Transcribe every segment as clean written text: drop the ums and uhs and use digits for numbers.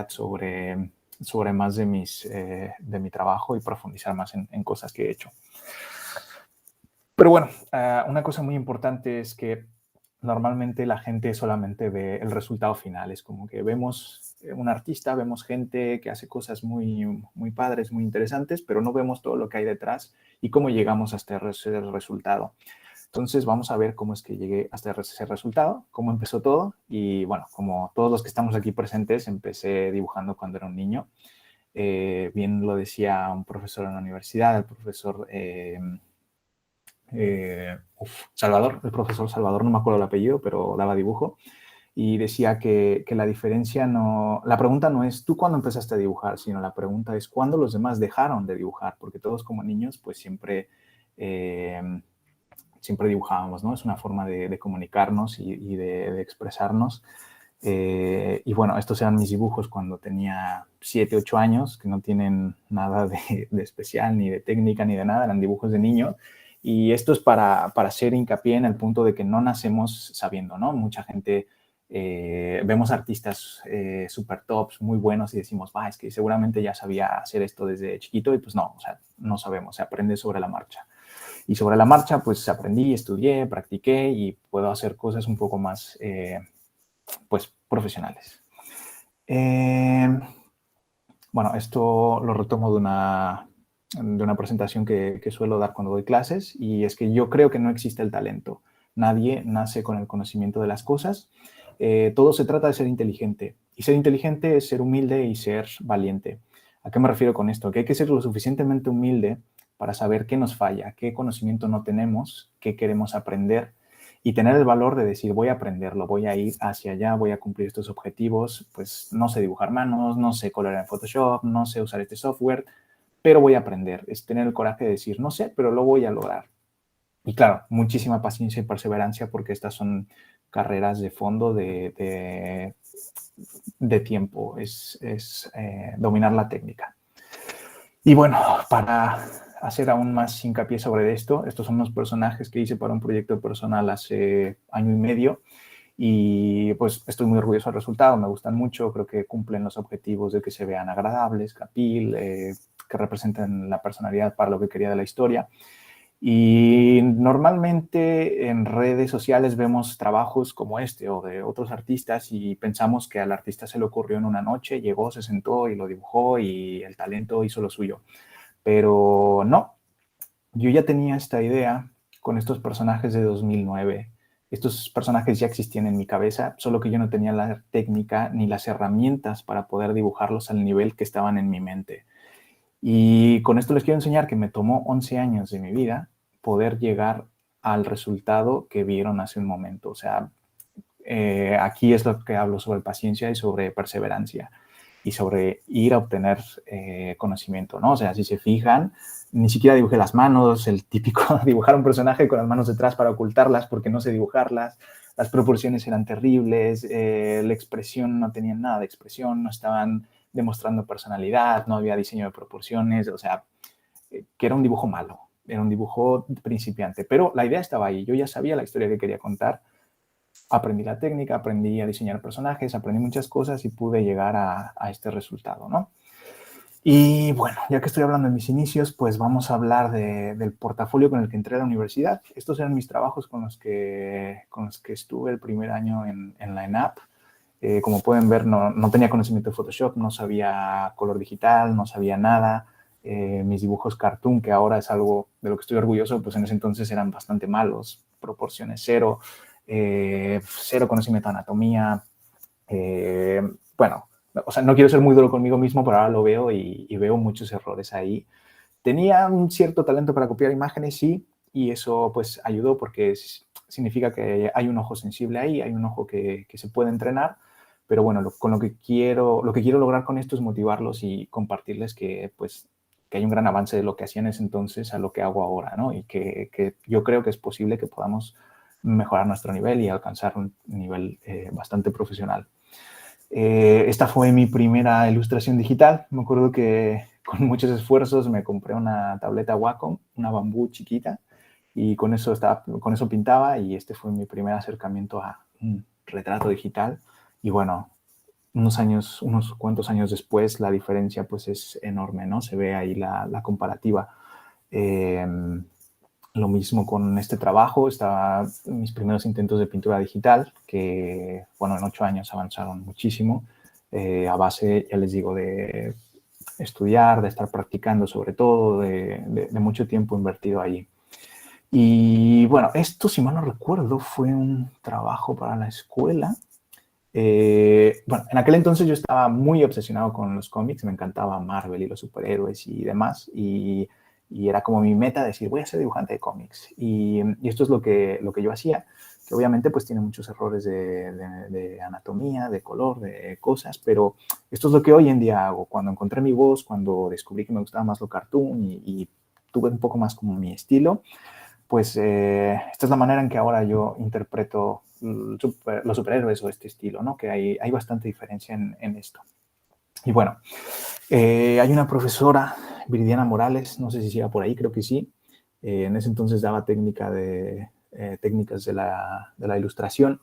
sobre más de mi trabajo y profundizar más en cosas que he hecho. Pero bueno, una cosa muy importante es que normalmente la gente solamente ve el resultado final. Es como que vemos un artista, vemos gente que hace cosas muy, muy padres, muy interesantes, pero no vemos todo lo que hay detrás y cómo llegamos hasta ese resultado. Entonces vamos a ver cómo es que llegué hasta ese resultado, cómo empezó todo. Y bueno, como todos los que estamos aquí presentes, empecé dibujando cuando era un niño. Bien lo decía un profesor en la universidad, el profesor Salvador, el profesor Salvador, no me acuerdo el apellido, pero daba dibujo. Y decía que la diferencia la pregunta no es tú cuándo empezaste a dibujar, sino la pregunta es cuándo los demás dejaron de dibujar, porque todos como niños pues siempre dibujábamos, ¿no? Es una forma de comunicarnos y de expresarnos. Y bueno, estos eran mis dibujos cuando tenía 7, 8 años, que no tienen nada de especial, ni de técnica, ni de nada, eran dibujos de niño. Y esto es para hacer hincapié en el punto de que no nacemos sabiendo, ¿no? Mucha gente, vemos artistas super tops, muy buenos y decimos, es que seguramente ya sabía hacer esto desde chiquito y pues no, o sea, no sabemos, se aprende sobre la marcha. Y sobre la marcha, pues aprendí, estudié, practiqué y puedo hacer cosas un poco más, pues, profesionales. Bueno, esto lo retomo de una presentación que suelo dar cuando doy clases, y es que yo creo que no existe el talento. Nadie nace con el conocimiento de las cosas. Todo se trata de ser inteligente. Y ser inteligente es ser humilde y ser valiente. ¿A qué me refiero con esto? Que hay que ser lo suficientemente humilde para saber qué nos falla, qué conocimiento no tenemos, qué queremos aprender, y tener el valor de decir, voy a aprenderlo, voy a ir hacia allá, voy a cumplir estos objetivos. Pues no sé dibujar manos, no sé colorear en Photoshop, no sé usar este software, pero voy a aprender. Es tener el coraje de decir, no sé, pero lo voy a lograr. Y claro, muchísima paciencia y perseverancia, porque estas son carreras de fondo de tiempo, es dominar la técnica. Y bueno, para hacer aún más hincapié sobre esto, estos son los personajes que hice para un proyecto personal hace año y medio, y pues estoy muy orgulloso del resultado, me gustan mucho, creo que cumplen los objetivos de que se vean agradables, capil, que representen la personalidad para lo que quería de la historia. Y normalmente en redes sociales vemos trabajos como este o de otros artistas y pensamos que al artista se le ocurrió en una noche, llegó, se sentó y lo dibujó y el talento hizo lo suyo. Pero no, yo ya tenía esta idea con estos personajes de 2009. Estos personajes ya existían en mi cabeza, solo que yo no tenía la técnica ni las herramientas para poder dibujarlos al nivel que estaban en mi mente. Y con esto les quiero enseñar que me tomó 11 años de mi vida poder llegar al resultado que vieron hace un momento. O sea, aquí es lo que hablo sobre paciencia y sobre perseverancia y sobre ir a obtener conocimiento, ¿no? O sea, si se fijan, ni siquiera dibujé las manos, el típico dibujar un personaje con las manos detrás para ocultarlas porque no sé dibujarlas, las proporciones eran terribles, la expresión no tenía nada de expresión, no estaban demostrando personalidad, no había diseño de proporciones, o sea, que era un dibujo malo, era un dibujo principiante, pero la idea estaba ahí, yo ya sabía la historia que quería contar, aprendí la técnica, aprendí a diseñar personajes, aprendí muchas cosas y pude llegar a este resultado, ¿no? Y bueno, ya que estoy hablando de mis inicios, pues vamos a hablar del portafolio con el que entré a la universidad. Estos eran mis trabajos con los que estuve el primer año en la ENAP. Como pueden ver, no tenía conocimiento de Photoshop, no sabía color digital, no sabía nada. Mis dibujos cartoon, que ahora es algo de lo que estoy orgulloso, pues en ese entonces eran bastante malos, proporciones cero, cero conocimiento de anatomía. Bueno, o sea, no quiero ser muy duro conmigo mismo, pero ahora lo veo y veo muchos errores ahí. Tenía un cierto talento para copiar imágenes, sí, y eso pues ayudó porque significa que hay un ojo sensible ahí, hay un ojo que se puede entrenar, pero bueno, lo que quiero lograr con esto es motivarlos y compartirles que pues que hay un gran avance de lo que hacía en ese entonces a lo que hago ahora, ¿no? Y que yo creo que es posible que podamos mejorar nuestro nivel y alcanzar un nivel bastante profesional. Esta fue mi primera ilustración digital. Me acuerdo que con muchos esfuerzos me compré una tableta Wacom, una bambú chiquita, y con eso pintaba, y este fue mi primer acercamiento a un retrato digital. Y bueno, unos cuantos años después, la diferencia pues es enorme, ¿no? Se ve ahí la comparativa. Eh, lo mismo con este trabajo, estaba mis primeros intentos de pintura digital, que, bueno, en 8 años avanzaron muchísimo, a base, ya les digo, de estudiar, de estar practicando sobre todo, de mucho tiempo invertido ahí. Y bueno, esto, si mal no recuerdo, fue un trabajo para la escuela. Bueno, en aquel entonces yo estaba muy obsesionado con los cómics, me encantaba Marvel y los superhéroes y demás, y era como mi meta decir, voy a ser dibujante de cómics. Y esto es lo que yo hacía, que obviamente pues tiene muchos errores de anatomía, de color, de cosas, pero esto es lo que hoy en día hago. Cuando encontré mi voz, cuando descubrí que me gustaba más lo cartoon y tuve un poco más como mi estilo, pues esta es la manera en que ahora yo interpreto los superhéroes o este estilo, ¿no? Que hay bastante diferencia en esto. Y bueno, hay una profesora, Viridiana Morales, no sé si siga por ahí, creo que sí. En ese entonces daba técnicas de la ilustración.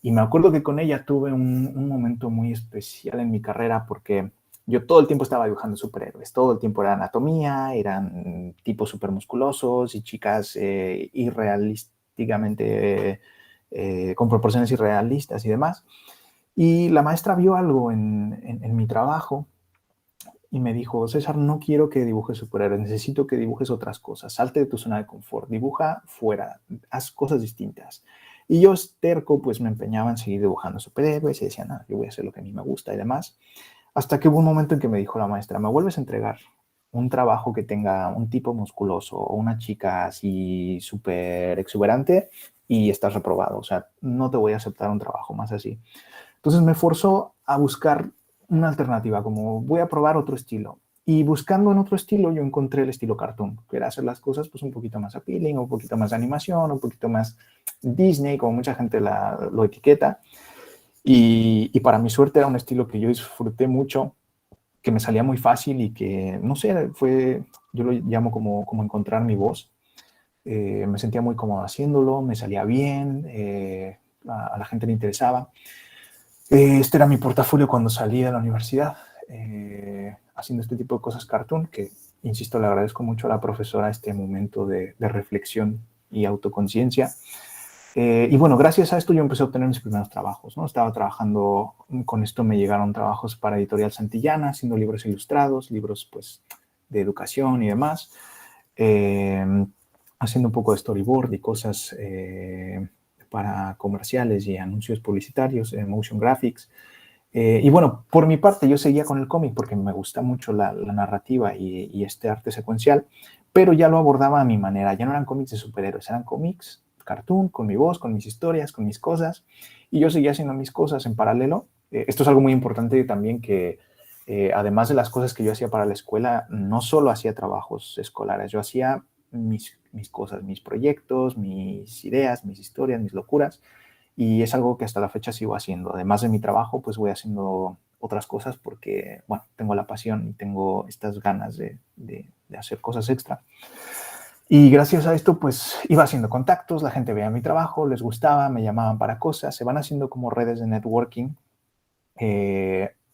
Y me acuerdo que con ella tuve un momento muy especial en mi carrera porque yo todo el tiempo estaba dibujando superhéroes, todo el tiempo era anatomía, eran tipos súper musculosos y chicas irrealísticamente, con proporciones irrealistas y demás. Y la maestra vio algo en mi trabajo y me dijo, César, no quiero que dibujes superhéroes, necesito que dibujes otras cosas, salte de tu zona de confort, dibuja fuera, haz cosas distintas. Y yo, terco, pues me empeñaba en seguir dibujando superhéroes y decía, no, yo voy a hacer lo que a mí me gusta y demás. Hasta que hubo un momento en que me dijo la maestra, ¿me vuelves a entregar un trabajo que tenga un tipo musculoso o una chica así súper exuberante y estás reprobado? O sea, no te voy a aceptar un trabajo más así. Entonces me forzó a buscar una alternativa, como voy a probar otro estilo. Y buscando en otro estilo, yo encontré el estilo cartoon, que era hacer las cosas pues un poquito más appealing, un poquito más de animación, un poquito más Disney, como mucha gente lo etiqueta. Y para mi suerte era un estilo que yo disfruté mucho, que me salía muy fácil y que, no sé, yo lo llamo como encontrar mi voz. Me sentía muy cómodo haciéndolo, me salía bien, a la gente le interesaba. Este era mi portafolio cuando salí de la universidad, haciendo este tipo de cosas cartoon, que, insisto, le agradezco mucho a la profesora este momento de reflexión y autoconciencia. Y bueno, gracias a esto yo empecé a obtener mis primeros trabajos, ¿no? Estaba trabajando, con esto me llegaron trabajos para Editorial Santillana, haciendo libros ilustrados, libros pues de educación y demás, eh, haciendo un poco de storyboard y cosas para comerciales y anuncios publicitarios, motion graphics. Y bueno, por mi parte yo seguía con el cómic porque me gusta mucho la narrativa y este arte secuencial, pero ya lo abordaba a mi manera. Ya no eran cómics de superhéroes, eran cómics cartoon, con mi voz, con mis historias, con mis cosas, y yo seguía haciendo mis cosas en paralelo. Esto es algo muy importante también, que además de las cosas que yo hacía para la escuela, no solo hacía trabajos escolares, yo hacía mis cosas, mis proyectos, mis ideas, mis historias, mis locuras, y es algo que hasta la fecha sigo haciendo. Además de mi trabajo, pues voy haciendo otras cosas porque, bueno, tengo la pasión y tengo estas ganas de hacer cosas extra. Y gracias a esto, pues iba haciendo contactos, la gente veía mi trabajo, les gustaba, me llamaban para cosas, se van haciendo como redes de networking.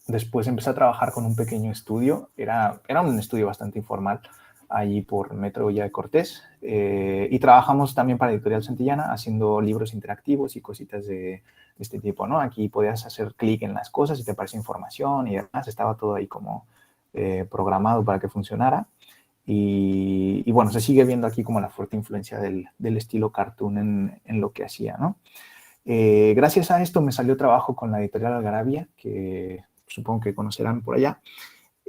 Después empecé a trabajar con un pequeño estudio, era un estudio bastante informal, allí por Metro Villa de Cortés, y trabajamos también para Editorial Santillana haciendo libros interactivos y cositas de este tipo, ¿no? Aquí podías hacer clic en las cosas y te aparece información y demás, estaba todo ahí como programado para que funcionara. Y bueno, se sigue viendo aquí como la fuerte influencia del estilo cartoon en lo que hacía, ¿no? Gracias a esto me salió trabajo con la editorial Algarabía, que supongo que conocerán por allá.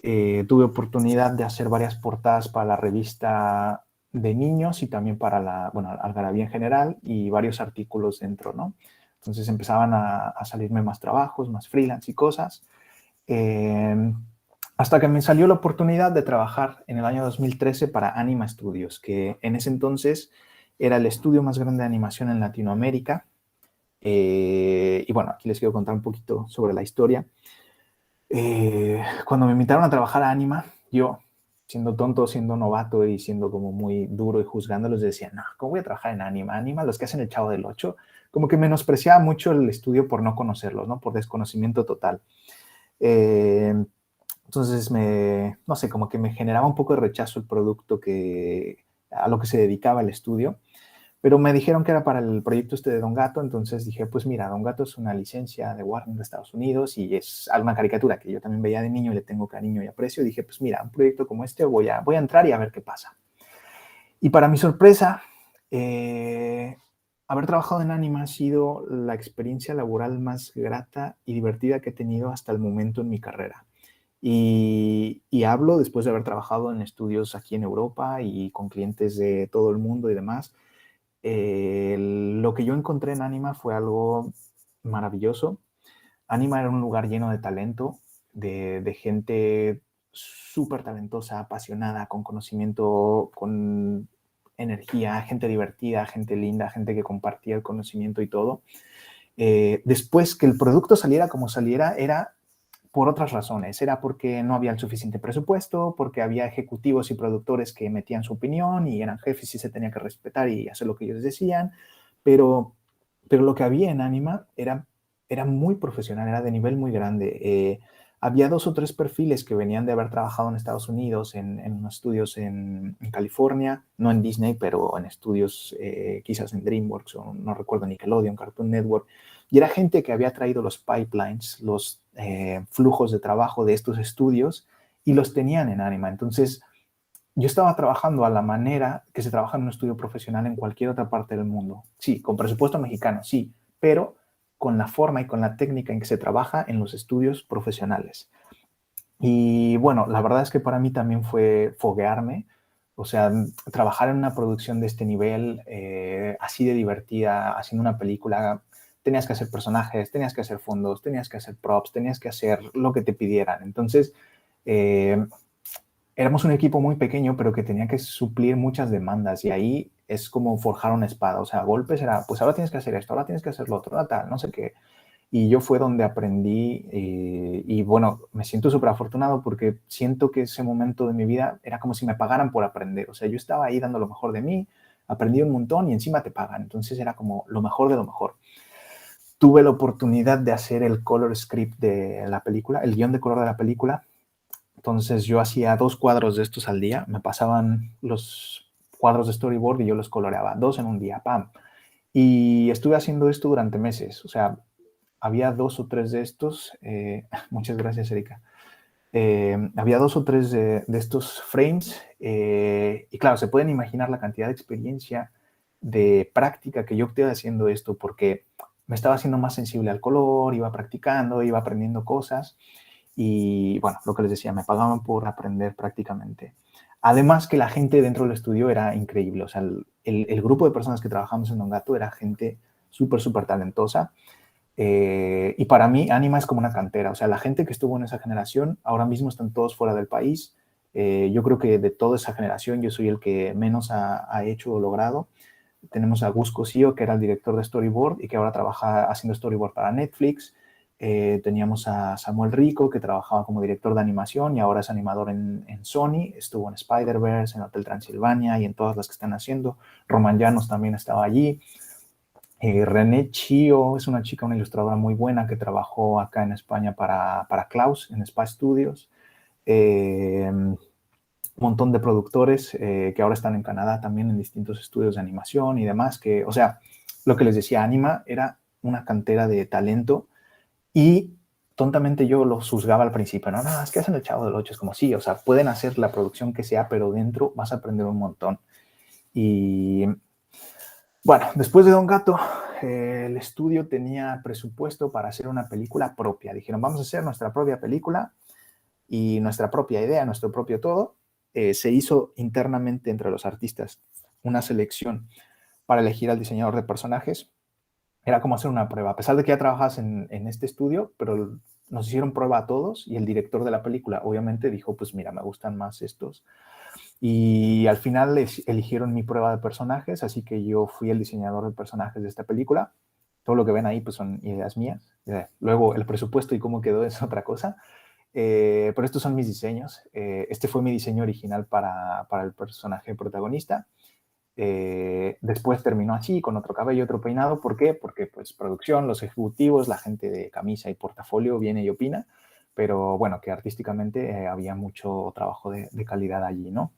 Tuve oportunidad de hacer varias portadas para la revista de niños y también para bueno, Algarabía en general, y varios artículos dentro, ¿no? Entonces empezaban a salirme más trabajos, más freelance y cosas. Hasta que me salió la oportunidad de trabajar en el año 2013 para Anima Studios, que en ese entonces era el estudio más grande de animación en Latinoamérica. Y bueno, aquí les quiero contar un poquito sobre la historia. Cuando me invitaron a trabajar a Anima, yo, siendo tonto, siendo novato y siendo como muy duro y juzgándolos, decía, no, ¿cómo voy a trabajar en Anima? Anima, los que hacen el Chavo del 8, como que menospreciaba mucho el estudio por no conocerlos, ¿no? Por desconocimiento total. Eh, entonces, no sé, como que me generaba un poco de rechazo el producto a lo que se dedicaba el estudio. Pero me dijeron que era para el proyecto este de Don Gato, entonces dije, pues mira, Don Gato es una licencia de Warner de Estados Unidos y es alguna caricatura que yo también veía de niño y le tengo cariño y aprecio. Y dije, pues mira, un proyecto como este voy a entrar y a ver qué pasa. Y para mi sorpresa, haber trabajado en Anima ha sido la experiencia laboral más grata y divertida que he tenido hasta el momento en mi carrera. Y hablo después de haber trabajado en estudios aquí en Europa y con clientes de todo el mundo y demás. Lo que yo encontré en Anima fue algo maravilloso. Anima era un lugar lleno de talento, de gente súper talentosa, apasionada, con conocimiento, con energía, gente divertida, gente linda, gente que compartía el conocimiento y todo. Después que el producto saliera como saliera, era por otras razones. Era porque no había el suficiente presupuesto, porque había ejecutivos y productores que metían su opinión y eran jefes y se tenía que respetar y hacer lo que ellos decían. Pero, pero lo que había en Anima era muy profesional, era de nivel muy grande. Había 2 o 3 perfiles que venían de haber trabajado en Estados Unidos, en unos estudios en California, no en Disney, pero en estudios quizás en DreamWorks o no recuerdo, Nickelodeon, Cartoon Network. Y era gente que había traído los pipelines, los flujos de trabajo de estos estudios y los tenían en Anima. Entonces, yo estaba trabajando a la manera que se trabaja en un estudio profesional en cualquier otra parte del mundo. Sí, con presupuesto mexicano, sí, pero con la forma y con la técnica en que se trabaja en los estudios profesionales. Y bueno, la verdad es que para mí también fue foguearme, o sea, trabajar en una producción de este nivel, así de divertida, haciendo una película, tenías que hacer personajes, tenías que hacer fondos, tenías que hacer props, tenías que hacer lo que te pidieran. Entonces, éramos un equipo muy pequeño, pero que tenía que suplir muchas demandas y ahí es como forjar una espada, o sea, golpes era, pues ahora tienes que hacer esto, ahora tienes que hacer lo otro, tal, no sé qué. Y yo fue donde aprendí y bueno, me siento súper afortunado porque siento que ese momento de mi vida era como si me pagaran por aprender. O sea, yo estaba ahí dando lo mejor de mí, aprendí un montón y encima te pagan. Entonces era como lo mejor de lo mejor. Tuve la oportunidad de hacer el color script de la película, el guión de color de la película. Entonces yo hacía 2 cuadros de estos al día. Me pasaban los cuadros de storyboard y yo los coloreaba, 2 en un día, ¡pam! Y estuve haciendo esto durante meses. O sea, había 2 o 3 de estos, muchas gracias Erika, había 2 o 3 de estos frames y claro, se pueden imaginar la cantidad de experiencia, de práctica que yo obtuve haciendo esto porque me estaba haciendo más sensible al color, iba practicando, iba aprendiendo cosas y bueno, lo que les decía, me pagaban por aprender prácticamente. Además que la gente dentro del estudio era increíble, o sea, el grupo de personas que trabajamos en Don Gato era gente súper, súper talentosa. Y para mí, Anima es como una cantera. O sea, la gente que estuvo en esa generación, ahora mismo están todos fuera del país. Yo creo que de toda esa generación, yo soy el que menos ha hecho o logrado. Tenemos a Gus Cosío, que era el director de Storyboard y que ahora trabaja haciendo Storyboard para Netflix. Teníamos a Samuel Rico, que trabajaba como director de animación y ahora es animador en Sony. Estuvo en Spider-Verse, en Hotel Transilvania y en todas las que están haciendo. Roman Llanos también estaba allí. René Chio es una chica, una ilustradora muy buena que trabajó acá en España para Klaus en Spa Studios. Un montón de productores que ahora están en Canadá también en distintos estudios de animación y demás. Que, o sea, lo que les decía, Anima era una cantera de talento y tontamente yo los juzgaba al principio. No, no, es que hacen el Chavo del Ocho. Es como sí, o sea, pueden hacer la producción que sea, pero dentro vas a aprender un montón. Y bueno, después de Don Gato, el estudio tenía presupuesto para hacer una película propia. Dijeron, vamos a hacer nuestra propia película y nuestra propia idea, nuestro propio todo. Se hizo internamente entre los artistas una selección para elegir al diseñador de personajes. Era como hacer una prueba. A pesar de que ya trabajas en este estudio, pero nos hicieron prueba a todos y el director de la película obviamente dijo, pues mira, me gustan más estos. Y al final eligieron mi prueba de personajes, así que yo fui el diseñador de personajes de esta película. Todo lo que ven ahí pues son ideas mías. Luego el presupuesto y cómo quedó es otra cosa. Pero estos son mis diseños. Este fue mi diseño original para el personaje protagonista. Después terminó así, con otro cabello, otro peinado. ¿Por qué? Porque pues producción, los ejecutivos, la gente de camisa y portafolio viene y opina, pero bueno, que artísticamente había mucho trabajo de calidad allí, ¿no?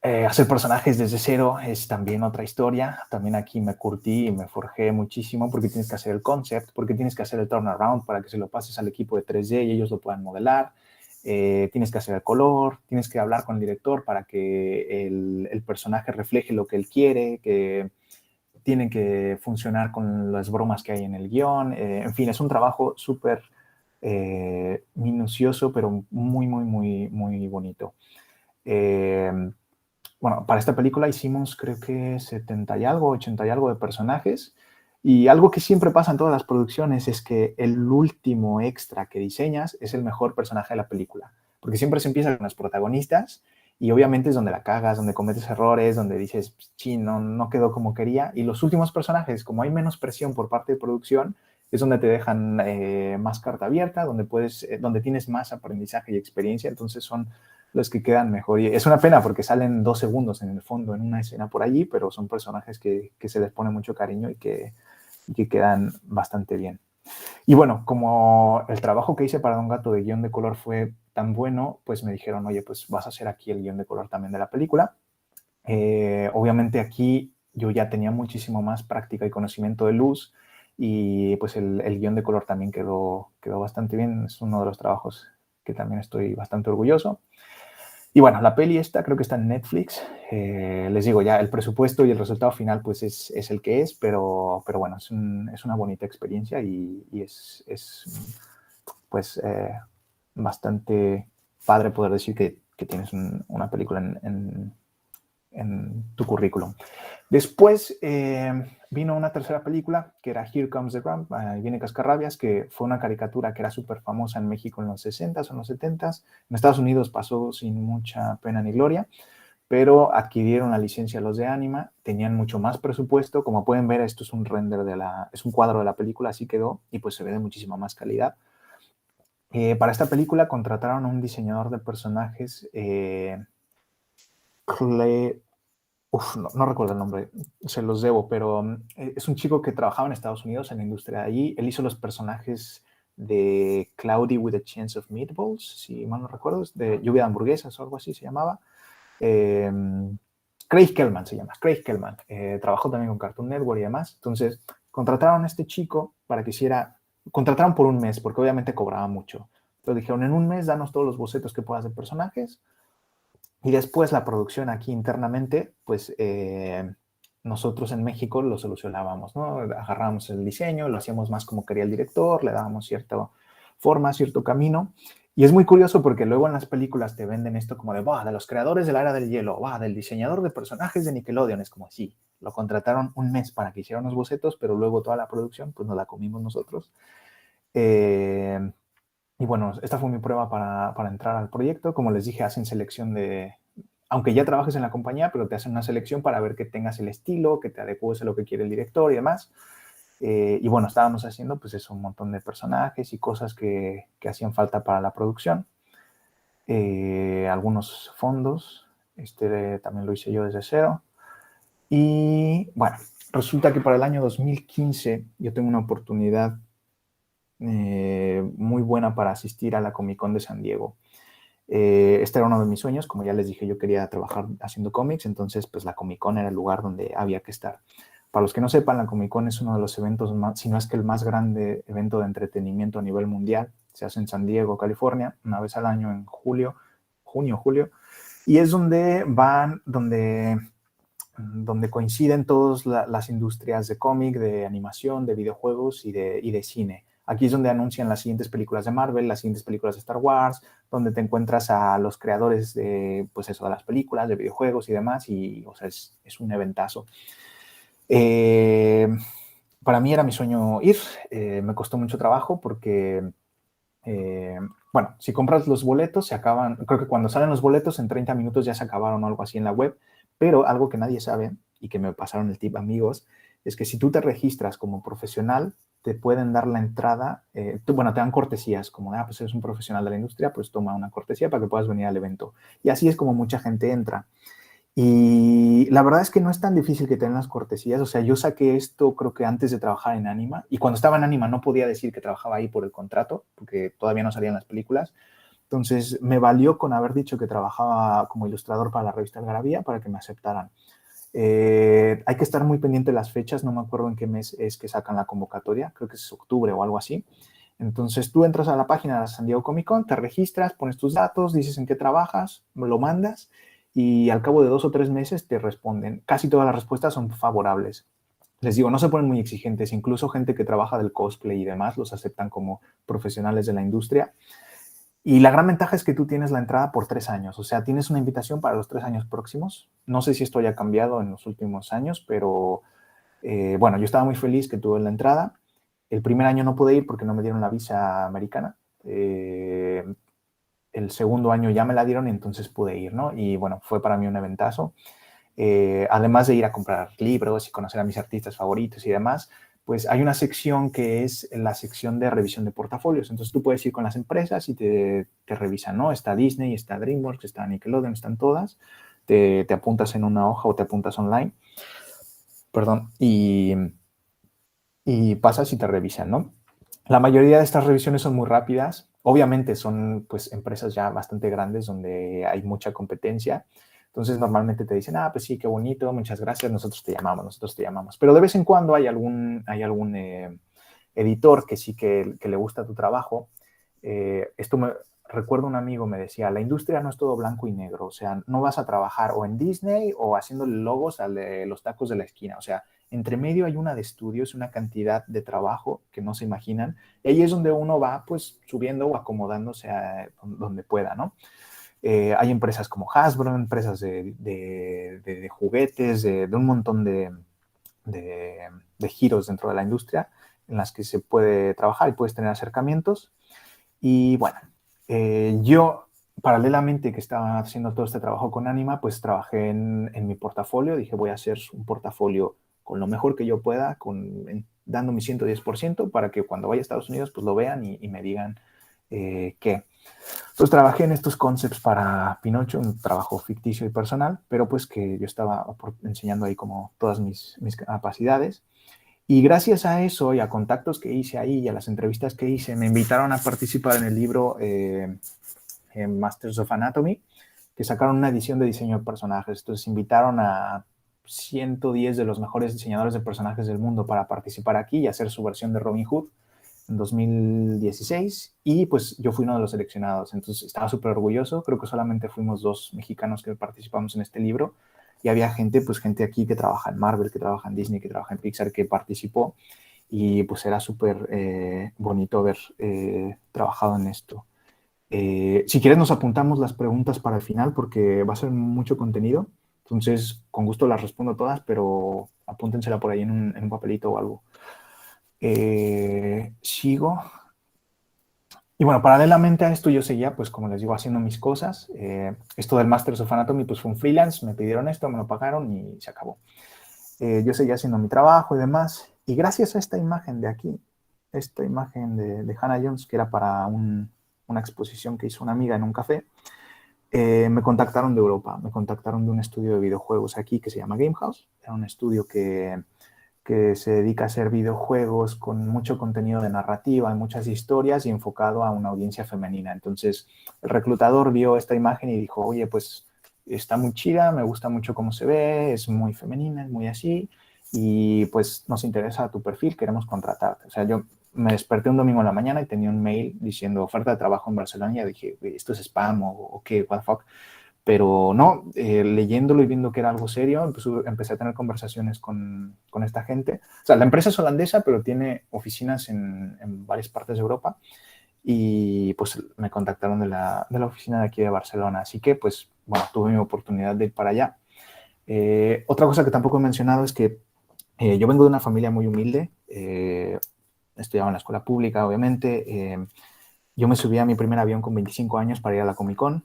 Hacer personajes desde cero es también otra historia. También aquí me curtí y me forjé muchísimo porque tienes que hacer el concept, porque tienes que hacer el turnaround para que se lo pases al equipo de 3D y ellos lo puedan modelar. Tienes que hacer el color, tienes que hablar con el director para que el personaje refleje lo que él quiere, que tienen que funcionar con las bromas que hay en el guión. En fin, es un trabajo súper minucioso, pero muy, muy, muy, muy bonito. Bueno, para esta película hicimos creo que 70 y algo, 80 y algo de personajes. Y algo que siempre pasa en todas las producciones es que el último extra que diseñas es el mejor personaje de la película. Porque siempre se empieza con los protagonistas y obviamente es donde la cagas, donde cometes errores, donde dices, chin, no quedó como quería. Y los últimos personajes, como hay menos presión por parte de producción, es donde te dejan más carta abierta, donde tienes más aprendizaje y experiencia. Entonces son los que quedan mejor. Y es una pena porque salen 2 segundos en el fondo en una escena por allí, pero son personajes que se les pone mucho cariño y que quedan bastante bien. Y bueno, como el trabajo que hice para Don Gato de guión de color fue tan bueno, pues me dijeron, oye, pues vas a hacer aquí el guión de color también de la película. Obviamente aquí yo ya tenía muchísimo más práctica y conocimiento de luz y pues el guión de color también quedó bastante bien. Es uno de los trabajos que también estoy bastante orgulloso. Y bueno, la peli esta creo que está en Netflix. Les digo, ya el presupuesto y el resultado final pues es el que es, pero bueno, es una bonita experiencia y es pues bastante padre poder decir que tienes una película en tu currículum. Después vino una tercera película que era Here Comes the Ram, Viene Cascarrabias, que fue una caricatura que era súper famosa en México en los 60s o en los 70s. En Estados Unidos pasó sin mucha pena ni gloria, pero adquirieron la licencia los de Anima, tenían mucho más presupuesto. Como pueden ver, esto es un render es un cuadro de la película, así quedó, y pues se ve de muchísima más calidad. Para esta película contrataron a un diseñador de personajes, no recuerdo el nombre, se los debo, pero es un chico que trabajaba en Estados Unidos en la industria de allí. Él hizo los personajes de Cloudy with a Chance of Meatballs, si mal no recuerdo, de Lluvia de Hamburguesas o algo así se llamaba. Craig Kellman se llama, Craig Kellman. Trabajó también con Cartoon Network y demás. Entonces, contrataron a este chico para que contrataron por un mes, porque obviamente cobraba mucho. Entonces dijeron, en un mes danos todos los bocetos que puedas de personajes, y después la producción aquí internamente, pues nosotros en México lo solucionábamos, ¿no? Agarrábamos el diseño, lo hacíamos más como quería el director, le dábamos cierta forma, cierto camino. Y es muy curioso porque luego en las películas te venden esto como de los creadores de la Era del Hielo, del diseñador de personajes de Nickelodeon. Es como, sí, lo contrataron un mes para que hicieran los bocetos, pero luego toda la producción, pues nos la comimos nosotros. Y bueno, esta fue mi prueba para entrar al proyecto. Como les dije, hacen selección aunque ya trabajes en la compañía, pero te hacen una selección para ver que tengas el estilo, que te adecues a lo que quiere el director y demás. Y bueno, estábamos haciendo pues eso, un montón de personajes y cosas que hacían falta para la producción. Algunos fondos, también lo hice yo desde cero. Y bueno, resulta que para el año 2015 yo tengo una oportunidad muy buena para asistir a la Comic Con de San Diego. Este era uno de mis sueños, como ya les dije, yo quería trabajar haciendo cómics, entonces pues la Comic Con era el lugar donde había que estar. Para los que no sepan, la Comic Con es uno de los eventos más, si no es que el más grande evento de entretenimiento a nivel mundial. Se hace en San Diego, California, una vez al año en junio, julio, y es donde coinciden todas las industrias de cómic, de animación, de videojuegos y de cine. Aquí es donde anuncian las siguientes películas de Marvel, las siguientes películas de Star Wars, donde te encuentras a los creadores de, pues eso, de las películas, de videojuegos y demás, y o sea, es un eventazo. Para mí era mi sueño ir, me costó mucho trabajo porque, bueno, si compras los boletos se acaban, creo que cuando salen los boletos en 30 minutos ya se acabaron o algo así en la web, pero algo que nadie sabe y que me pasaron el tip amigos, es que si tú te registras como profesional, te pueden dar la entrada, te dan cortesías, como, pues eres un profesional de la industria, pues toma una cortesía para que puedas venir al evento. Y así es como mucha gente entra. Y la verdad es que no es tan difícil que te den las cortesías. O sea, yo saqué esto creo que antes de trabajar en Anima. Y cuando estaba en Anima no podía decir que trabajaba ahí por el contrato, porque todavía no salían las películas. Entonces, me valió con haber dicho que trabajaba como ilustrador para la revista Algarabía para que me aceptaran. Hay que estar muy pendiente de las fechas, no me acuerdo en qué mes es que sacan la convocatoria, creo que es octubre o algo así. Entonces, tú entras a la página de San Diego Comic Con, te registras, pones tus datos, dices en qué trabajas, lo mandas y al cabo de 2 o 3 meses te responden. Casi todas las respuestas son favorables. Les digo, no se ponen muy exigentes, incluso gente que trabaja del cosplay y demás los aceptan como profesionales de la industria. Y la gran ventaja es que tú tienes la entrada por 3 años, o sea, tienes una invitación para los 3 años próximos. No sé si esto haya cambiado en los últimos años, pero bueno, yo estaba muy feliz que tuve la entrada. El primer año no pude ir porque no me dieron la visa americana. El segundo año ya me la dieron y entonces pude ir, ¿no? Y bueno, fue para mí un eventazo. Además de ir a comprar libros y conocer a mis artistas favoritos y demás, pues hay una sección que es la sección de revisión de portafolios. Entonces tú puedes ir con las empresas y te revisan, ¿no? Está Disney, está DreamWorks, está Nickelodeon, están todas. Te apuntas en una hoja o te apuntas online, perdón, y pasas y te revisan, ¿no? La mayoría de estas revisiones son muy rápidas. Obviamente son pues empresas ya bastante grandes donde hay mucha competencia. Entonces normalmente te dicen, pues sí, qué bonito, muchas gracias, nosotros te llamamos, nosotros te llamamos. Pero de vez en cuando hay algún editor que sí que le gusta tu trabajo. Recuerdo un amigo me decía, la industria no es todo blanco y negro, o sea, no vas a trabajar o en Disney o haciéndole logos a los tacos de la esquina, o sea, entre medio hay una de estudios, una cantidad de trabajo que no se imaginan, y ahí es donde uno va pues subiendo o acomodándose a donde pueda, ¿no? Hay empresas como Hasbro, empresas de juguetes, de un montón de giros dentro de la industria en las que se puede trabajar y puedes tener acercamientos. Y bueno, yo paralelamente que estaba haciendo todo este trabajo con Anima, pues trabajé en mi portafolio. Dije, voy a hacer un portafolio con lo mejor que yo pueda, dando mi 110% para que cuando vaya a Estados Unidos pues lo vean y me digan qué. Entonces trabajé en estos concepts para Pinocho, un trabajo ficticio y personal, pero pues que yo estaba enseñando ahí como todas mis capacidades. Y gracias a eso y a contactos que hice ahí y a las entrevistas que hice, me invitaron a participar en el libro Masters of Anatomy, que sacaron una edición de diseño de personajes. Entonces invitaron a 110 de los mejores diseñadores de personajes del mundo para participar aquí y hacer su versión de Robin Hood en 2016 y pues yo fui uno de los seleccionados. Entonces estaba súper orgulloso. Creo que solamente fuimos 2 mexicanos que participamos en este libro y había gente, pues gente aquí que trabaja en Marvel, que trabaja en Disney, que trabaja en Pixar, que participó y pues era súper bonito haber trabajado en esto. Si quieres nos apuntamos las preguntas para el final porque va a ser mucho contenido. Entonces, con gusto las respondo todas, pero apúntensela por ahí en un papelito o algo. Sigo. Y bueno, paralelamente a esto yo seguía, pues como les digo, haciendo mis cosas. Esto del Masters of Anatomy pues fue un freelance, me pidieron esto, me lo pagaron y se acabó. Yo seguía haciendo mi trabajo y demás. Y gracias a esta imagen de aquí, esta imagen de Hannah Jones, que era para una exposición que hizo una amiga en un café, me contactaron de Europa, me contactaron de un estudio de videojuegos aquí que se llama Gamehouse. Era un estudio que se dedica a hacer videojuegos con mucho contenido de narrativa, muchas historias y enfocado a una audiencia femenina. Entonces, el reclutador vio esta imagen y dijo, oye, pues está muy chida, me gusta mucho cómo se ve, es muy femenina, es muy así, y pues nos interesa tu perfil, queremos contratarte. O sea, yo me desperté un domingo en la mañana y tenía un mail diciendo oferta de trabajo en Barcelona y dije, esto es spam o qué, what the fuck. Pero no, leyéndolo y viendo que era algo serio, empecé a tener conversaciones con esta gente. O sea, la empresa es holandesa, pero tiene oficinas en varias partes de Europa y pues me contactaron de la oficina de aquí de Barcelona. Así que, pues, bueno, tuve mi oportunidad de ir para allá. Otra cosa que tampoco he mencionado es que yo vengo de una familia muy humilde. Estudiaba en la escuela pública, obviamente. Yo me subí a mi primer avión con 25 años para ir a la Comic Con.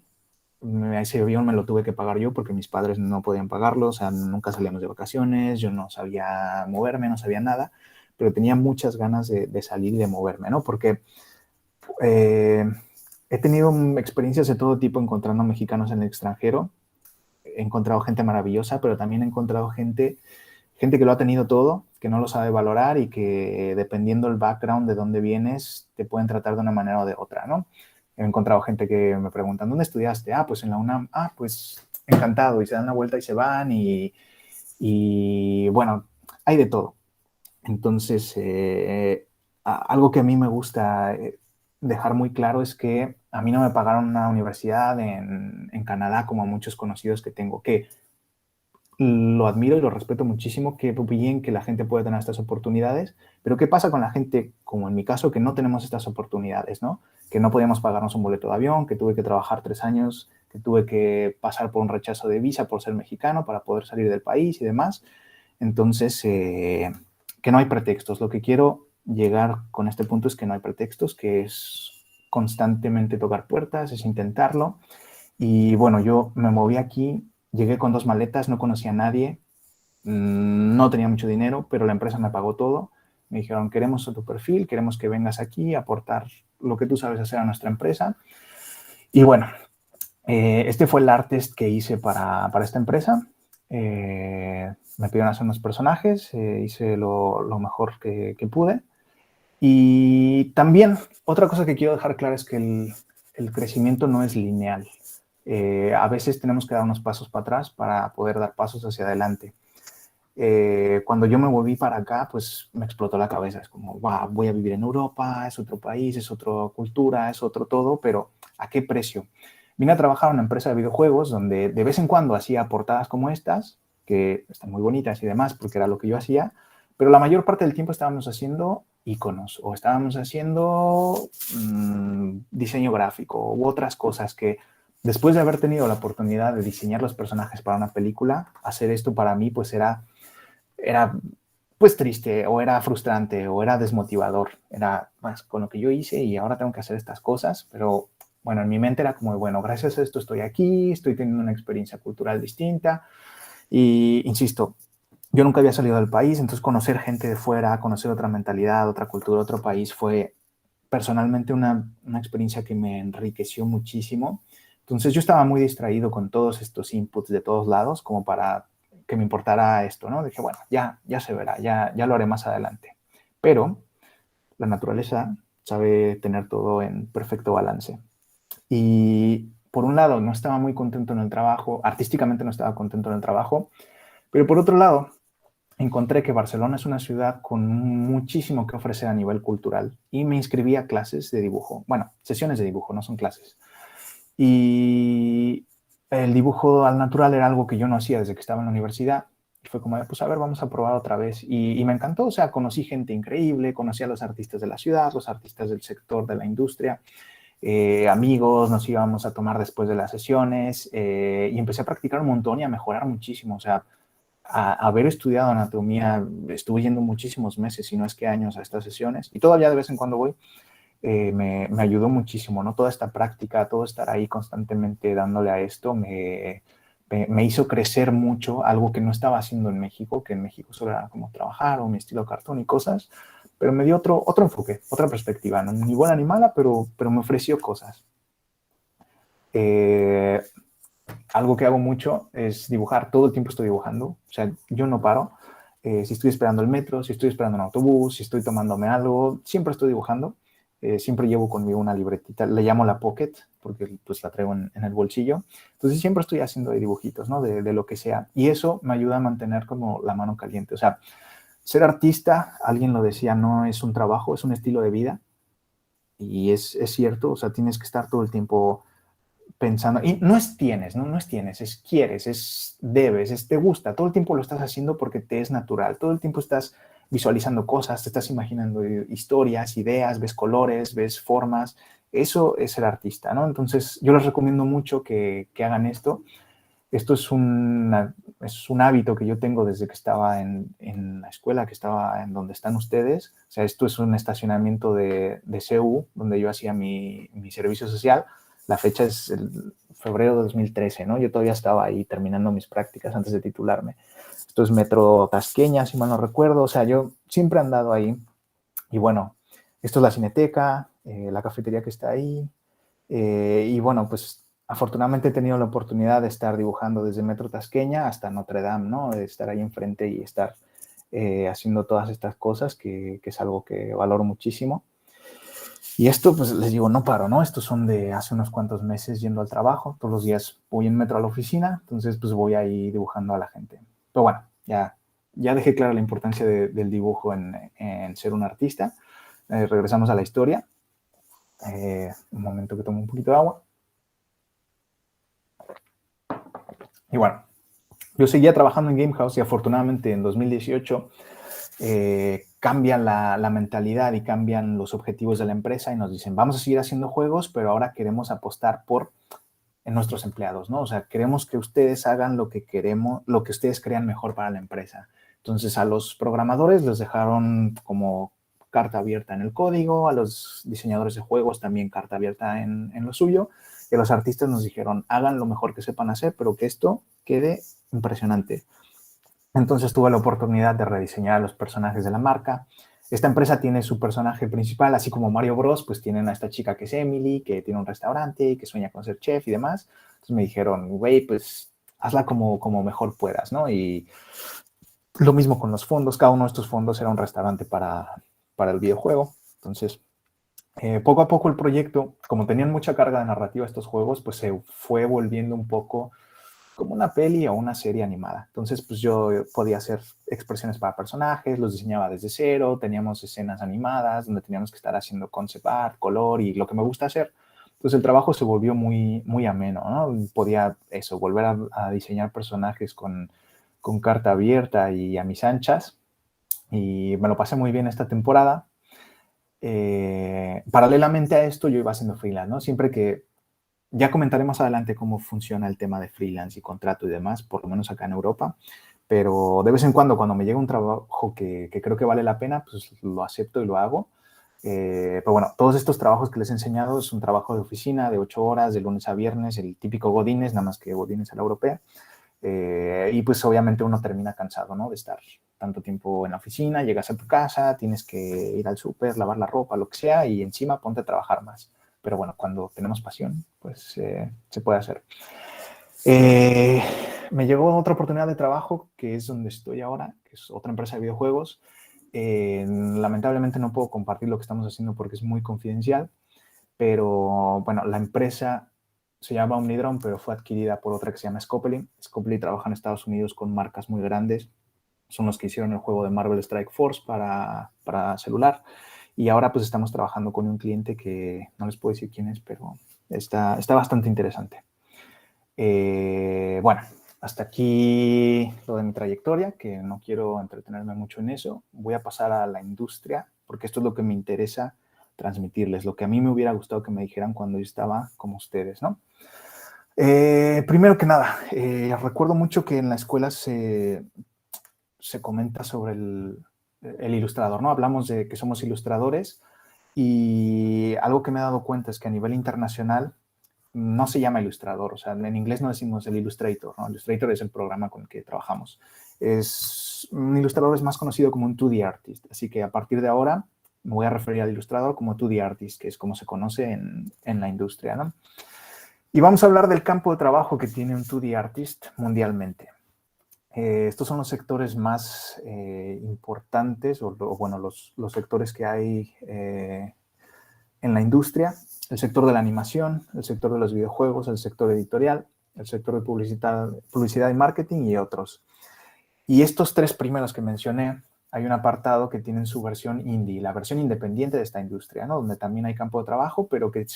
Ese avión me lo tuve que pagar yo porque mis padres no podían pagarlo, o sea, nunca salíamos de vacaciones, yo no sabía moverme, no sabía nada, pero tenía muchas ganas de salir y de moverme, ¿no? Porque he tenido experiencias de todo tipo encontrando mexicanos en el extranjero. he encontrado gente maravillosa, pero también he encontrado gente que lo ha tenido todo, que no lo sabe valorar y que dependiendo del background de dónde vienes, te pueden tratar de una manera o de otra, ¿no? He encontrado gente que me preguntan, ¿dónde estudiaste? Ah, pues en la UNAM. Ah, pues encantado. Y se dan la vuelta y se van y bueno, hay de todo. Entonces, algo que a mí me gusta dejar muy claro es que a mí no me pagaron una universidad en Canadá como a muchos conocidos que tengo, que lo admiro y lo respeto muchísimo, que bien que la gente puede tener estas oportunidades, pero ¿qué pasa con la gente, como en mi caso, que no tenemos estas oportunidades, ¿no? Que no podíamos pagarnos un boleto de avión, que tuve que trabajar 3 años, que tuve que pasar por un rechazo de visa por ser mexicano para poder salir del país y demás. Entonces, que no hay pretextos. Lo que quiero llegar con este punto es que no hay pretextos, que es constantemente tocar puertas, es intentarlo. Y bueno, yo me moví aquí, llegué con 2 maletas, no conocía a nadie, no tenía mucho dinero, pero la empresa me pagó todo. Me dijeron, queremos tu perfil, queremos que vengas aquí a aportar lo que tú sabes hacer a nuestra empresa. Y bueno, este fue el art test que hice para esta empresa. Me pidieron hacer unos personajes, hice lo mejor que pude. Y también otra cosa que quiero dejar clara es que el crecimiento no es lineal. A veces tenemos que dar unos pasos para atrás para poder dar pasos hacia adelante. Cuando yo me volví para acá, pues me explotó la cabeza. Es como, wow, voy a vivir en Europa, es otro país, es otra cultura, es otro todo, pero ¿a qué precio? Vine a trabajar en una empresa de videojuegos donde de vez en cuando hacía portadas como estas, que están muy bonitas y demás, porque era lo que yo hacía, pero la mayor parte del tiempo estábamos haciendo iconos o estábamos haciendo diseño gráfico u otras cosas que después de haber tenido la oportunidad de diseñar los personajes para una película, hacer esto para mí pues era pues triste o era frustrante o era desmotivador. Era más con lo que yo hice y ahora tengo que hacer estas cosas, pero bueno, en mi mente era como, bueno, gracias a esto estoy aquí, estoy teniendo una experiencia cultural distinta y, insisto, yo nunca había salido del país, entonces conocer gente de fuera, conocer otra mentalidad, otra cultura, otro país fue personalmente una experiencia que me enriqueció muchísimo. Entonces yo estaba muy distraído con todos estos inputs de todos lados como para que me importara esto, ¿no? Dije, bueno, ya se verá, ya lo haré más adelante. Pero la naturaleza sabe tener todo en perfecto balance. Y por un lado, no estaba muy contento en el trabajo, artísticamente no estaba contento en el trabajo, pero por otro lado, encontré que Barcelona es una ciudad con muchísimo que ofrecer a nivel cultural y me inscribí a clases de dibujo. Bueno, sesiones de dibujo, no son clases. Y el dibujo al natural era algo que yo no hacía desde que estaba en la universidad. Y fue como, pues a ver, vamos a probar otra vez. Y me encantó, o sea, conocí gente increíble, conocí a los artistas de la ciudad, los artistas del sector de la industria, amigos, nos íbamos a tomar después de las sesiones y empecé a practicar un montón y a mejorar muchísimo. O sea, haber estudiado anatomía, estuve yendo muchísimos meses, si no es que años, a estas sesiones y todavía de vez en cuando voy. Me ayudó muchísimo, ¿no? Toda esta práctica, todo estar ahí constantemente dándole a esto, me hizo crecer mucho, algo que no estaba haciendo en México, que en México solo era como trabajar o mi estilo cartón y cosas, pero me dio otro enfoque, otra perspectiva, ¿no? Ni buena ni mala, pero me ofreció cosas. Eh, Algo que hago mucho es dibujar, todo el tiempo estoy dibujando, o sea, yo no paro. Si estoy esperando el metro, si estoy esperando un autobús, si estoy tomándome algo, siempre estoy dibujando. Siempre llevo conmigo una libretita, le llamo la pocket, porque pues la traigo en el bolsillo. Entonces siempre estoy haciendo dibujitos, ¿no? De lo que sea. Y eso me ayuda a mantener como la mano caliente. O sea, ser artista, alguien lo decía, no es un trabajo, es un estilo de vida. Y es cierto, o sea, tienes que estar todo el tiempo pensando, y no es tienes, no es tienes, es quieres, es debes, es te gusta, todo el tiempo lo estás haciendo porque te es natural, todo el tiempo estás visualizando cosas, te estás imaginando historias, ideas, ves colores, ves formas, eso es ser artista, ¿no? Entonces yo les recomiendo mucho que hagan esto. Esto es un hábito que yo tengo desde que estaba en la escuela, que estaba en donde están ustedes. O sea, esto es un estacionamiento de CEU, donde yo hacía mi servicio social. La fecha es el febrero de 2013, ¿no? Yo todavía estaba ahí terminando mis prácticas antes de titularme. Esto es Metro Tasqueña, si mal no recuerdo. O sea, yo siempre he andado ahí. Y bueno, esto es la Cineteca, la cafetería que está ahí. Y bueno, pues afortunadamente he tenido la oportunidad de estar dibujando desde Metro Tasqueña hasta Notre Dame, ¿no? De estar ahí enfrente y estar haciendo todas estas cosas, que es algo que valoro muchísimo. Y esto, pues les digo, no paro, ¿no? Estos son de hace unos cuantos meses yendo al trabajo. Todos los días voy en metro a la oficina, entonces pues voy ahí dibujando a la gente. Pero bueno, ya dejé clara la importancia del dibujo en ser un artista. Regresamos a la historia. Un momento que tomo un poquito de agua. Y bueno, yo seguía trabajando en Gamehouse y afortunadamente en 2018 cambian la mentalidad y cambian los objetivos de la empresa y nos dicen, vamos a seguir haciendo juegos, pero ahora queremos apostar por nuestros empleados, ¿no? O sea, queremos que ustedes hagan lo que queremos, lo que ustedes crean mejor para la empresa. Entonces, a los programadores les dejaron como carta abierta en el código, a los diseñadores de juegos también carta abierta en lo suyo, y a los artistas nos dijeron, hagan lo mejor que sepan hacer, pero que esto quede impresionante. Entonces tuve la oportunidad de rediseñar a los personajes de la marca. Esta empresa tiene su personaje principal, así como Mario Bros, pues tienen a esta chica que es Emily, que tiene un restaurante, que sueña con ser chef y demás. Entonces me dijeron, güey, pues hazla como mejor puedas, ¿no? Y lo mismo con los fondos. Cada uno de estos fondos era un restaurante para el videojuego. Entonces, poco a poco el proyecto, como tenían mucha carga de narrativa estos juegos, pues se fue volviendo un poco como una peli o una serie animada. Entonces, pues yo podía hacer expresiones para personajes, los diseñaba desde cero, teníamos escenas animadas donde teníamos que estar haciendo concept art, color y lo que me gusta hacer. Entonces el trabajo se volvió muy, muy ameno, ¿no? Podía eso, volver a diseñar personajes con carta abierta y a mis anchas. Y me lo pasé muy bien esta temporada. Paralelamente a esto, yo iba haciendo freelance, ¿no? Siempre que ya comentaremos adelante cómo funciona el tema de freelance y contrato y demás, por lo menos acá en Europa, pero de vez en cuando me llega un trabajo que creo que vale la pena, pues lo acepto y lo hago. Pero bueno, todos estos trabajos que les he enseñado es un trabajo de oficina de 8 horas, de lunes a viernes, el típico Godínez, nada más que Godínez a la europea. Y pues obviamente uno termina cansado, ¿no? De estar tanto tiempo en la oficina, llegas a tu casa, tienes que ir al súper, lavar la ropa, lo que sea, y encima ponte a trabajar más. Pero bueno, cuando tenemos pasión, pues se puede hacer. Me llegó otra oportunidad de trabajo, que es donde estoy ahora, que es otra empresa de videojuegos. Lamentablemente no puedo compartir lo que estamos haciendo porque es muy confidencial, pero bueno, la empresa se llama Omnidrone, pero fue adquirida por otra que se llama Scopely. Scopely trabaja en Estados Unidos con marcas muy grandes. Son los que hicieron el juego de Marvel Strike Force para celular. Y ahora pues estamos trabajando con un cliente que no les puedo decir quién es, pero está bastante interesante. Bueno, hasta aquí lo de mi trayectoria, que no quiero entretenerme mucho en eso. Voy a pasar a la industria, porque esto es lo que me interesa transmitirles, lo que a mí me hubiera gustado que me dijeran cuando yo estaba como ustedes, ¿no? Primero que nada, recuerdo mucho que en la escuela se comenta sobre el ilustrador, ¿no? Hablamos de que somos ilustradores y algo que me he dado cuenta es que a nivel internacional no se llama ilustrador, o sea, en inglés no decimos el Illustrator, ¿no? El Illustrator es el programa con el que trabajamos. Un ilustrador es más conocido como un 2D artist, así que a partir de ahora me voy a referir al ilustrador como 2D artist, que es como se conoce en la industria, ¿no? Y vamos a hablar del campo de trabajo que tiene un 2D artist mundialmente. Estos son los sectores más importantes, o bueno, los sectores que hay en la industria. El sector de la animación, el sector de los videojuegos, el sector editorial, el sector de publicidad y marketing y otros. Y estos tres primeros que mencioné, hay un apartado que tienen su versión indie, la versión independiente de esta industria, ¿no? Donde también hay campo de trabajo, pero que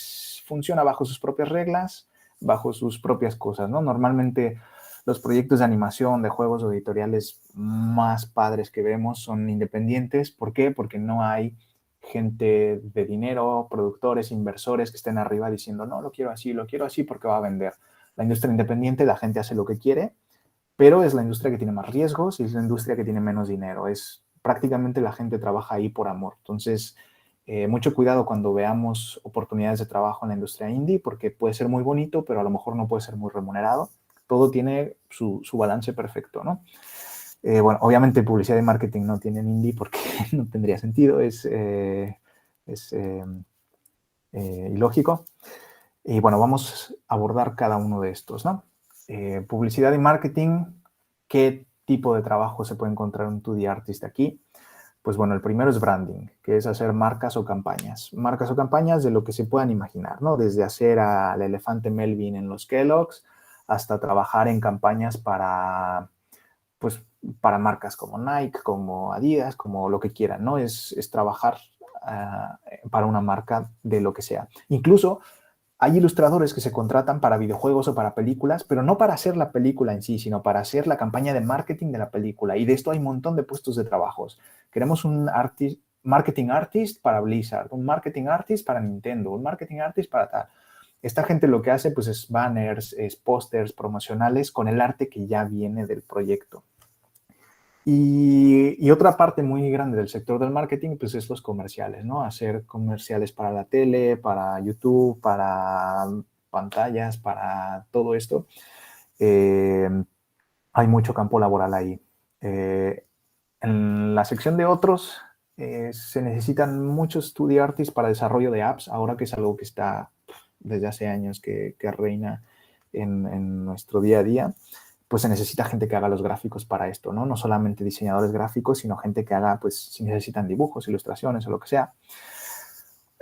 funciona bajo sus propias reglas, bajo sus propias cosas, ¿no? Normalmente los proyectos de animación, de juegos o editoriales más padres que vemos son independientes. ¿Por qué? Porque no hay gente de dinero, productores, inversores que estén arriba diciendo, no, lo quiero así porque va a vender. La industria independiente, la gente hace lo que quiere, pero es la industria que tiene más riesgos y es la industria que tiene menos dinero. Prácticamente la gente trabaja ahí por amor. Entonces, mucho cuidado cuando veamos oportunidades de trabajo en la industria indie, porque puede ser muy bonito, pero a lo mejor no puede ser muy remunerado. Todo tiene su balance perfecto, ¿no? Bueno, obviamente publicidad y marketing no tienen indie porque no tendría sentido, es ilógico. Y bueno, vamos a abordar cada uno de estos, ¿no? Publicidad y marketing, ¿qué tipo de trabajo se puede encontrar un 2D artist aquí? Pues bueno, el primero es branding, que es hacer marcas o campañas. Marcas o campañas de lo que se puedan imaginar, ¿no? Desde hacer al elefante Melvin en los Kellogg's hasta trabajar en campañas pues, para marcas como Nike, como Adidas, como lo que quieran, ¿no? Es trabajar para una marca de lo que sea. Incluso hay ilustradores que se contratan para videojuegos o para películas, pero no para hacer la película en sí, sino para hacer la campaña de marketing de la película. Y de esto hay un montón de puestos de trabajos. Queremos un marketing artist para Blizzard, un marketing artist para Nintendo, un marketing artist para tal. Esta gente lo que hace pues es banners, es pósters promocionales con el arte que ya viene del proyecto. Y otra parte muy grande del sector del marketing, pues es los comerciales, ¿no? Hacer comerciales para la tele, para YouTube, para pantallas, para todo esto. Hay mucho campo laboral ahí. En la sección de otros, se necesitan muchos studio artists para desarrollo de apps, ahora que es algo que está desde hace años que reina en nuestro día a día. Pues se necesita gente que haga los gráficos para esto, ¿no? No solamente diseñadores gráficos, sino gente que haga, pues, si necesitan dibujos, ilustraciones o lo que sea.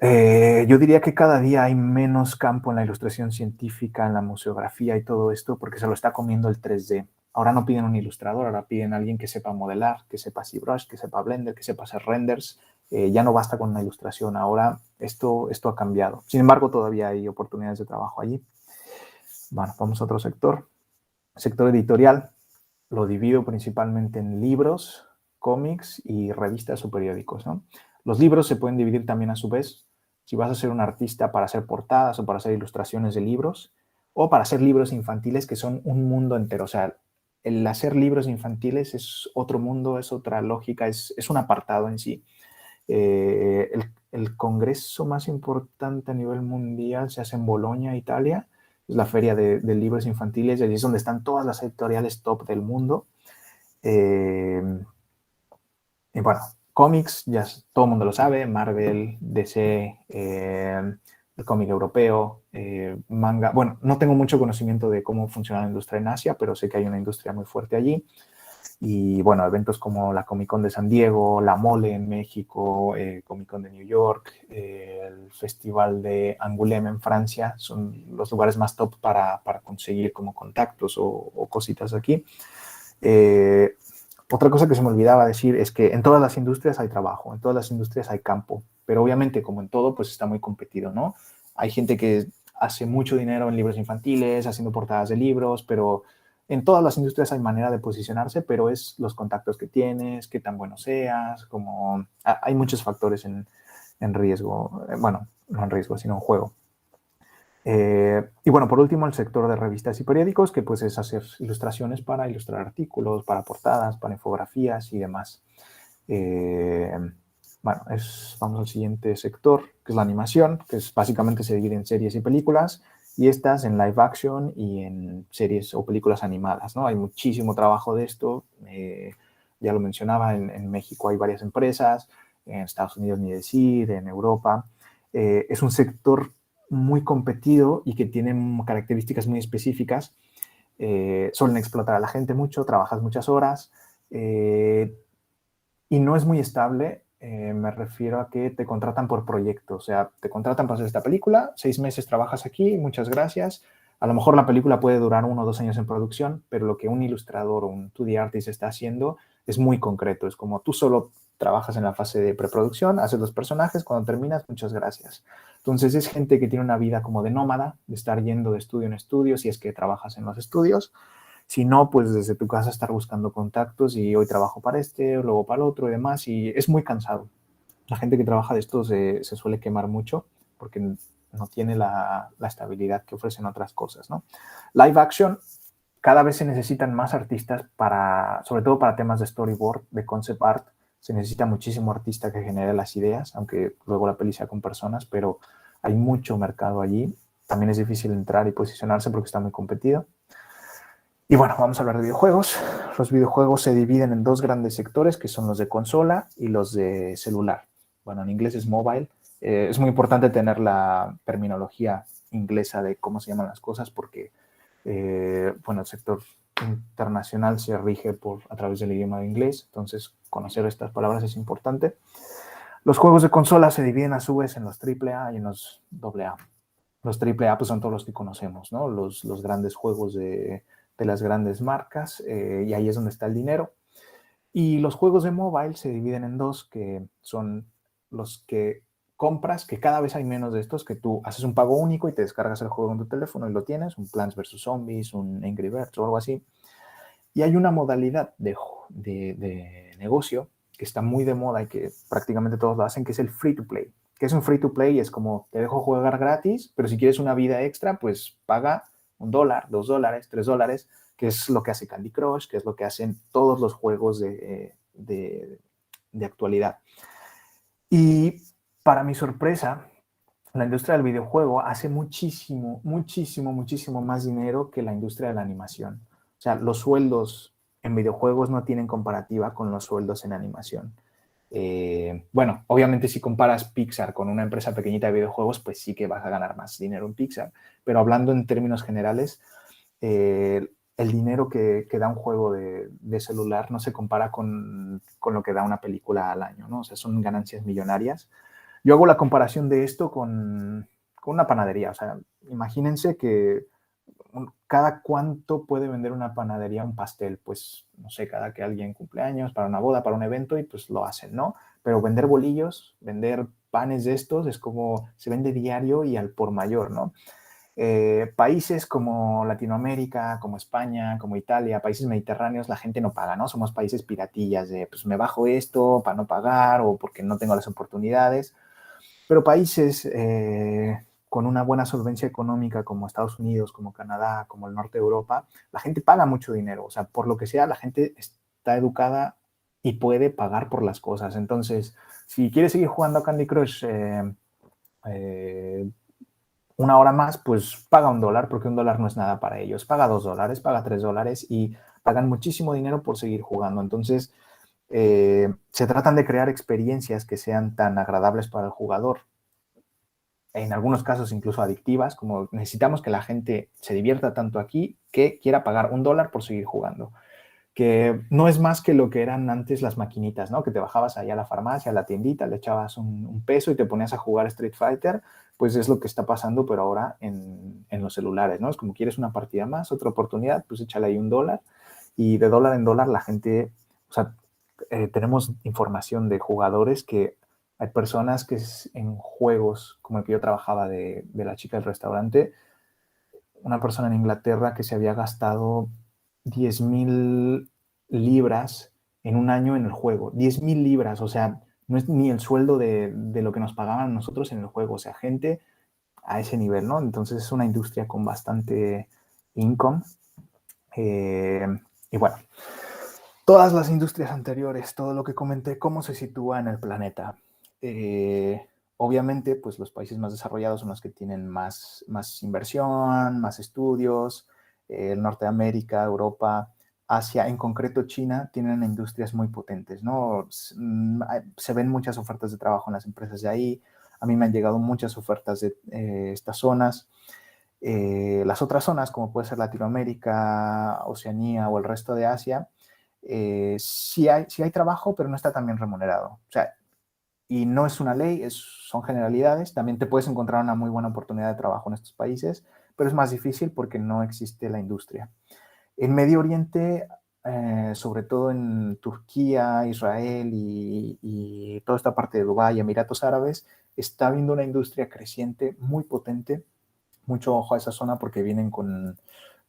Yo diría que cada día hay menos campo en la ilustración científica, en la museografía y todo esto, porque se lo está comiendo el 3D. Ahora no piden un ilustrador, ahora piden a alguien que sepa modelar, que sepa ZBrush, que sepa Blender, que sepa hacer renders. Ya no basta con una ilustración, ahora esto ha cambiado. Sin embargo, todavía hay oportunidades de trabajo allí. Bueno, vamos a otro sector. Sector editorial, lo divido principalmente en libros, cómics y revistas o periódicos, ¿no? Los libros se pueden dividir también a su vez. Si vas a ser un artista para hacer portadas o para hacer ilustraciones de libros, o para hacer libros infantiles que son un mundo entero. O sea, el hacer libros infantiles es otro mundo, es otra lógica, es un apartado en sí. El congreso más importante a nivel mundial se hace en Bolonia, Italia. Es la feria de libros infantiles, y allí es donde están todas las editoriales top del mundo. Y bueno, cómics, ya todo el mundo lo sabe, Marvel, DC, el cómic europeo, manga. Bueno, no tengo mucho conocimiento de cómo funciona la industria en Asia, pero sé que hay una industria muy fuerte allí. Y bueno, eventos como la Comic Con de San Diego, la Mole en México, Comic Con de New York, el Festival de Angoulême en Francia, son los lugares más top para conseguir como contactos o cositas aquí. Otra cosa que se me olvidaba decir es que en todas las industrias hay trabajo, en todas las industrias hay campo, pero obviamente como en todo, pues está muy competido, ¿no? Hay gente que hace mucho dinero en libros infantiles, haciendo portadas de libros, pero en todas las industrias hay manera de posicionarse, pero es los contactos que tienes, qué tan bueno seas, como hay muchos factores en riesgo, bueno, no en riesgo, sino en juego. Y bueno, por último, el sector de revistas y periódicos, que pues es hacer ilustraciones para ilustrar artículos, para portadas, para infografías y demás. Bueno, vamos al siguiente sector, que es la animación, que es básicamente se divide en series y películas, y estas en live action y en series o películas animadas, ¿no? Hay muchísimo trabajo de esto, ya lo mencionaba, en México hay varias empresas, en Estados Unidos ni decir, en Europa. Es un sector muy competido y que tiene características muy específicas. Suelen explotar a la gente mucho, trabajas muchas horas y no es muy estable. Me refiero a que te contratan por proyecto, o sea, te contratan para hacer esta película, 6 meses trabajas aquí, muchas gracias. A lo mejor la película puede durar 1 o 2 años en producción, pero lo que un ilustrador o un 2D artist está haciendo es muy concreto. Es como tú solo trabajas en la fase de preproducción, haces los personajes, cuando terminas, muchas gracias. Entonces es gente que tiene una vida como de nómada, de estar yendo de estudio en estudio, si es que trabajas en los estudios. Si no, pues desde tu casa estar buscando contactos y hoy trabajo para este, luego para el otro y demás. Y es muy cansado. La gente que trabaja de esto se suele quemar mucho porque no tiene la estabilidad que ofrecen otras cosas, ¿no? Live action, cada vez se necesitan más artistas sobre todo para temas de storyboard, de concept art. Se necesita muchísimo artista que genere las ideas, aunque luego la peli sea con personas, pero hay mucho mercado allí. También es difícil entrar y posicionarse porque está muy competido. Y bueno, vamos a hablar de videojuegos. Los videojuegos se dividen en 2 grandes sectores, que son los de consola y los de celular. Bueno, en inglés es mobile. Es muy importante tener la terminología inglesa de cómo se llaman las cosas, porque, bueno, el sector internacional se rige a través del idioma de inglés, entonces conocer estas palabras es importante. Los juegos de consola se dividen a su vez en los AAA y en los AA. Los AAA pues son todos los que conocemos, ¿no? Los grandes juegos de las grandes marcas, y ahí es donde está el dinero. Y los juegos de mobile se dividen en dos, que son los que compras, que cada vez hay menos de estos, que tú haces un pago único y te descargas el juego en tu teléfono y lo tienes, un Plants vs. Zombies, un Angry Birds o algo así. Y hay una modalidad de negocio que está muy de moda y que prácticamente todos lo hacen, que es el free to play. Que es un free to play, es como te dejo jugar gratis, pero si quieres una vida extra, pues paga $1, $2, $3, que es lo que hace Candy Crush, que es lo que hacen todos los juegos de actualidad. Y para mi sorpresa, la industria del videojuego hace muchísimo, muchísimo, muchísimo más dinero que la industria de la animación. O sea, los sueldos en videojuegos no tienen comparativa con los sueldos en animación. Bueno, obviamente si comparas Pixar con una empresa pequeñita de videojuegos, pues sí que vas a ganar más dinero en Pixar. Pero hablando en términos generales, el dinero que da un juego de celular no se compara con lo que da una película al año, ¿no? O sea, son ganancias millonarias. Yo hago la comparación de esto con una panadería. O sea, imagínense que cada cuánto puede vender una panadería un pastel. Pues, no sé, cada que alguien cumple años, para una boda, para un evento, y pues lo hacen, ¿no? Pero vender bolillos, vender panes de estos, es como se vende diario y al por mayor, ¿no? Países como Latinoamérica, como España, como Italia, países mediterráneos, la gente no paga, ¿no? Somos países piratillas de, pues me bajo esto para no pagar o porque no tengo las oportunidades. Pero países con una buena solvencia económica como Estados Unidos, como Canadá, como el norte de Europa, la gente paga mucho dinero. O sea, por lo que sea, la gente está educada y puede pagar por las cosas. Entonces, si quieres seguir jugando a Candy Crush una hora más, pues paga $1, porque $1 no es nada para ellos. Paga $2, paga $3 y pagan muchísimo dinero por seguir jugando. Entonces, se tratan de crear experiencias que sean tan agradables para el jugador, en algunos casos incluso adictivas, como necesitamos que la gente se divierta tanto aquí que quiera pagar $1 por seguir jugando. Que no es más que lo que eran antes las maquinitas, ¿no? Que te bajabas allá a la farmacia, a la tiendita, le echabas un peso y te ponías a jugar Street Fighter. Pues es lo que está pasando, pero ahora en los celulares, ¿no? Es como quieres una partida más, otra oportunidad, pues échale ahí $1. Y de dólar en dólar la gente, o sea, tenemos información de jugadores que hay personas que en juegos, como el que yo trabajaba de la chica del restaurante, una persona en Inglaterra que se había gastado 10,000 libras en un año en el juego. 10,000 libras, o sea, no es ni el sueldo de lo que nos pagaban nosotros en el juego. O sea, gente a ese nivel, ¿no? Entonces es una industria con bastante income. Y bueno, todas las industrias anteriores, todo lo que comenté, cómo se sitúa en el planeta. Obviamente, pues los países más desarrollados son los que tienen más inversión, más estudios. Norteamérica, Europa, Asia, en concreto China, tienen industrias muy potentes, ¿no? Se ven muchas ofertas de trabajo en las empresas de ahí. A mí me han llegado muchas ofertas de estas zonas. Las otras zonas, como puede ser Latinoamérica, Oceanía o el resto de Asia, sí hay trabajo, pero no está tan bien remunerado. O sea, y no es una ley, son generalidades. También te puedes encontrar una muy buena oportunidad de trabajo en estos países, pero es más difícil porque no existe la industria. En Medio Oriente, sobre todo en Turquía, Israel y toda esta parte de Dubái, Emiratos Árabes, está habiendo una industria creciente muy potente. Mucho ojo a esa zona porque vienen con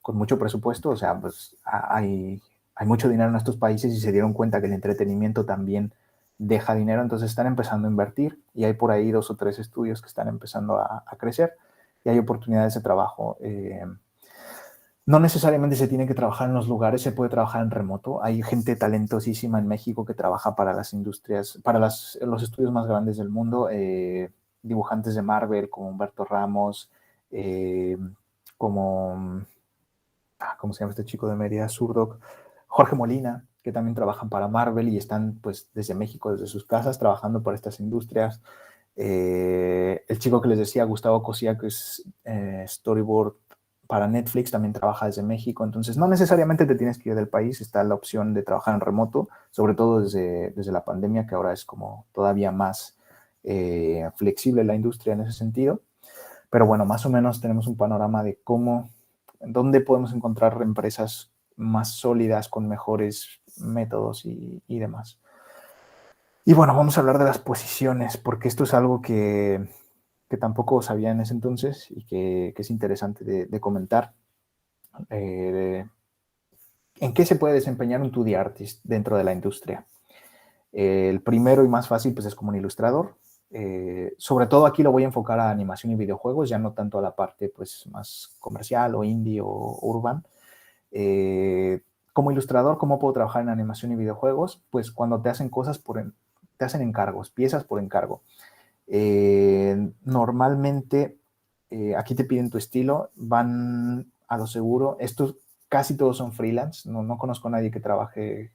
mucho presupuesto. O sea, pues hay mucho dinero en estos países y se dieron cuenta que el entretenimiento también deja dinero, entonces están empezando a invertir y hay por ahí 2 o 3 estudios que están empezando a crecer y hay oportunidades de trabajo. No necesariamente se tiene que trabajar en los lugares, se puede trabajar en remoto. Hay gente talentosísima en México que trabaja para las industrias, para los estudios más grandes del mundo, dibujantes de Marvel como Humberto Ramos, como, ¿cómo se llama este chico de Mérida? Zurdo, Jorge Molina, que también trabajan para Marvel y están pues desde México, desde sus casas, trabajando por estas industrias. El chico que les decía, Gustavo Cosía, que es storyboard para Netflix, también trabaja desde México. Entonces, no necesariamente te tienes que ir del país. Está la opción de trabajar en remoto, sobre todo desde la pandemia, que ahora es como todavía más flexible la industria en ese sentido. Pero bueno, más o menos tenemos un panorama de dónde podemos encontrar empresas más sólidas, con mejores métodos y demás. Y bueno, vamos a hablar de las posiciones, porque esto es algo que tampoco sabía en ese entonces y que es interesante de comentar. ¿En qué se puede desempeñar un 2D artist dentro de la industria? El primero y más fácil pues es como un ilustrador. Sobre todo aquí lo voy a enfocar a animación y videojuegos, ya no tanto a la parte pues más comercial o indie o urban. Como ilustrador, ¿cómo puedo trabajar en animación y videojuegos? Pues cuando te hacen te hacen encargos, piezas por encargo. Normalmente aquí te piden tu estilo, van a lo seguro. Estos casi todos son freelance, no conozco a nadie que trabaje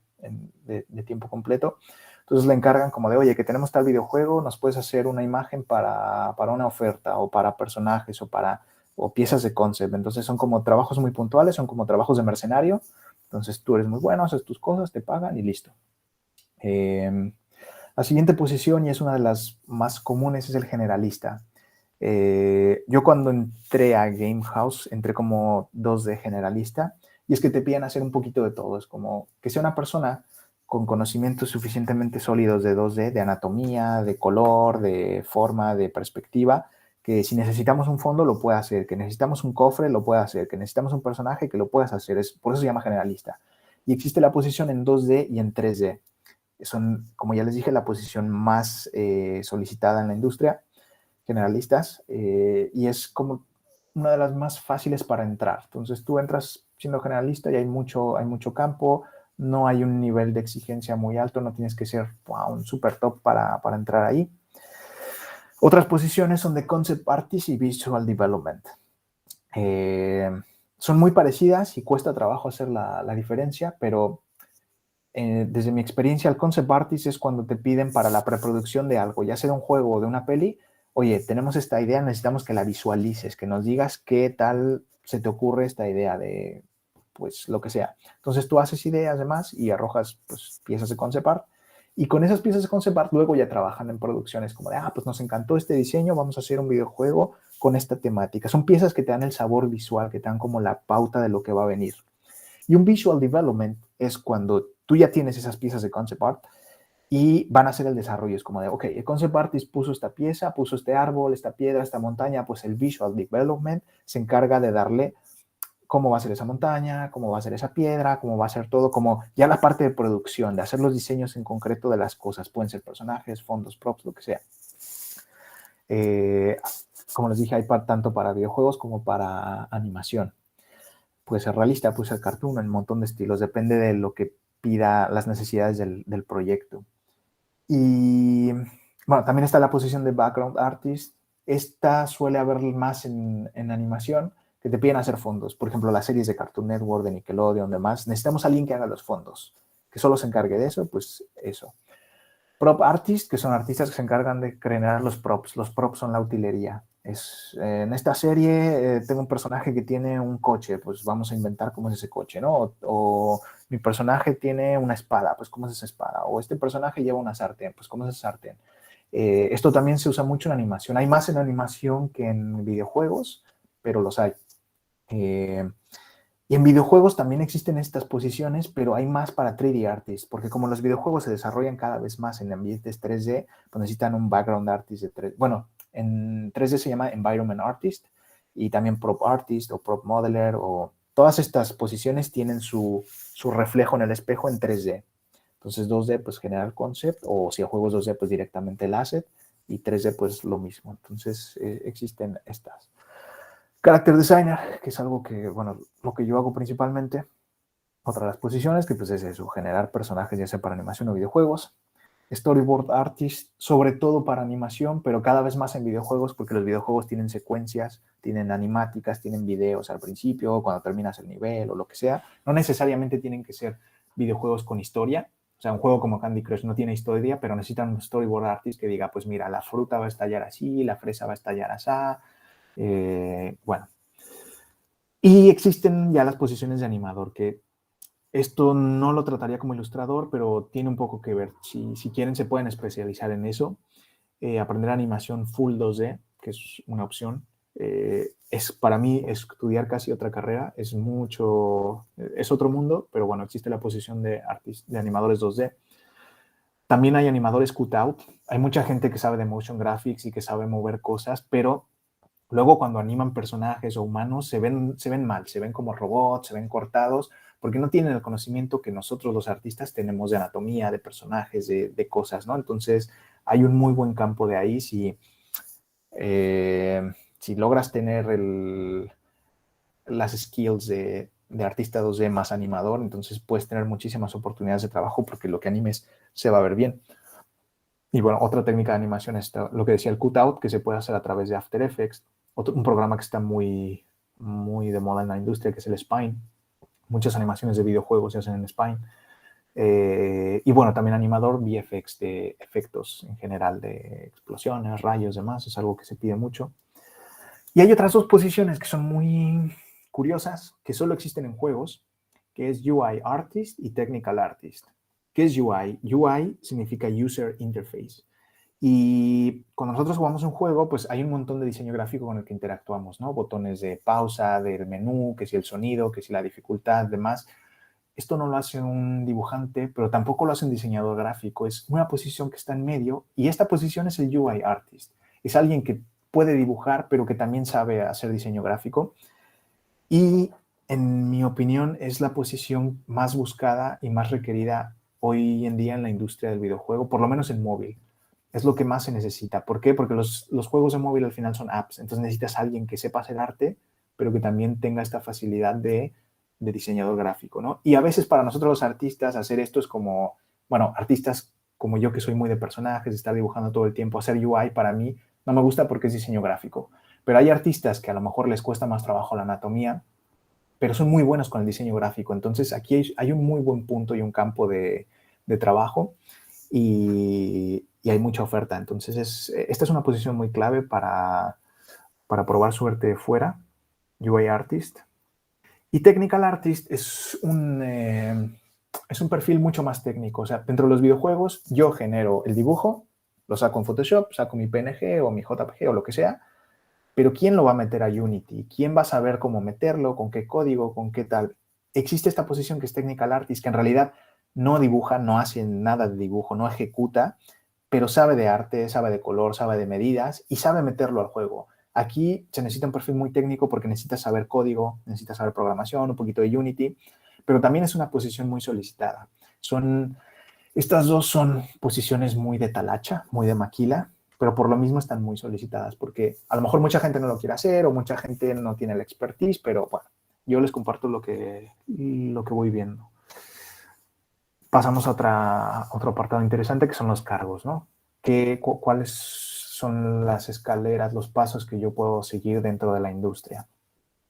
de tiempo completo. Entonces le encargan como de, oye, que tenemos tal videojuego, nos puedes hacer una imagen para una oferta o para personajes o piezas de concept. Entonces son como trabajos muy puntuales, son como trabajos de mercenario. Entonces tú eres muy bueno, haces tus cosas, te pagan y listo. La siguiente posición, y es una de las más comunes, es el generalista. Yo cuando entré a Gamehouse, entré como 2D generalista, y es que te piden hacer un poquito de todo. Es como que sea una persona con conocimientos suficientemente sólidos de 2D, de anatomía, de color, de forma, de perspectiva, que si necesitamos un fondo lo puede hacer, que necesitamos un cofre lo puede hacer, que necesitamos un personaje que lo puedas hacer. Por eso se llama generalista. Y existe la posición en 2D y en 3D. Son, como ya les dije, la posición más solicitada en la industria, generalistas, y es como una de las más fáciles para entrar. Entonces tú entras siendo generalista y hay mucho campo, no hay un nivel de exigencia muy alto, no tienes que ser un super top para entrar ahí. Otras posiciones son de concept artist y visual development. Son muy parecidas y cuesta trabajo hacer la diferencia, pero desde mi experiencia, el concept artist es cuando te piden para la preproducción de algo, ya sea de un juego o de una peli. Oye, tenemos esta idea, necesitamos que la visualices, que nos digas qué tal se te ocurre esta idea de, pues, lo que sea. Entonces tú haces ideas, además, y arrojas, pues, piezas de concept art. Y con esas piezas de concept art luego ya trabajan en producciones como de, pues nos encantó este diseño, vamos a hacer un videojuego con esta temática. Son piezas que te dan el sabor visual, que te dan como la pauta de lo que va a venir. Y un visual development es cuando tú ya tienes esas piezas de concept art y van a hacer el desarrollo. Es como de, ok, el concept artist puso esta pieza, puso este árbol, esta piedra, esta montaña, pues el visual development se encarga de darle cómo va a ser esa montaña, cómo va a ser esa piedra, cómo va a ser todo, como ya la parte de producción, de hacer los diseños en concreto de las cosas. Pueden ser personajes, fondos, props, lo que sea. Como les dije, hay tanto para videojuegos como para animación. Puede ser realista, puede ser cartoon, un montón de estilos, depende de lo que pida las necesidades del proyecto. Y bueno, también está la posición de background artist. Esta suele haber más en animación, que te piden hacer fondos. Por ejemplo, las series de Cartoon Network, de Nickelodeon, demás. Necesitamos a alguien que haga los fondos, que solo se encargue de eso, pues eso. Prop artists, que son artistas que se encargan de crear los props. Los props son la utilería. En esta serie tengo un personaje que tiene un coche, pues vamos a inventar cómo es ese coche, ¿no? O mi personaje tiene una espada, pues cómo es esa espada. O este personaje lleva una sartén, pues cómo es esa sartén. Esto también se usa mucho en animación. Hay más en animación que en videojuegos, pero los hay. Y en videojuegos también existen estas posiciones, pero hay más para 3D artists, porque como los videojuegos se desarrollan cada vez más en ambientes 3D, pues necesitan un background artist de 3D. Bueno, en 3D se llama environment artist y también prop artist o prop modeler, o todas estas posiciones tienen su reflejo en el espejo en 3D. Entonces 2D pues genera el concept, o si el juego es 2D pues directamente el asset, y 3D pues lo mismo. Entonces existen estas. Character designer, que es algo que, bueno, lo que yo hago principalmente. Otra de las posiciones, que pues es eso, generar personajes ya sea para animación o videojuegos. Storyboard artist, sobre todo para animación, pero cada vez más en videojuegos, porque los videojuegos tienen secuencias, tienen animáticas, tienen videos al principio, cuando terminas el nivel o lo que sea. No necesariamente tienen que ser videojuegos con historia, O sea, un juego como Candy Crush no tiene historia, pero necesitan un storyboard artist que diga, pues mira, la fruta va a estallar así, la fresa va a estallar así. Bueno. Y existen ya las posiciones de animador, que esto no lo trataría como ilustrador, pero tiene un poco que ver. Si quieren, se pueden especializar en eso. Aprender animación full 2D, que es una opción. Es para mí estudiar casi otra carrera, es otro mundo, pero bueno, existe la posición de animadores 2D. También hay animadores cutout. Hay mucha gente que sabe de motion graphics y que sabe mover cosas, pero luego cuando animan personajes o humanos se ven mal, se ven como robots, se ven cortados, porque no tienen el conocimiento que nosotros los artistas tenemos de anatomía, de personajes, de cosas, ¿no? Entonces hay un muy buen campo de ahí si logras tener las skills de artista 2D más animador, entonces puedes tener muchísimas oportunidades de trabajo porque lo que animes se va a ver bien. Y bueno, otra técnica de animación es lo que decía el cutout, que se puede hacer a través de After Effects, un programa que está muy, muy de moda en la industria, que es el Spine. Muchas animaciones de videojuegos se hacen en Spine. Y bueno, también animador VFX de efectos en general, de explosiones, rayos, demás, es algo que se pide mucho. Y hay otras dos posiciones que son muy curiosas, que solo existen en juegos, que es UI Artist y Technical Artist. ¿Qué es UI? UI significa User Interface. Y cuando nosotros jugamos un juego, pues hay un montón de diseño gráfico con el que interactuamos, ¿no? Botones de pausa, del menú, que si el sonido, que si la dificultad, demás. Esto no lo hace un dibujante, pero tampoco lo hace un diseñador gráfico. Es una posición que está en medio y esta posición es el UI Artist. Es alguien que puede dibujar, pero que también sabe hacer diseño gráfico. Y en mi opinión es la posición más buscada y más requerida hoy en día en la industria del videojuego, por lo menos en móvil. Es lo que más se necesita. ¿Por qué? Porque los juegos de móvil al final son apps. Entonces necesitas a alguien que sepa hacer arte, pero que también tenga esta facilidad de diseñador gráfico, ¿no? Y a veces para nosotros los artistas hacer esto es como, bueno, artistas como yo que soy muy de personajes, de estar dibujando todo el tiempo, hacer UI para mí no me gusta porque es diseño gráfico. Pero hay artistas que a lo mejor les cuesta más trabajo la anatomía, pero son muy buenos con el diseño gráfico. Entonces aquí hay un muy buen punto y un campo de trabajo y hay mucha oferta. Entonces esta es una posición muy clave para probar suerte fuera, UI Artist. Y Technical Artist es un perfil mucho más técnico. O sea, dentro de los videojuegos yo genero el dibujo, lo saco en Photoshop, saco mi PNG o mi JPG o lo que sea, pero ¿quién lo va a meter a Unity? ¿Quién va a saber cómo meterlo? ¿Con qué código? ¿Con qué tal? Existe esta posición que es Technical Artist, que en realidad no dibuja, no hace nada de dibujo, no ejecuta, pero sabe de arte, sabe de color, sabe de medidas y sabe meterlo al juego. Aquí se necesita un perfil muy técnico porque necesitas saber código, necesitas saber programación, un poquito de Unity, pero también es una posición muy solicitada. Estas dos son posiciones muy de talacha, muy de maquila, pero por lo mismo están muy solicitadas porque a lo mejor mucha gente no lo quiere hacer o mucha gente no tiene la expertise, pero bueno, yo les comparto lo que voy viendo. Pasamos a otro apartado interesante que son los cargos, ¿no? ¿Cuáles son las escaleras, los pasos que yo puedo seguir dentro de la industria?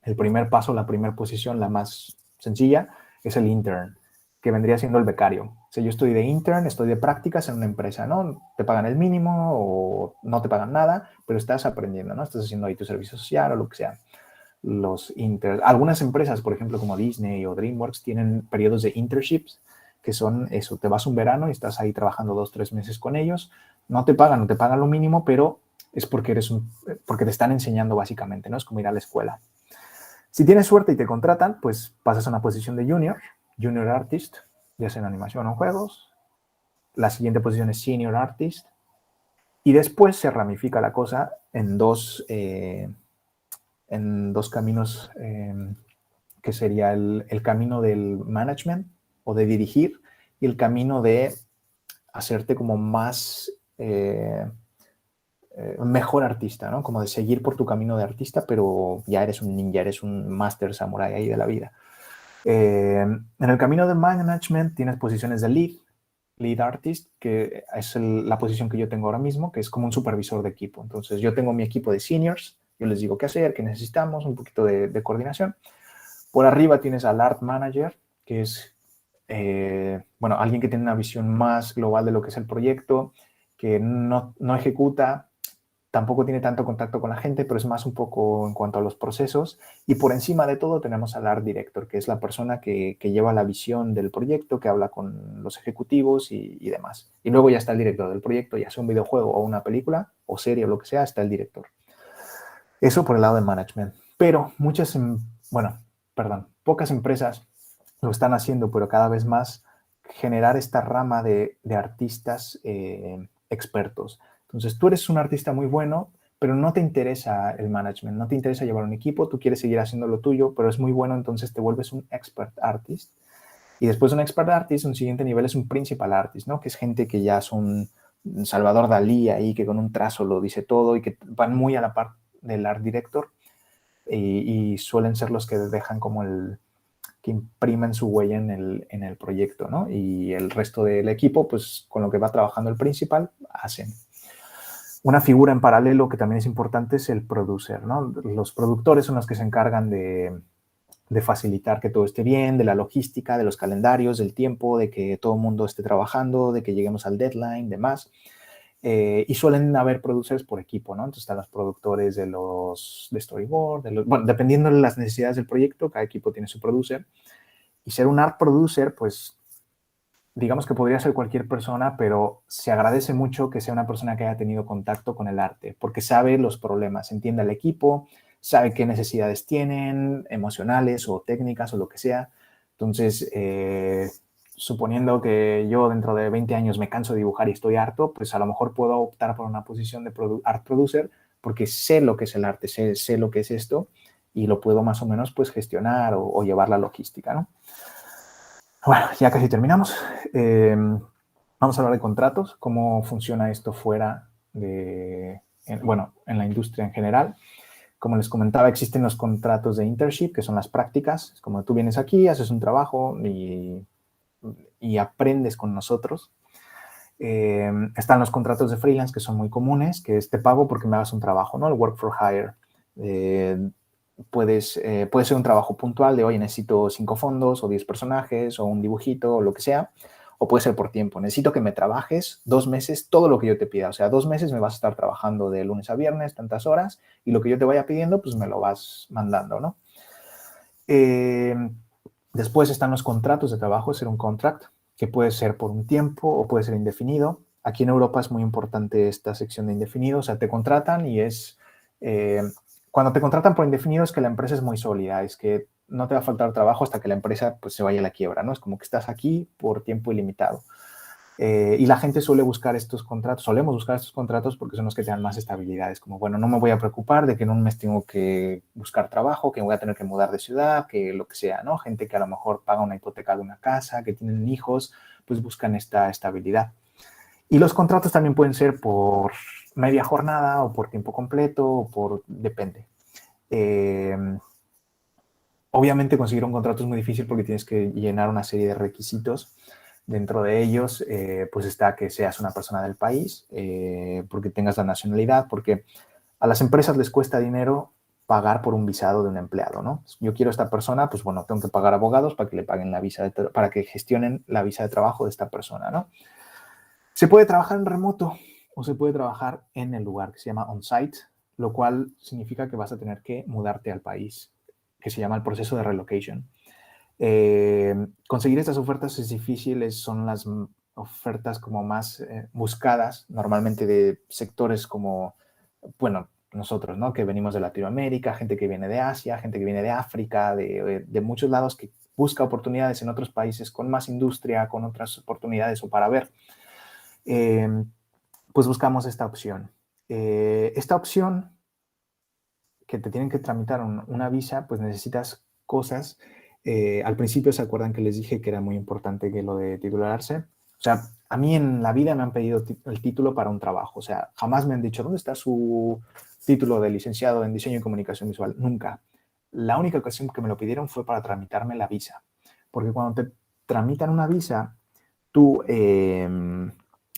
El primer paso, la primera posición, la más sencilla, es el intern, que vendría siendo el becario. O sea, yo estoy de intern, estoy de prácticas en una empresa, ¿no? Te pagan el mínimo o no te pagan nada, pero estás aprendiendo, ¿no? Estás haciendo ahí tu servicio social o lo que sea. Algunas empresas, por ejemplo, como Disney o DreamWorks, tienen periodos de internships, que son eso, te vas un verano y estás ahí trabajando 2-3 meses con ellos, no te pagan lo mínimo, pero es porque porque te están enseñando básicamente, ¿no? Es como ir a la escuela. Si tienes suerte y te contratan, pues pasas a una posición de junior artist, ya sea en animación o en juegos. La siguiente posición es senior artist. Y después se ramifica la cosa en dos caminos, que sería el camino del management o de dirigir y el camino de hacerte como más mejor artista, ¿no? Como de seguir por tu camino de artista, pero ya eres un ninja, eres un master samurai ahí de la vida. En el camino de management tienes posiciones de lead artist, que es la posición que yo tengo ahora mismo, que es como un supervisor de equipo. Entonces yo tengo mi equipo de seniors, yo les digo qué hacer, qué necesitamos, un poquito de coordinación. Por arriba tienes al art manager, que es bueno, alguien que tiene una visión más global de lo que es el proyecto, que no ejecuta, tampoco tiene tanto contacto con la gente, pero es más un poco en cuanto a los procesos. Y por encima de todo tenemos al Art Director, que es la persona que lleva la visión del proyecto, que habla con los ejecutivos y demás. Y luego ya está el director del proyecto, ya sea un videojuego o una película o serie o lo que sea, está el director. Eso por el lado de management. Pero pocas empresas lo están haciendo, pero cada vez más generar esta rama de artistas expertos. Entonces, tú eres un artista muy bueno, pero no te interesa el management, no te interesa llevar un equipo, tú quieres seguir haciendo lo tuyo, pero es muy bueno, entonces te vuelves un expert artist. Y después de un expert artist, un siguiente nivel es un principal artist, ¿no? Que es gente que ya son Salvador Dalí ahí, que con un trazo lo dice todo y que van muy a la par del art director y suelen ser los que dejan como que imprimen su huella en el proyecto, ¿no? Y el resto del equipo, pues con lo que va trabajando el principal, hacen. Una figura en paralelo que también es importante es el producer, ¿no? Los productores son los que se encargan de facilitar que todo esté bien, de la logística, de los calendarios, del tiempo, de que todo el mundo esté trabajando, de que lleguemos al deadline, demás. Y suelen haber producers por equipo, ¿no? Entonces están los productores de storyboard, bueno, dependiendo de las necesidades del proyecto, cada equipo tiene su producer. Y ser un art producer, pues, digamos que podría ser cualquier persona, pero se agradece mucho que sea una persona que haya tenido contacto con el arte, porque sabe los problemas, entiende al equipo, sabe qué necesidades tienen, emocionales o técnicas o lo que sea. Entonces, suponiendo que yo dentro de 20 años me canso de dibujar y estoy harto, pues a lo mejor puedo optar por una posición de art producer porque sé lo que es el arte, sé lo que es esto y lo puedo más o menos pues gestionar o llevar la logística, ¿no? Bueno, ya casi terminamos. Vamos a hablar de contratos, cómo funciona esto fuera en la industria en general. Como les comentaba, existen los contratos de internship, que son las prácticas. Es como tú vienes aquí, haces un trabajo y aprendes con nosotros. Están los contratos de freelance, que son muy comunes, que es te pago porque me hagas un trabajo, ¿no? El work for hire. Puede ser un trabajo puntual de, oye, necesito 5 fondos o 10 personajes o un dibujito o lo que sea, o puede ser por tiempo. Necesito que me trabajes 2 meses todo lo que yo te pida. O sea, 2 meses me vas a estar trabajando de lunes a viernes, tantas horas, y lo que yo te vaya pidiendo, pues me lo vas mandando, ¿no? Después están los contratos de trabajo, ser un contract, que puede ser por un tiempo o puede ser indefinido. Aquí en Europa es muy importante esta sección de indefinido, o sea, te contratan y cuando te contratan por indefinido es que la empresa es muy sólida, es que no te va a faltar trabajo hasta que la empresa pues, se vaya a la quiebra, ¿no? Es como que estás aquí por tiempo ilimitado. Y la gente suele buscar estos contratos, solemos buscar estos contratos porque son los que te dan más estabilidad. Es como, bueno, no me voy a preocupar de que en un mes tengo que buscar trabajo, que voy a tener que mudar de ciudad, que lo que sea, ¿no? Gente que a lo mejor paga una hipoteca de una casa, que tienen hijos, pues buscan esta estabilidad. Y los contratos también pueden ser por media jornada o por tiempo completo, depende. Obviamente conseguir un contrato es muy difícil porque tienes que llenar una serie de requisitos. Dentro de ellos, pues está que seas una persona del país, porque tengas la nacionalidad, porque a las empresas les cuesta dinero pagar por un visado de un empleado, ¿no? Yo quiero esta persona, pues bueno, tengo que pagar abogados para que le paguen la visa, para que gestionen la visa de trabajo de esta persona, ¿no? Se puede trabajar en remoto o se puede trabajar en el lugar que se llama on-site, lo cual significa que vas a tener que mudarte al país, que se llama el proceso de relocation. Conseguir estas ofertas es difícil, son las ofertas como más buscadas, normalmente de sectores como, bueno, nosotros, ¿no? Que venimos de Latinoamérica, gente que viene de Asia, gente que viene de África, de muchos lados que busca oportunidades en otros países con más industria, con otras oportunidades o para ver. Pues buscamos esta opción. Esta opción que te tienen que tramitar una visa, pues necesitas cosas. Al principio se acuerdan que les dije que era muy importante que lo de titularse. O sea, a mí en la vida me han pedido el título para un trabajo. O sea, jamás me han dicho, ¿dónde está su título de licenciado en diseño y comunicación visual? Nunca. La única ocasión que me lo pidieron fue para tramitarme la visa. Porque cuando te tramitan una visa, tú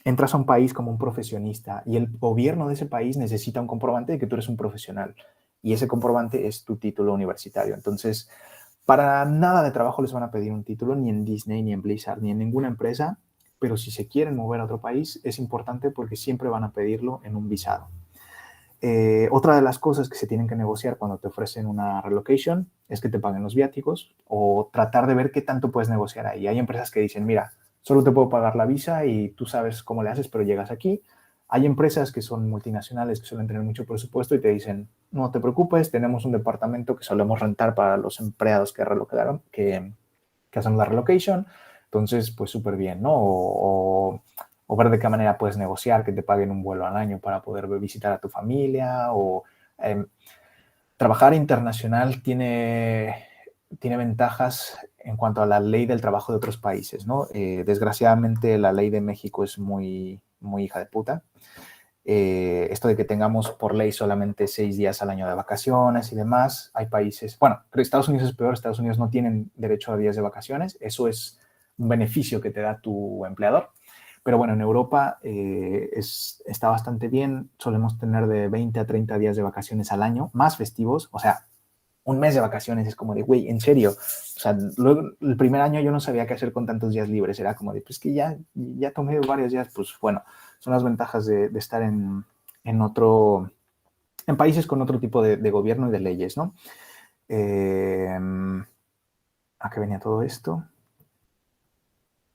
entras a un país como un profesionista y el gobierno de ese país necesita un comprobante de que tú eres un profesional y ese comprobante es tu título universitario. Entonces, Para nada de trabajo les van a pedir un título, ni en Disney, ni en Blizzard, ni en ninguna empresa, pero si se quieren mover a otro país es importante porque siempre van a pedirlo en un visado. Otra de las cosas que se tienen que negociar cuando te ofrecen una relocation es que te paguen los viáticos o tratar de ver qué tanto puedes negociar ahí. Hay empresas que dicen, mira, solo te puedo pagar la visa y tú sabes cómo le haces, pero llegas aquí. Hay empresas que son multinacionales que suelen tener mucho presupuesto y te dicen, no te preocupes, tenemos un departamento que solemos rentar para los empleados que relocaron, que hacen la relocation. Entonces, pues súper bien, ¿no? O ver de qué manera puedes negociar que te paguen un vuelo al año para poder visitar a tu familia o trabajar internacional tiene ventajas en cuanto a la ley del trabajo de otros países, ¿no? Desgraciadamente la ley de México es muy, muy hija de puta. Esto de que tengamos por ley solamente 6 días al año de vacaciones y demás, hay países, bueno, pero Estados Unidos es peor, Estados Unidos no tienen derecho a días de vacaciones, eso es un beneficio que te da tu empleador. Pero bueno, en Europa está bastante bien, solemos tener de 20 a 30 días de vacaciones al año, más festivos, o sea, un mes de vacaciones es como de, güey, en serio. O sea, luego, el primer año yo no sabía qué hacer con tantos días libres. Era como de, pues que ya tomé varios días. Pues bueno, son las ventajas de estar en países con otro tipo de gobierno y de leyes, ¿no? ¿A qué venía todo esto?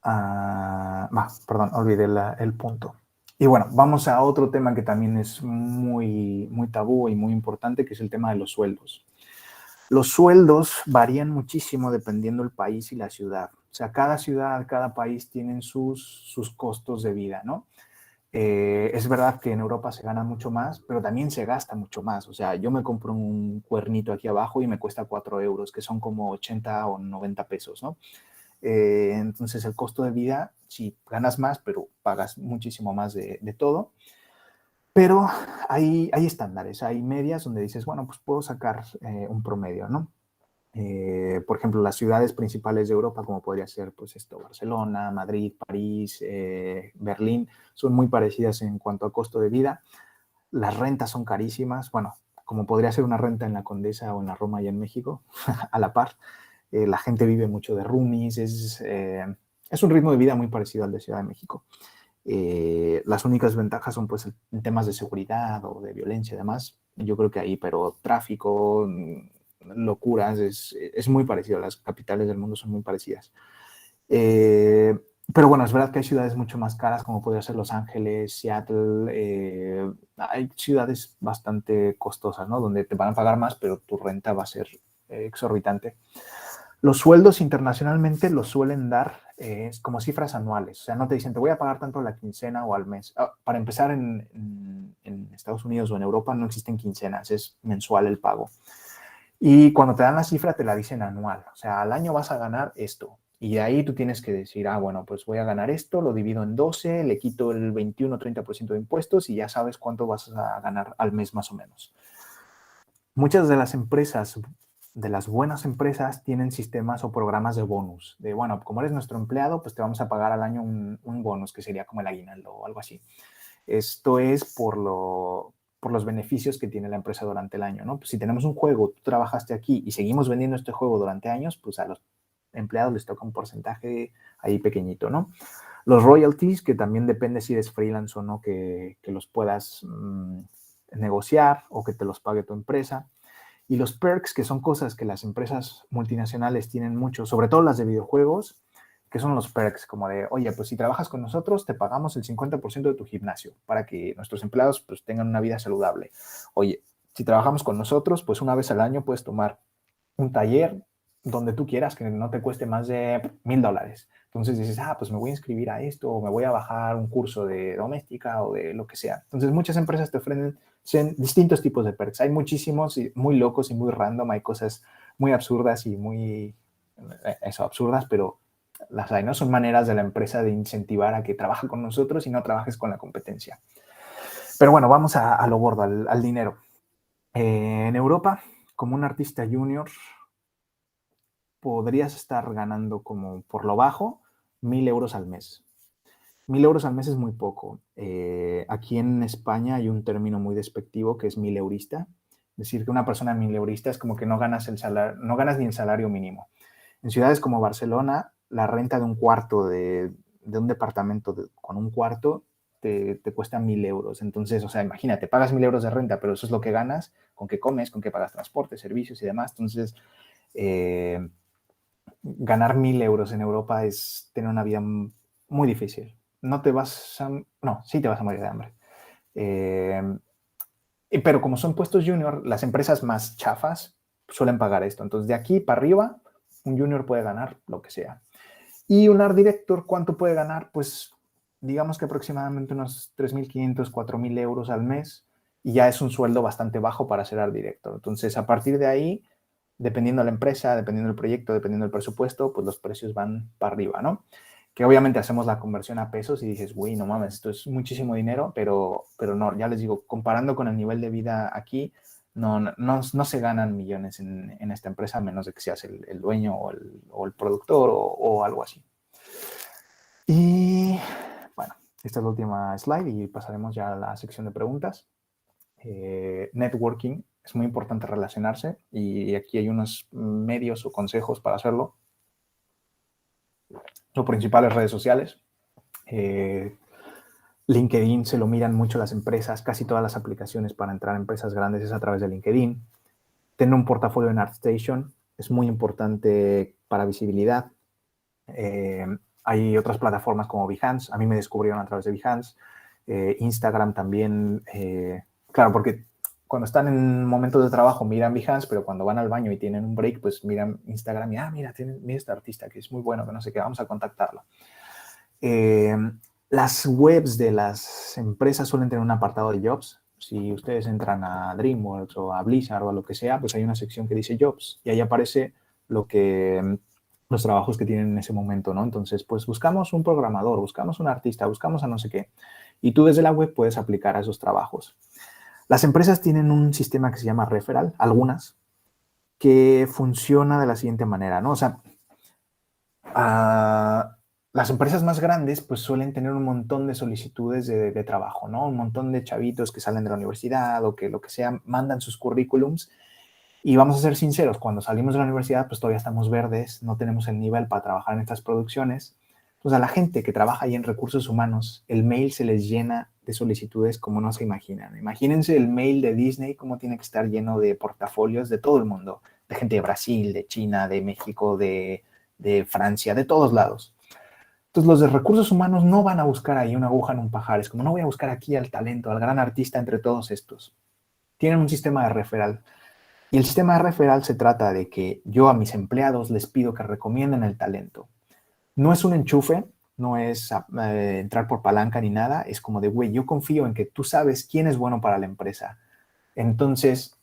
Perdón, olvidé el punto. Y bueno, vamos a otro tema que también es muy, muy tabú y muy importante, que es el tema de los sueldos. Los sueldos varían muchísimo dependiendo del país y la ciudad. O sea, cada ciudad, cada país tienen sus costos de vida, ¿no? Es verdad que en Europa se gana mucho más, pero también se gasta mucho más. O sea, yo me compro un cuernito aquí abajo y me cuesta 4 euros, que son como 80 o 90 pesos, ¿no? Entonces, el costo de vida, sí, ganas más, pero pagas muchísimo más de todo. Pero hay estándares, hay medias donde dices, bueno, pues puedo sacar un promedio, ¿no? Por ejemplo, las ciudades principales de Europa, como podría ser pues esto, Barcelona, Madrid, París, Berlín, son muy parecidas en cuanto a costo de vida. Las rentas son carísimas, bueno, como podría ser una renta en la Condesa o en la Roma y en México, a la par. La gente vive mucho de roomies, es un ritmo de vida muy parecido al de Ciudad de México. Las únicas ventajas son pues en temas de seguridad o de violencia y demás. Yo creo que ahí, pero tráfico, locuras, es muy parecido. Las capitales del mundo son muy parecidas. Pero bueno, es verdad que hay ciudades mucho más caras, como podría ser Los Ángeles, Seattle. Hay ciudades bastante costosas, ¿no? Donde te van a pagar más, pero tu renta va a ser exorbitante. Los sueldos internacionalmente los suelen dar como cifras anuales. O sea, no te dicen, te voy a pagar tanto a la quincena o al mes. Para empezar, en Estados Unidos o en Europa no existen quincenas, es mensual el pago. Y cuando te dan la cifra, te la dicen anual. O sea, al año vas a ganar esto. Y de ahí tú tienes que decir, bueno, pues voy a ganar esto, lo divido en 12, le quito el 21-30% de impuestos y ya sabes cuánto vas a ganar al mes más o menos. Muchas de las empresas, de las buenas empresas, tienen sistemas o programas de bonus. De, bueno, como eres nuestro empleado, pues te vamos a pagar al año un bonus, que sería como el aguinaldo o algo así. Esto es por los beneficios que tiene la empresa durante el año, ¿no? Pues si tenemos un juego, tú trabajaste aquí y seguimos vendiendo este juego durante años, pues a los empleados les toca un porcentaje ahí pequeñito, ¿no? Los royalties, que también depende si eres freelance o no, que los puedas negociar o que te los pague tu empresa. Y los perks, que son cosas que las empresas multinacionales tienen mucho, sobre todo las de videojuegos, que son los perks, como de, oye, pues si trabajas con nosotros, te pagamos el 50% de tu gimnasio para que nuestros empleados pues tengan una vida saludable. Oye, si trabajamos con nosotros, pues una vez al año puedes tomar un taller donde tú quieras que no te cueste más de $1,000. Entonces dices, pues me voy a inscribir a esto o me voy a bajar un curso de doméstica o de lo que sea. Entonces muchas empresas te ofrecen distintos tipos de perks. Hay muchísimos, muy locos y muy random. Hay cosas muy absurdas y muy, absurdas, pero las hay, ¿no? Son maneras de la empresa de incentivar a que trabaje con nosotros y no trabajes con la competencia. Pero bueno, vamos a lo gordo, al dinero. En Europa, como un artista junior, podrías estar ganando como por lo bajo 1,000 euros al mes. 1,000 euros al mes es muy poco. Aquí en España hay un término muy despectivo que es 1,000 eurista, Decir que una persona mileurista es como que no ganas no ganas ni el salario mínimo. En ciudades como Barcelona, la renta de un cuarto de un departamento con un cuarto te cuesta 1.000 euros. Entonces, o sea, imagínate, pagas 1.000 euros de renta, pero eso es lo que ganas, con qué comes, con qué pagas transporte, servicios y demás. Entonces, ganar 1.000 euros en Europa es tener una vida muy difícil. No te vas a... No, sí te vas a morir de hambre. Pero como son puestos junior, las empresas más chafas suelen pagar esto. Entonces, de aquí para arriba, un junior puede ganar lo que sea. Y un art director, ¿cuánto puede ganar? Pues digamos que aproximadamente unos 3.500, 4.000 euros al mes, y ya es un sueldo bastante bajo para ser art director. Entonces, a partir de ahí, dependiendo de la empresa, dependiendo del proyecto, dependiendo del presupuesto, pues los precios van para arriba, ¿no? Que obviamente hacemos la conversión a pesos y dices, uy, no mames, esto es muchísimo dinero, pero no, ya les digo, comparando con el nivel de vida aquí, no se ganan millones en esta empresa, a menos de que seas el dueño o el productor o algo así. Y bueno, esta es la última slide y pasaremos ya a la sección de preguntas. Networking, es muy importante relacionarse y aquí hay unos medios o consejos para hacerlo. Los principales redes sociales. LinkedIn se lo miran mucho las empresas, casi todas las aplicaciones para entrar a empresas grandes es a través de LinkedIn. Tener un portafolio en ArtStation es muy importante para visibilidad. Hay otras plataformas como Behance, a mí me descubrieron a través de Behance. Instagram también, claro, porque cuando están en momentos de trabajo miran Behance, pero cuando van al baño y tienen un break, pues miran Instagram y, mira este artista que es muy bueno, que no sé qué, vamos a contactarlo. Las webs de las empresas suelen tener un apartado de jobs. Si ustedes entran a DreamWorks o a Blizzard o a lo que sea, pues hay una sección que dice jobs y ahí aparece los trabajos que tienen en ese momento, ¿no? Entonces, pues buscamos un programador, buscamos un artista, buscamos a no sé qué. Y tú desde la web puedes aplicar a esos trabajos. Las empresas tienen un sistema que se llama referral, algunas, que funciona de la siguiente manera, ¿no? O sea, las empresas más grandes pues suelen tener un montón de solicitudes de trabajo, ¿no? Un montón de chavitos que salen de la universidad o que lo que sea, mandan sus currículums. Y vamos a ser sinceros, cuando salimos de la universidad pues todavía estamos verdes, no tenemos el nivel para trabajar en estas producciones. Entonces a la gente que trabaja ahí en recursos humanos, el mail se les llena de solicitudes como no se imaginan. Imagínense el mail de Disney, cómo tiene que estar lleno de portafolios de todo el mundo, de gente de Brasil, de China, de México, de Francia, de todos lados. Entonces los de recursos humanos no van a buscar ahí una aguja en un pajar, es como no voy a buscar aquí al talento, al gran artista entre todos estos. Tienen un sistema de referral. Y el sistema de referral se trata de que yo a mis empleados les pido que recomienden el talento. No es un enchufe, no es entrar por palanca ni nada, es como de, güey, yo confío en que tú sabes quién es bueno para la empresa. Entonces,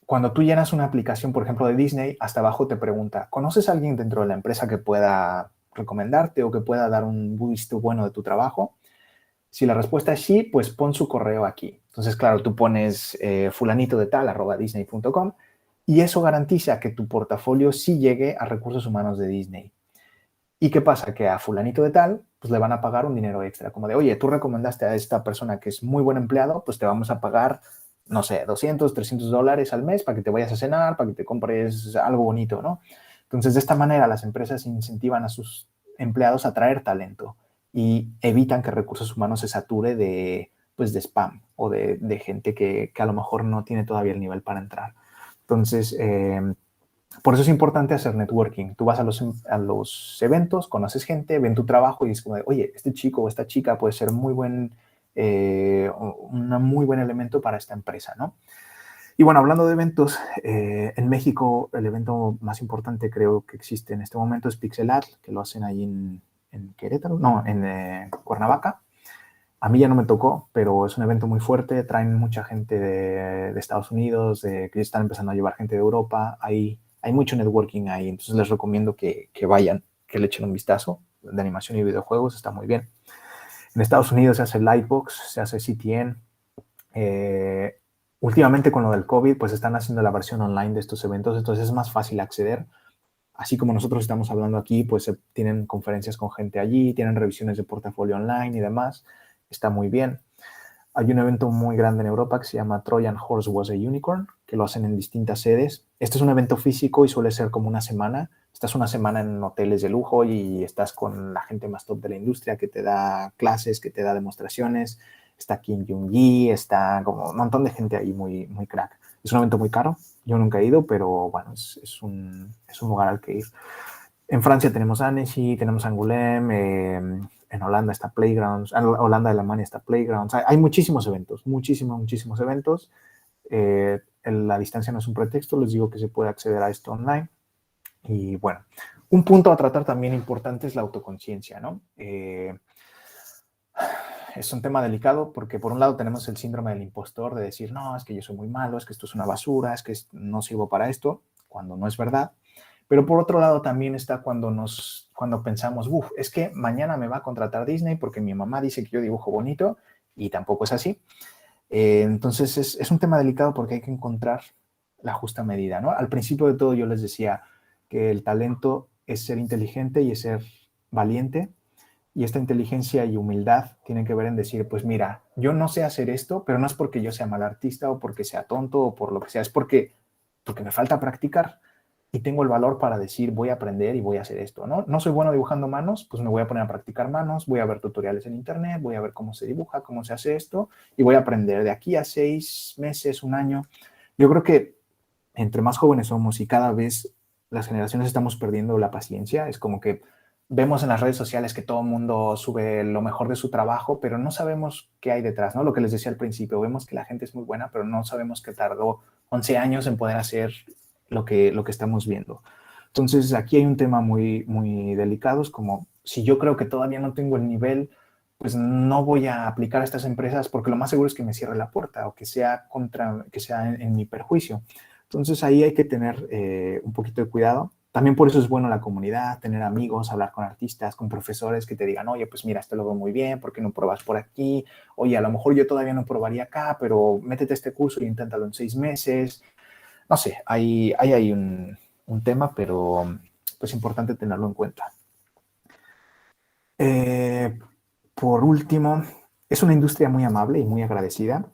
cuando tú llenas una aplicación, por ejemplo, de Disney, hasta abajo te pregunta, ¿conoces a alguien dentro de la empresa que pueda recomendarte o que pueda dar un visto bueno de tu trabajo? Si la respuesta es sí, pues pon su correo aquí. Entonces, claro, tú pones fulanito de tal @disney.com y eso garantiza que tu portafolio sí llegue a recursos humanos de Disney. ¿Y qué pasa? Que a fulanito de tal, pues le van a pagar un dinero extra, como de, oye, tú recomendaste a esta persona que es muy buen empleado, pues te vamos a pagar, no sé, 200, 300 dólares al mes para que te vayas a cenar, para que te compres algo bonito, ¿no? Entonces, de esta manera, las empresas incentivan a sus empleados a traer talento y evitan que recursos humanos se sature pues, de spam o de gente que a lo mejor no tiene todavía el nivel para entrar. Entonces, por eso es importante hacer networking. Tú vas a los eventos, conoces gente, ven tu trabajo y es como de, oye, este chico o esta chica puede ser un muy buen elemento para esta empresa, ¿no? Y bueno, hablando de eventos, en México el evento más importante creo que existe en este momento es Pixelat, que lo hacen ahí en Querétaro, no, en Cuernavaca. A mí ya no me tocó, pero es un evento muy fuerte, traen mucha gente de Estados Unidos, que están empezando a llevar gente de Europa, hay mucho networking ahí, entonces les recomiendo que vayan, que le echen un vistazo. De animación y videojuegos está muy bien. En Estados Unidos se hace Lightbox, se hace CTN. Últimamente con lo del COVID, pues están haciendo la versión online de estos eventos, entonces es más fácil acceder. Así como nosotros estamos hablando aquí, pues tienen conferencias con gente allí, tienen revisiones de portafolio online y demás. Está muy bien. Hay un evento muy grande en Europa que se llama Trojan Horse Was a Unicorn, que lo hacen en distintas sedes. Este es un evento físico y suele ser como una semana. Estás una semana en hoteles de lujo y estás con la gente más top de la industria que te da clases, que te da demostraciones. Está Kim Jong-gi, está como un montón de gente ahí muy, muy crack. Es un evento muy caro, yo nunca he ido, pero bueno, es un lugar al que ir. En Francia tenemos Annecy, tenemos Angoulême, en Holanda está Playgrounds, en Holanda, Alemania está Playgrounds. Hay muchísimos eventos, muchísimos eventos. La distancia no es un pretexto, les digo que se puede acceder a esto online. Y bueno, un punto a tratar también importante es la autoconciencia, ¿no? Es un tema delicado porque por un lado tenemos el síndrome del impostor de decir, no, es que yo soy muy malo, es que esto es una basura, es que no sirvo para esto, cuando no es verdad. Pero por otro lado también está cuando pensamos, es que mañana me va a contratar Disney porque mi mamá dice que yo dibujo bonito y tampoco es así. Entonces es un tema delicado porque hay que encontrar la justa medida, ¿no? Al principio de todo yo les decía que el talento es ser inteligente y es ser valiente, y esta inteligencia y humildad tienen que ver en decir, pues mira, yo no sé hacer esto, pero no es porque yo sea mal artista o porque sea tonto o por lo que sea, es porque me falta practicar y tengo el valor para decir, voy a aprender y voy a hacer esto, ¿no? No soy bueno dibujando manos, pues me voy a poner a practicar manos, voy a ver tutoriales en internet, voy a ver cómo se dibuja, cómo se hace esto y voy a aprender de aquí a 6 meses, un año. Yo creo que entre más jóvenes somos y cada vez las generaciones estamos perdiendo la paciencia, es como que vemos en las redes sociales que todo el mundo sube lo mejor de su trabajo, pero no sabemos qué hay detrás, ¿no? Lo que les decía al principio, vemos que la gente es muy buena, pero no sabemos que tardó 11 años en poder hacer lo que estamos viendo. Entonces, aquí hay un tema muy, muy delicado, es como, si yo creo que todavía no tengo el nivel, pues no voy a aplicar a estas empresas porque lo más seguro es que me cierre la puerta o que sea, en mi perjuicio. Entonces, ahí hay que tener un poquito de cuidado. También por eso es bueno la comunidad, tener amigos, hablar con artistas, con profesores que te digan, oye, pues mira, esto lo veo muy bien, ¿por qué no pruebas por aquí? Oye, a lo mejor yo todavía no probaría acá, pero métete a este curso y inténtalo en 6 meses. No sé, hay un tema, pero pues importante tenerlo en cuenta. Eh, por último, es una industria muy amable y muy agradecida.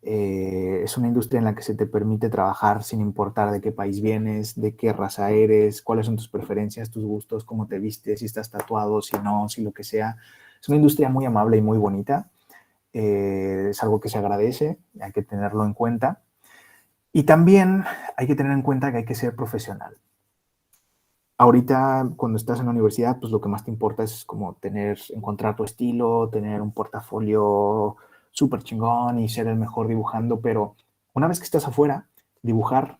Es una industria en la que se te permite trabajar sin importar de qué país vienes, de qué raza eres, cuáles son tus preferencias, tus gustos, cómo te vistes, si estás tatuado, si no, si lo que sea. Es una industria muy amable y muy bonita. Es algo que se agradece, hay que tenerlo en cuenta. Y también hay que tener en cuenta que hay que ser profesional. Ahorita, cuando estás en la universidad, pues lo que más te importa es como encontrar tu estilo, tener un portafolio súper chingón y ser el mejor dibujando, pero una vez que estás afuera, dibujar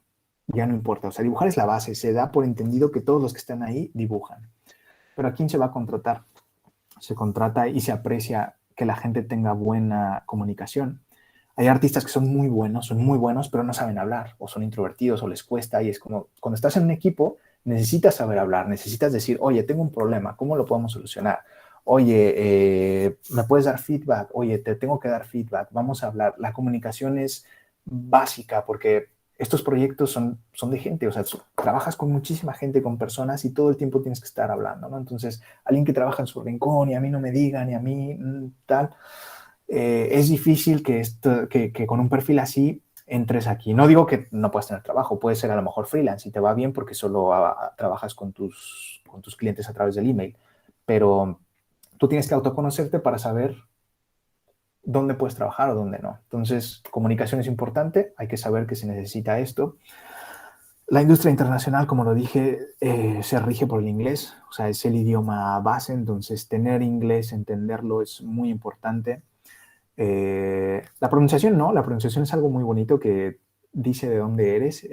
ya no importa. O sea, dibujar es la base, se da por entendido que todos los que están ahí dibujan. Pero ¿a quién se va a contratar? Se contrata y se aprecia que la gente tenga buena comunicación. Hay artistas que son muy buenos, pero no saben hablar, o son introvertidos, o les cuesta, y es como, cuando estás en un equipo, necesitas saber hablar, necesitas decir, oye, tengo un problema, ¿cómo lo podemos solucionar? Oye, ¿me puedes dar feedback? Oye, te tengo que dar feedback, vamos a hablar. La comunicación es básica porque estos proyectos son de gente, o sea, trabajas con muchísima gente, con personas y todo el tiempo tienes que estar hablando, ¿no? Entonces, alguien que trabaja en su rincón y a mí no me digan y a mí tal, es difícil que con un perfil así entres aquí. No digo que no puedas tener trabajo, puede ser a lo mejor freelance y te va bien porque solo trabajas con tus clientes a través del email, pero tú tienes que autoconocerte para saber dónde puedes trabajar o dónde no. Entonces, comunicación es importante, hay que saber que se necesita esto. La industria internacional, como lo dije, se rige por el inglés, o sea, es el idioma base, entonces tener inglés, entenderlo es muy importante. La pronunciación no, la pronunciación es algo muy bonito que dice de dónde eres.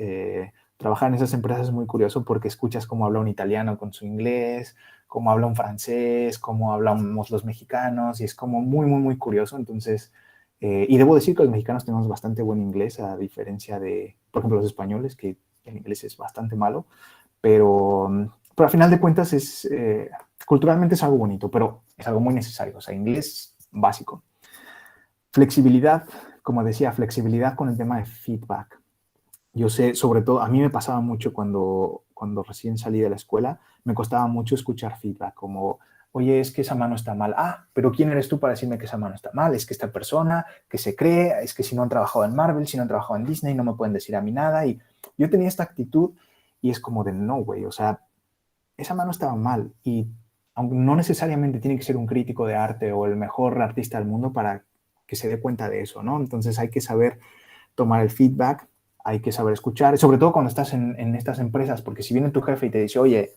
Trabajar en esas empresas es muy curioso porque escuchas cómo habla un italiano con su inglés, cómo habla un francés, cómo hablamos los mexicanos y es como muy, muy, muy curioso. Entonces, y debo decir que los mexicanos tenemos bastante buen inglés a diferencia de, por ejemplo, los españoles, que el inglés es bastante malo, pero a final de cuentas culturalmente es algo bonito, pero es algo muy necesario, o sea, inglés básico. Flexibilidad, como decía, flexibilidad con el tema de feedback. Yo sé, sobre todo, a mí me pasaba mucho cuando recién salí de la escuela, me costaba mucho escuchar feedback, como, oye, es que esa mano está mal. Ah, pero ¿quién eres tú para decirme que esa mano está mal? Es que esta persona que se cree, es que si no han trabajado en Marvel, si no han trabajado en Disney, no me pueden decir a mí nada. Y yo tenía esta actitud y es como de no, güey, o sea, esa mano estaba mal y aunque no necesariamente tiene que ser un crítico de arte o el mejor artista del mundo para que se dé cuenta de eso, ¿no? Entonces hay que saber tomar el feedback, hay que saber escuchar, sobre todo cuando estás en estas empresas, porque si viene tu jefe y te dice, oye,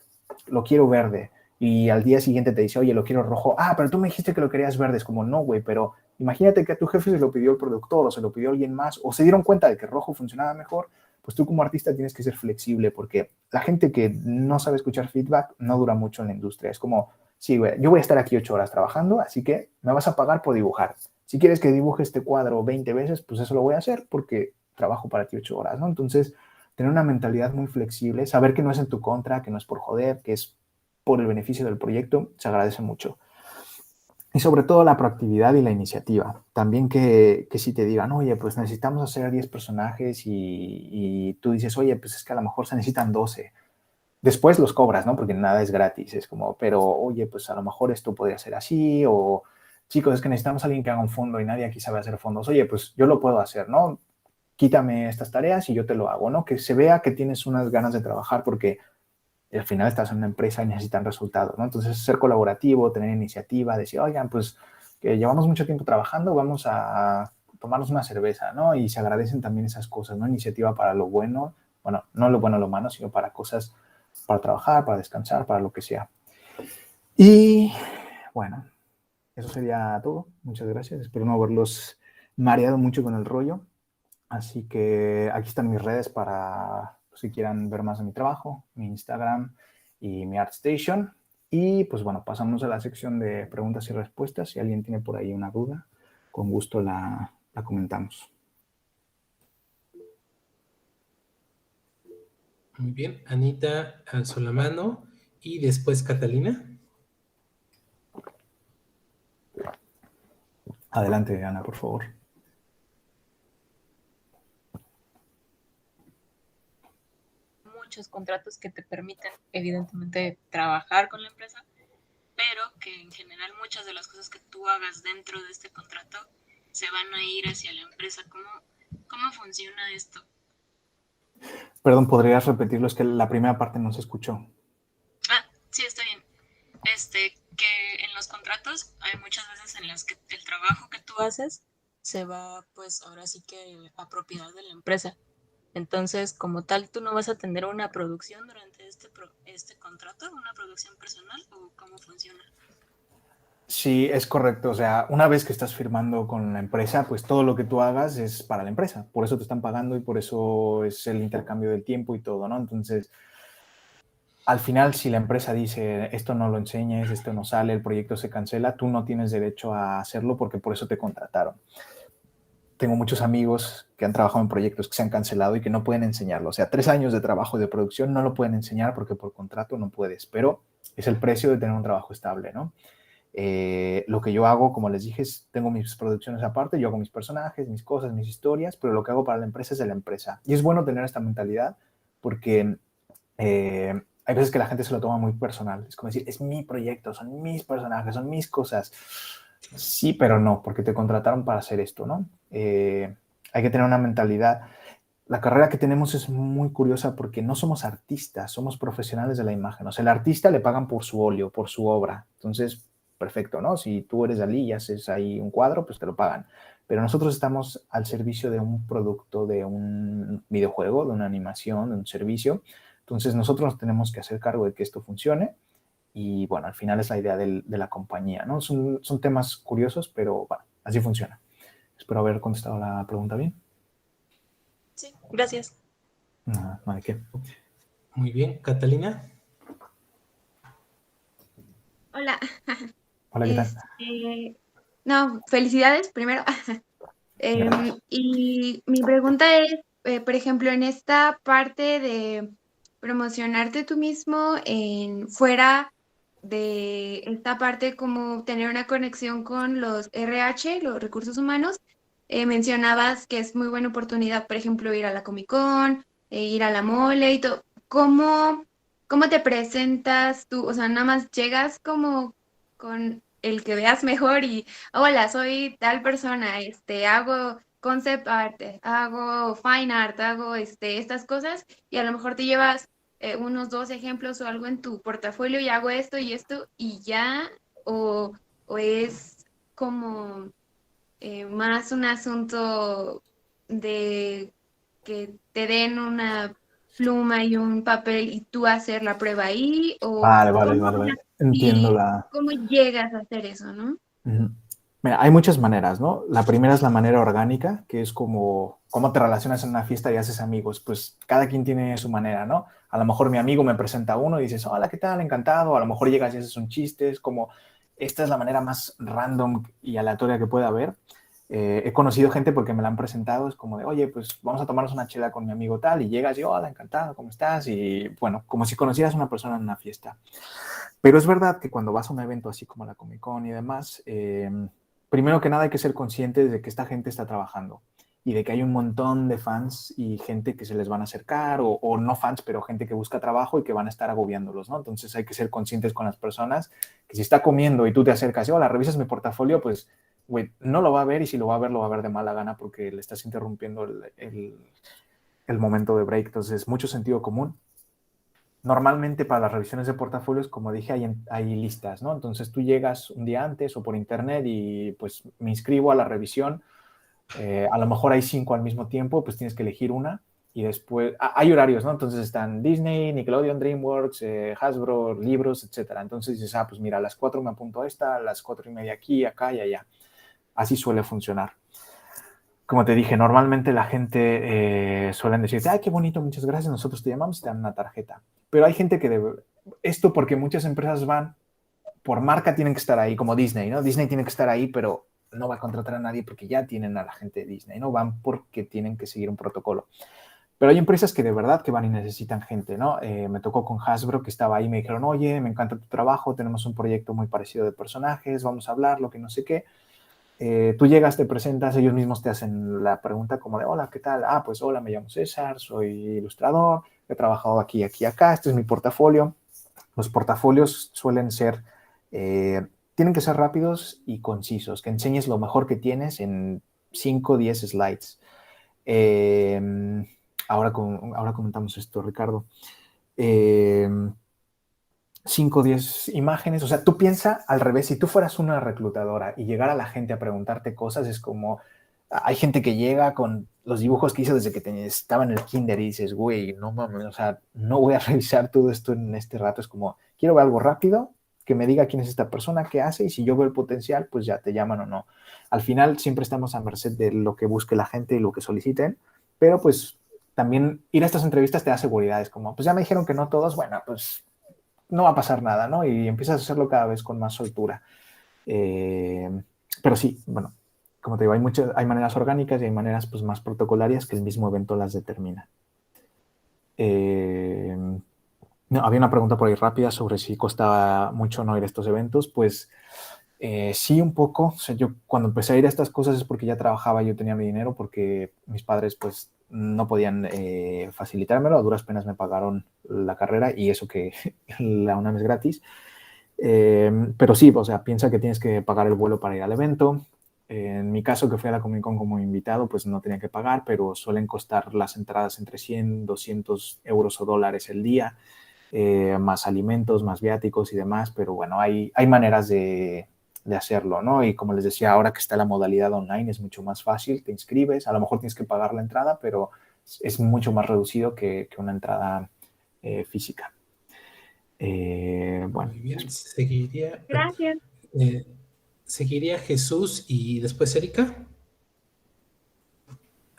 lo quiero verde, y al día siguiente te dice, oye, lo quiero rojo, ah, pero tú me dijiste que lo querías verde, es como, no, güey, pero imagínate que a tu jefe se lo pidió el productor o se lo pidió alguien más, o se dieron cuenta de que rojo funcionaba mejor, pues tú como artista tienes que ser flexible, porque la gente que no sabe escuchar feedback no dura mucho en la industria, es como, sí, güey, yo voy a estar aquí 8 horas trabajando, así que me vas a pagar por dibujar. Si quieres que dibuje este cuadro 20 veces, pues eso lo voy a hacer porque trabajo para ti 8 horas, ¿no? Entonces, tener una mentalidad muy flexible, saber que no es en tu contra, que no es por joder, que es por el beneficio del proyecto, se agradece mucho. Y sobre todo la proactividad y la iniciativa. También que si te digan, oye, pues necesitamos hacer 10 personajes y tú dices, oye, pues es que a lo mejor se necesitan 12. Después los cobras, ¿no? Porque nada es gratis. Es como, pero oye, pues a lo mejor esto podría ser así o chicos, es que necesitamos a alguien que haga un fondo y nadie aquí sabe hacer fondos. Oye, pues yo lo puedo hacer, ¿no? Quítame estas tareas y yo te lo hago, ¿no? Que se vea que tienes unas ganas de trabajar porque al final estás en una empresa y necesitan resultados, ¿no? Entonces, ser colaborativo, tener iniciativa, decir, oigan, pues que llevamos mucho tiempo trabajando, vamos a tomarnos una cerveza, ¿no? Y se agradecen también esas cosas, ¿no? Iniciativa para lo bueno, bueno, no lo bueno o lo malo, sino para cosas, para trabajar, para descansar, para lo que sea. Y bueno, eso sería todo. Muchas gracias. Espero no haberlos mareado mucho con el rollo. Así que aquí están mis redes para si quieran ver más de mi trabajo, mi Instagram y mi ArtStation. Y pues bueno, pasamos a la sección de preguntas y respuestas. Si alguien tiene por ahí una duda, con gusto la comentamos. Muy bien, Anita alzó la mano y después Catalina. Adelante, Ana, por favor. Muchos contratos que te permiten, evidentemente, trabajar con la empresa, pero que en general muchas de las cosas que tú hagas dentro de este contrato se van a ir hacia la empresa. ¿Cómo funciona esto? Perdón, ¿podrías repetirlo? Es que la primera parte no se escuchó. Ah, sí, está bien. Que en los contratos hay muchas veces en las que el trabajo que tú haces se va, pues ahora sí que a propiedad de la empresa. Entonces, como tal, tú no vas a tener una producción durante este contrato, una producción personal, o cómo funciona. Sí, es correcto. O sea, una vez que estás firmando con la empresa, pues todo lo que tú hagas es para la empresa. Por eso te están pagando y por eso es el intercambio del tiempo y todo, ¿no? Entonces, al final, si la empresa dice esto no lo enseñes, esto no sale, el proyecto se cancela, tú no tienes derecho a hacerlo porque por eso te contrataron. Tengo muchos amigos que han trabajado en proyectos que se han cancelado y que no pueden enseñarlo. O sea, 3 años de trabajo de producción no lo pueden enseñar porque por contrato no puedes, pero es el precio de tener un trabajo estable, ¿no? Lo que yo hago, como les dije, es tengo mis producciones aparte, yo hago mis personajes, mis cosas, mis historias, pero lo que hago para la empresa es de la empresa. Y es bueno tener esta mentalidad porque hay veces que la gente se lo toma muy personal. Es como decir, es mi proyecto, son mis personajes, son mis cosas. Sí, pero no, porque te contrataron para hacer esto, ¿no? Hay que tener una mentalidad. La carrera que tenemos es muy curiosa porque no somos artistas, somos profesionales de la imagen. O sea, el artista le pagan por su óleo, por su obra. Entonces, perfecto, ¿no? Si tú eres Dalí y haces ahí un cuadro, pues te lo pagan. Pero nosotros estamos al servicio de un producto, de un videojuego, de una animación, de un servicio. Entonces, nosotros nos tenemos que hacer cargo de que esto funcione y, bueno, al final es la idea de la compañía, ¿no? Son temas curiosos, pero, bueno, así funciona. Espero haber contestado la pregunta bien. Sí, gracias. No, no hay qué. Muy bien, Catalina. Hola. Hola, ¿qué tal? No, felicidades primero. Gracias. Y mi pregunta es, por ejemplo, en esta parte de promocionarte tú mismo fuera de esta parte como tener una conexión con los RH, los recursos humanos, mencionabas que es muy buena oportunidad, por ejemplo, ir a la Comic Con, ir a la mole y todo. ¿Cómo te presentas tú? O sea, nada más llegas como con el que veas mejor y, hola, soy tal persona, hago concept art, hago fine art, hago estas cosas y a lo mejor te llevas unos 2 ejemplos o algo en tu portafolio y hago esto y ya, o, o es como más un asunto de que te den una pluma y un papel y tú hacer la prueba ahí, o Vale, vale, cómo, vale, vale. Entiendo y la... cómo llegas a hacer eso, ¿no? Ujú. Mira, hay muchas maneras, ¿no? La primera es la manera orgánica, que es como cómo te relacionas en una fiesta y haces amigos. Pues cada quien tiene su manera, ¿no? A lo mejor mi amigo me presenta a uno y dices, hola, ¿qué tal? Encantado. A lo mejor llegas y haces un chiste. Es como, esta es la manera más random y aleatoria que puede haber. He conocido gente porque me la han presentado. Es como de, oye, pues vamos a tomarnos una chela con mi amigo tal. Y llegas y, hola, encantado, ¿cómo estás? Y bueno, como si conocieras a una persona en una fiesta. Pero es verdad que cuando vas a un evento así como la Comic Con y demás, primero que nada hay que ser conscientes de que esta gente está trabajando y de que hay un montón de fans y gente que se les van a acercar, o no fans, pero gente que busca trabajo y que van a estar agobiándolos, ¿no? Entonces hay que ser conscientes con las personas que si está comiendo y tú te acercas y, hola, revisas mi portafolio, pues, güey, no lo va a ver, y si lo va a ver de mala gana porque le estás interrumpiendo el momento de break. Entonces, mucho sentido común. Normalmente para las revisiones de portafolios, como dije, hay listas, ¿no? Entonces tú llegas un día antes o por internet y pues me inscribo a la revisión. A lo mejor hay 5 al mismo tiempo, pues tienes que elegir una y después... hay horarios, ¿no? Entonces están Disney, Nickelodeon, DreamWorks, Hasbro, libros, etcétera. Entonces dices, pues mira, a las 4 me apunto a esta, a las 4:30 aquí, acá y allá. Así suele funcionar. Como te dije, normalmente la gente suelen decirte, ay, qué bonito, muchas gracias, nosotros te llamamos y te dan una tarjeta. Pero hay gente que debe... Esto porque muchas empresas van, por marca tienen que estar ahí, como Disney, ¿no? Disney tiene que estar ahí, pero no va a contratar a nadie porque ya tienen a la gente de Disney, ¿no? Van porque tienen que seguir un protocolo. Pero hay empresas que de verdad que van y necesitan gente, ¿no? Me tocó con Hasbro, que estaba ahí y me dijeron, oye, me encanta tu trabajo, tenemos un proyecto muy parecido de personajes, vamos a hablar, lo que no sé qué. Tú llegas, te presentas, ellos mismos te hacen la pregunta como de, hola, ¿qué tal? Pues hola, me llamo César, soy ilustrador, he trabajado aquí, aquí, acá, este es mi portafolio. Los portafolios suelen ser, tienen que ser rápidos y concisos, que enseñes lo mejor que tienes en 5 o 10 slides. Eh, ahora comentamos esto, Ricardo. 5 o 10 imágenes, o sea, tú piensa al revés, si tú fueras una reclutadora y llegara la gente a preguntarte cosas, es como, hay gente que llega con los dibujos que hizo desde que estaba en el kinder y dices, güey, no mames, o sea, no voy a revisar todo esto en este rato, es como, quiero ver algo rápido, que me diga quién es esta persona, qué hace, y si yo veo el potencial, pues ya te llaman o no. Al final siempre estamos a merced de lo que busque la gente y lo que soliciten, pero pues también ir a estas entrevistas te da seguridad, es como, pues ya me dijeron que no todos, bueno, pues no va a pasar nada, ¿no? Y empiezas a hacerlo cada vez con más soltura. Eh, pero sí, bueno, como te digo, hay maneras orgánicas y hay maneras pues, más protocolarias que el mismo evento las determina. No, había una pregunta por ahí rápida sobre si costaba mucho no ir a estos eventos. Pues sí, un poco. O sea, yo cuando empecé a ir a estas cosas es porque ya trabajaba, yo tenía mi dinero, porque mis padres pues no podían facilitármelo. A duras penas me pagaron la carrera y eso que la UNAM es gratis. Pero sí, o sea, piensa que tienes que pagar el vuelo para ir al evento. En mi caso, que fui a la Comic Con como invitado, pues no tenía que pagar, pero suelen costar las entradas entre 100, 200 euros o dólares el día, más alimentos, más viáticos y demás. Pero bueno, hay maneras de hacerlo, ¿no? Y como les decía, ahora que está la modalidad online es mucho más fácil, te inscribes, a lo mejor tienes que pagar la entrada, pero es mucho más reducido que una entrada física. Bueno, Muy bien, seguiría, Gracias. seguiría Jesús y después Erika.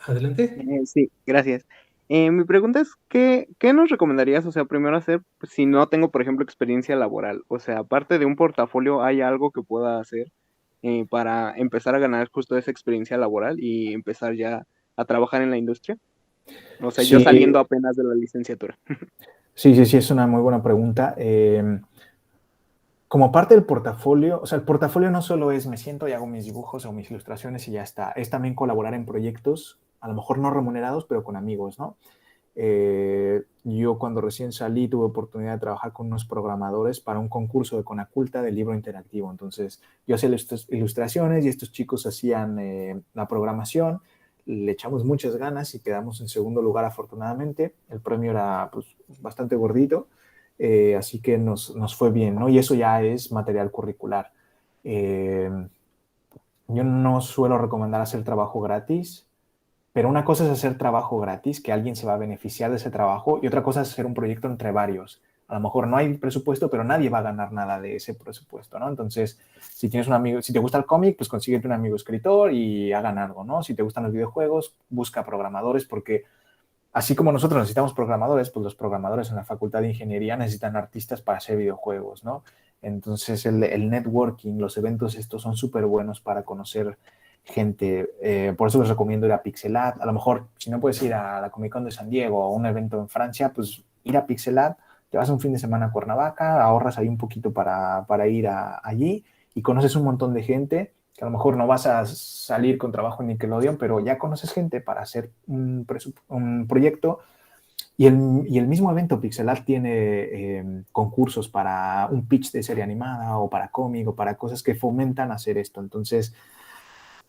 Adelante. Sí, gracias. Mi pregunta es, ¿qué nos recomendarías, o sea, primero hacer pues, si no tengo, por ejemplo, experiencia laboral? O sea, aparte de un portafolio, ¿hay algo que pueda hacer para empezar a ganar justo esa experiencia laboral y empezar ya a trabajar en la industria? O sea, yo sí, saliendo apenas de la licenciatura. sí, es una muy buena pregunta. Como parte del portafolio, o sea, el portafolio no solo es me siento y hago mis dibujos o mis ilustraciones y ya está, es también colaborar en proyectos, a lo mejor no remunerados, pero con amigos, ¿no? Yo yo cuando recién salí tuve oportunidad de trabajar con unos programadores para un concurso de Conaculta de libro interactivo. Entonces yo hacía ilustraciones y estos chicos hacían la programación. Le echamos muchas ganas y quedamos en segundo lugar afortunadamente. El premio era pues, bastante gordito, así que nos fue bien, ¿no? Y eso ya es material curricular. Yo no suelo recomendar hacer trabajo gratis, pero una cosa es hacer trabajo gratis, que alguien se va a beneficiar de ese trabajo, y otra cosa es hacer un proyecto entre varios. A lo mejor no hay presupuesto, pero nadie va a ganar nada de ese presupuesto, ¿no? Entonces, si tienes un amigo, si te gusta el cómic, pues consíguete un amigo escritor y hagan algo, ¿no? Si te gustan los videojuegos, busca programadores, porque así como nosotros necesitamos programadores, pues los programadores en la Facultad de Ingeniería necesitan artistas para hacer videojuegos, ¿no? Entonces, el networking, los eventos estos son súper buenos para conocer gente. Por eso les recomiendo ir a Pixelat. A lo mejor, si no puedes ir a la Comic Con de San Diego o a un evento en Francia, pues ir a Pixelat, te vas un fin de semana a Cuernavaca, ahorras ahí un poquito para ir allí y conoces un montón de gente que a lo mejor no vas a salir con trabajo en Nickelodeon, pero ya conoces gente para hacer un proyecto. Y el mismo evento Pixelat tiene concursos para un pitch de serie animada o para cómic o para cosas que fomentan hacer esto. Entonces,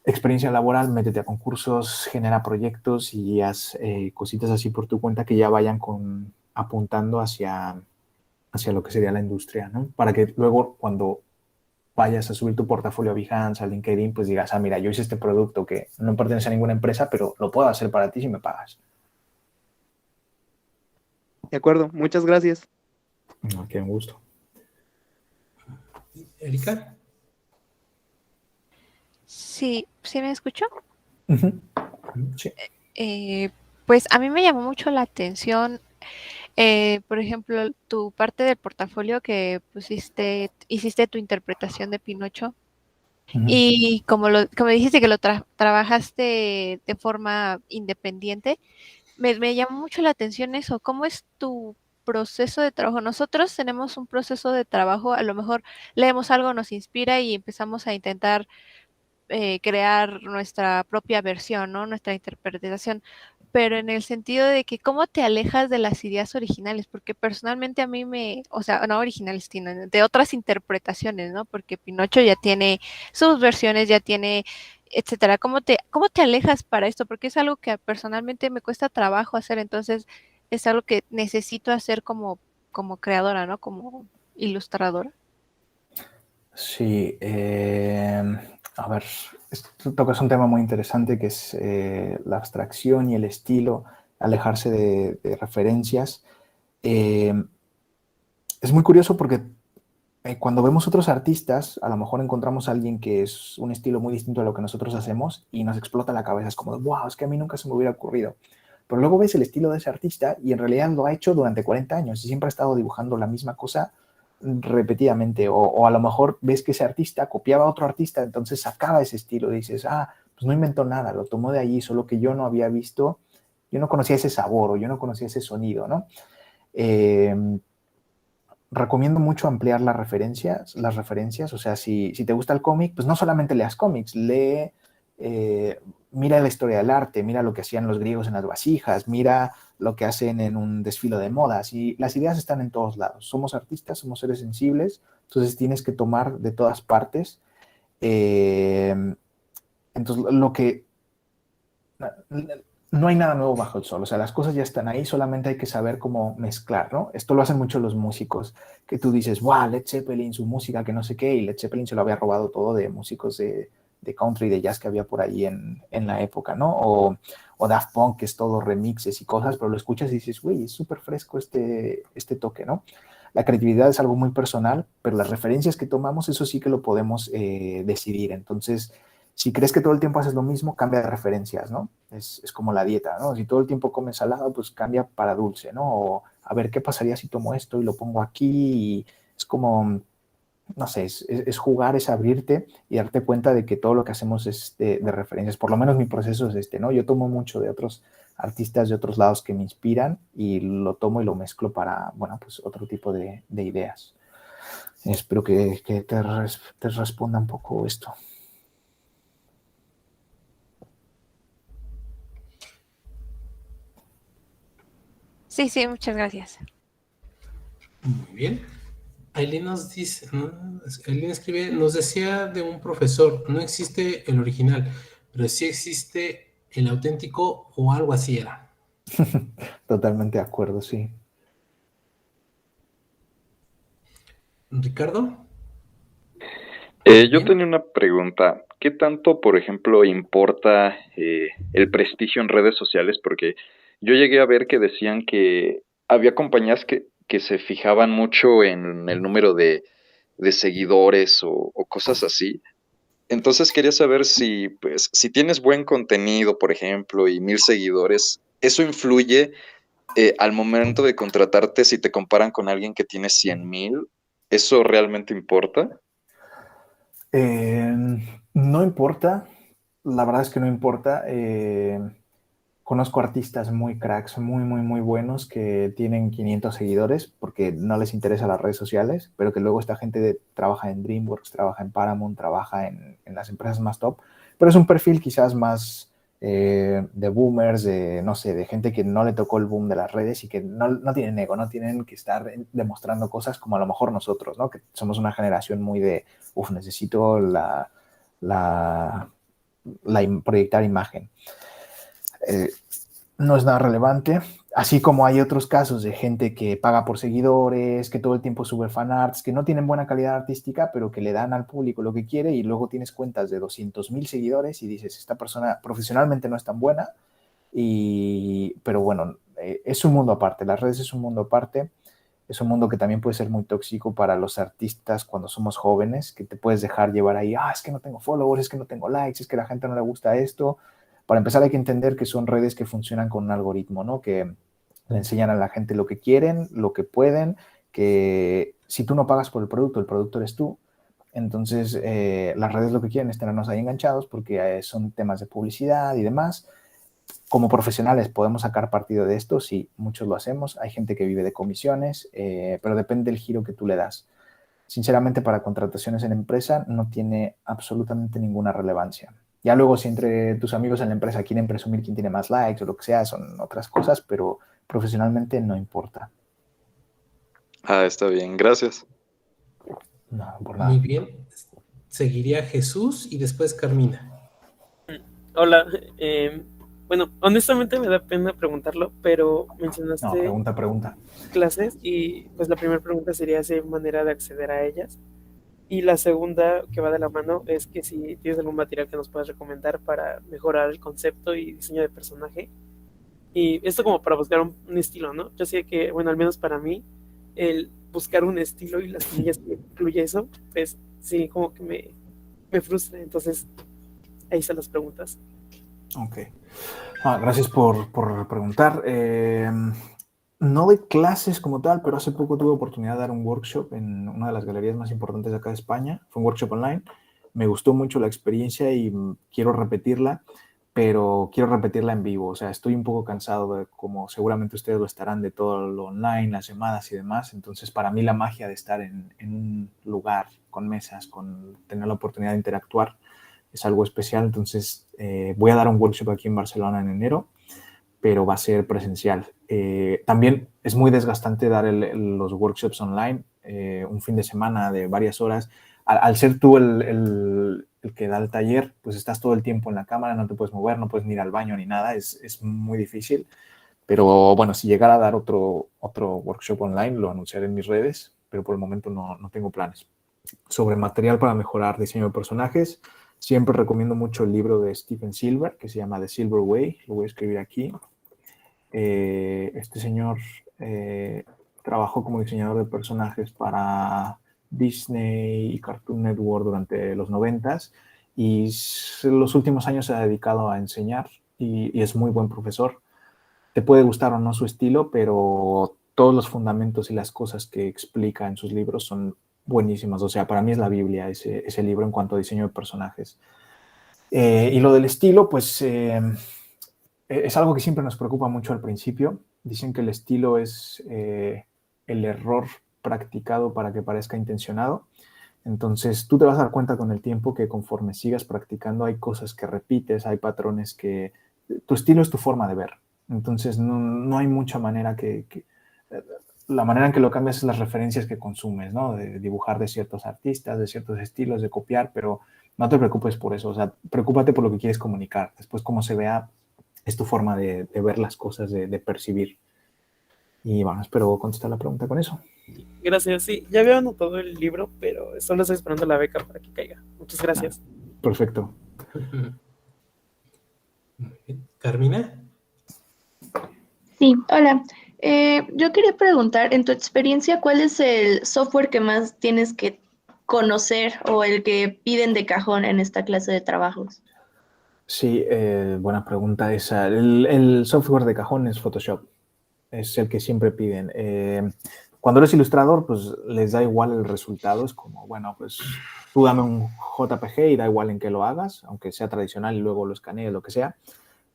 experiencia laboral, métete a concursos, genera proyectos y haz cositas así por tu cuenta que ya vayan apuntando hacia lo que sería la industria, ¿no? Para que luego cuando vayas a subir tu portafolio a Behance, a LinkedIn, pues digas, mira, yo hice este producto que no pertenece a ninguna empresa, pero lo puedo hacer para ti si me pagas. De acuerdo, muchas gracias. Qué gusto. Erika. Sí, ¿sí me escuchó? Uh-huh. Sí. Pues a mí me llamó mucho la atención, por ejemplo, tu parte del portafolio que hiciste tu interpretación de Pinocho. Uh-huh. Y como dijiste que lo trabajaste de forma independiente, me llamó mucho la atención eso. ¿Cómo es tu proceso de trabajo? Nosotros tenemos un proceso de trabajo, a lo mejor leemos algo, nos inspira y empezamos a intentar crear nuestra propia versión, ¿no? Nuestra interpretación, pero en el sentido de que cómo te alejas de las ideas originales, porque personalmente a mí o sea, no originales, sino de otras interpretaciones, ¿no? Porque Pinocho ya tiene sus versiones, ya tiene, etcétera. ¿Cómo te alejas para esto? Porque es algo que personalmente me cuesta trabajo hacer, entonces es algo que necesito hacer como creadora, ¿no? Como ilustradora. Sí, a ver, esto tocas un tema muy interesante que es la abstracción y el estilo, alejarse de referencias. Es muy curioso porque cuando vemos otros artistas, a lo mejor encontramos a alguien que es un estilo muy distinto a lo que nosotros hacemos y nos explota la cabeza. Es como, wow, es que a mí nunca se me hubiera ocurrido. Pero luego ves el estilo de ese artista y en realidad lo ha hecho durante 40 años y siempre ha estado dibujando la misma cosa repetidamente. O a lo mejor ves que ese artista copiaba a otro artista, entonces sacaba ese estilo y dices, pues no inventó nada, lo tomó de allí, solo que yo no había visto, yo no conocía ese sabor o yo no conocía ese sonido, ¿no? Recomiendo mucho ampliar las referencias, o sea, si te gusta el cómic, pues no solamente leas cómics, mira la historia del arte, mira lo que hacían los griegos en las vasijas, mira lo que hacen en un desfile de modas, y las ideas están en todos lados. Somos artistas, somos seres sensibles, entonces tienes que tomar de todas partes. Entonces, no hay nada nuevo bajo el sol, o sea, las cosas ya están ahí, solamente hay que saber cómo mezclar, ¿no? Esto lo hacen mucho los músicos, que tú dices, wow, Led Zeppelin, su música, que no sé qué, y Led Zeppelin se lo había robado todo de músicos de country, de jazz que había por ahí en la época, ¿no? O Daft Punk, que es todo remixes y cosas, pero lo escuchas y dices, güey, es súper fresco este toque, ¿no? La creatividad es algo muy personal, pero las referencias que tomamos, eso sí que lo podemos decidir. Entonces, si crees que todo el tiempo haces lo mismo, cambia de referencias, ¿no? Es como la dieta, ¿no? Si todo el tiempo comes salado, pues cambia para dulce, ¿no? O a ver, ¿qué pasaría si tomo esto y lo pongo aquí? Y es como, no sé, es jugar, es abrirte y darte cuenta de que todo lo que hacemos es de referencias. Por lo menos mi proceso es ¿no? Yo tomo mucho de otros artistas de otros lados que me inspiran y lo tomo y lo mezclo para, bueno, pues otro tipo de ideas. Espero que te responda un poco esto. Sí, sí, muchas gracias. Muy bien. Aileen nos dice, Aileen escribe, nos decía de un profesor, no existe el original, pero sí existe el auténtico o algo así era. Totalmente de acuerdo, sí. Ricardo, Yo bien. tenía una pregunta. ¿Qué tanto, por ejemplo, importa el prestigio en redes sociales? Porque yo llegué a ver que decían que había compañías que se fijaban mucho en el número de seguidores o cosas así. Entonces quería saber si, pues, si tienes buen contenido, por ejemplo, y 1000 seguidores, ¿eso influye al momento de contratarte si te comparan con alguien que tiene 100,000? ¿Eso realmente importa? Eh, no importa, la verdad es que no importa. Conozco artistas muy cracks, muy, muy, muy buenos que tienen 500 seguidores porque no les interesa las redes sociales, pero que luego esta gente trabaja en DreamWorks, trabaja en Paramount, trabaja en las empresas más top, pero es un perfil quizás más de boomers, de, no sé, de gente que no le tocó el boom de las redes y que no tienen ego, no tienen que estar demostrando cosas como a lo mejor nosotros, ¿no? Que somos una generación muy de, necesito la proyectar imagen. Eh, no es nada relevante. Así como hay otros casos de gente que paga por seguidores, que todo el tiempo sube fanarts, que no tienen buena calidad artística, pero que le dan al público lo que quiere y luego tienes cuentas de 200,000 seguidores y dices, esta persona profesionalmente no es tan buena, pero bueno, es un mundo aparte. Las redes es un mundo aparte. Es un mundo que también puede ser muy tóxico para los artistas cuando somos jóvenes, que te puedes dejar llevar ahí, es que no tengo followers, es que no tengo likes, es que a la gente no le gusta esto. Para empezar hay que entender que son redes que funcionan con un algoritmo, ¿no? Que le enseñan a la gente lo que quieren, lo que pueden, que si tú no pagas por el producto eres tú. Entonces, las redes lo que quieren es tenernos ahí enganchados porque son temas de publicidad y demás. Como profesionales podemos sacar partido de esto, sí, muchos lo hacemos. Hay gente que vive de comisiones, pero depende del giro que tú le das. Sinceramente, para contrataciones en empresa no tiene absolutamente ninguna relevancia. Ya luego, si entre tus amigos en la empresa quieren presumir quién tiene más likes o lo que sea, son otras cosas, pero profesionalmente no importa. Ah, está bien, gracias. No, por Muy nada. bien. Seguiría Jesús y después Carmina. Hola, bueno, honestamente me da pena preguntarlo, pero No, mencionaste pregunta. clases y pues la primera pregunta sería si hay manera de acceder a ellas. Y la segunda que va de la mano es que si tienes algún material que nos puedas recomendar para mejorar el concepto y diseño de personaje. Y esto como para buscar un estilo, ¿no? Yo sé que, bueno, al menos para mí, el buscar un estilo y las semillas que incluye eso, pues sí, como que me frustra. Entonces, ahí están las preguntas. Ok. Gracias por preguntar. No doy clases como tal, pero hace poco tuve oportunidad de dar un workshop en una de las galerías más importantes de acá de España. Fue un workshop online. Me gustó mucho la experiencia y quiero repetirla, pero quiero repetirla en vivo. O sea, estoy un poco cansado de, como seguramente ustedes lo estarán, de todo lo online, las llamadas y demás. Entonces, para mí la magia de estar en un lugar con mesas, con tener la oportunidad de interactuar, es algo especial. Entonces, voy a dar un workshop aquí en Barcelona en enero, pero va a ser presencial. También es muy desgastante dar los workshops online, un fin de semana de varias horas. Al ser tú el que da el taller, pues estás todo el tiempo en la cámara, no te puedes mover, no puedes ni ir al baño ni nada, es muy difícil. Pero bueno, si llegara a dar otro workshop online, lo anunciaré en mis redes, pero por el momento no tengo planes. Sobre material para mejorar diseño de personajes, siempre recomiendo mucho el libro de Stephen Silver, que se llama The Silver Way, lo voy a escribir aquí. Este señor trabajó como diseñador de personajes para Disney y Cartoon Network durante los 90s y los últimos años se ha dedicado a enseñar y es muy buen profesor. Te puede gustar o no su estilo, pero todos los fundamentos y las cosas que explica en sus libros son buenísimas. O sea, para mí es la Biblia ese libro en cuanto a diseño de personajes. Y lo del estilo, pues es algo que siempre nos preocupa mucho al principio. Dicen que el estilo es el error practicado para que parezca intencionado. Entonces, tú te vas a dar cuenta con el tiempo que conforme sigas practicando hay cosas que repites, hay patrones que... Tu estilo es tu forma de ver. Entonces, no hay mucha manera la manera en que lo cambias es las referencias que consumes, ¿no? De dibujar de ciertos artistas, de ciertos estilos, de copiar, pero no te preocupes por eso. O sea, preocúpate por lo que quieres comunicar. Después, cómo se vea, es tu forma de ver las cosas, de percibir. Y bueno, espero contestar la pregunta con eso. Gracias, sí, ya había anotado el libro, pero solo estoy esperando la beca para que caiga. Muchas gracias. Perfecto. Muy bien. ¿Carmina? Sí, hola. Yo quería preguntar, en tu experiencia, ¿cuál es el software que más tienes que conocer o el que piden de cajón en esta clase de trabajos? Sí, buena pregunta esa. El software de cajón es Photoshop. Es el que siempre piden. Cuando eres ilustrador, pues les da igual el resultado. Es como, bueno, pues tú dame un JPG y da igual en qué lo hagas, aunque sea tradicional y luego lo escanees, lo que sea.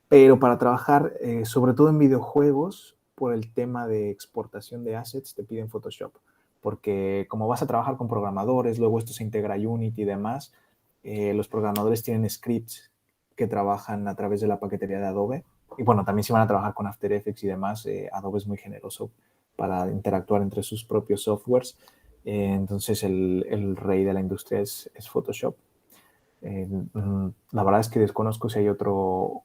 Pero para trabajar, sobre todo en videojuegos, por el tema de exportación de assets, te piden Photoshop. Porque como vas a trabajar con programadores, luego esto se integra a Unity y demás, los programadores tienen scripts que trabajan a través de la paquetería de Adobe. Y bueno, también si van a trabajar con After Effects y demás, Adobe es muy generoso para interactuar entre sus propios softwares. Entonces el rey de la industria es Photoshop. La verdad es que desconozco si hay otro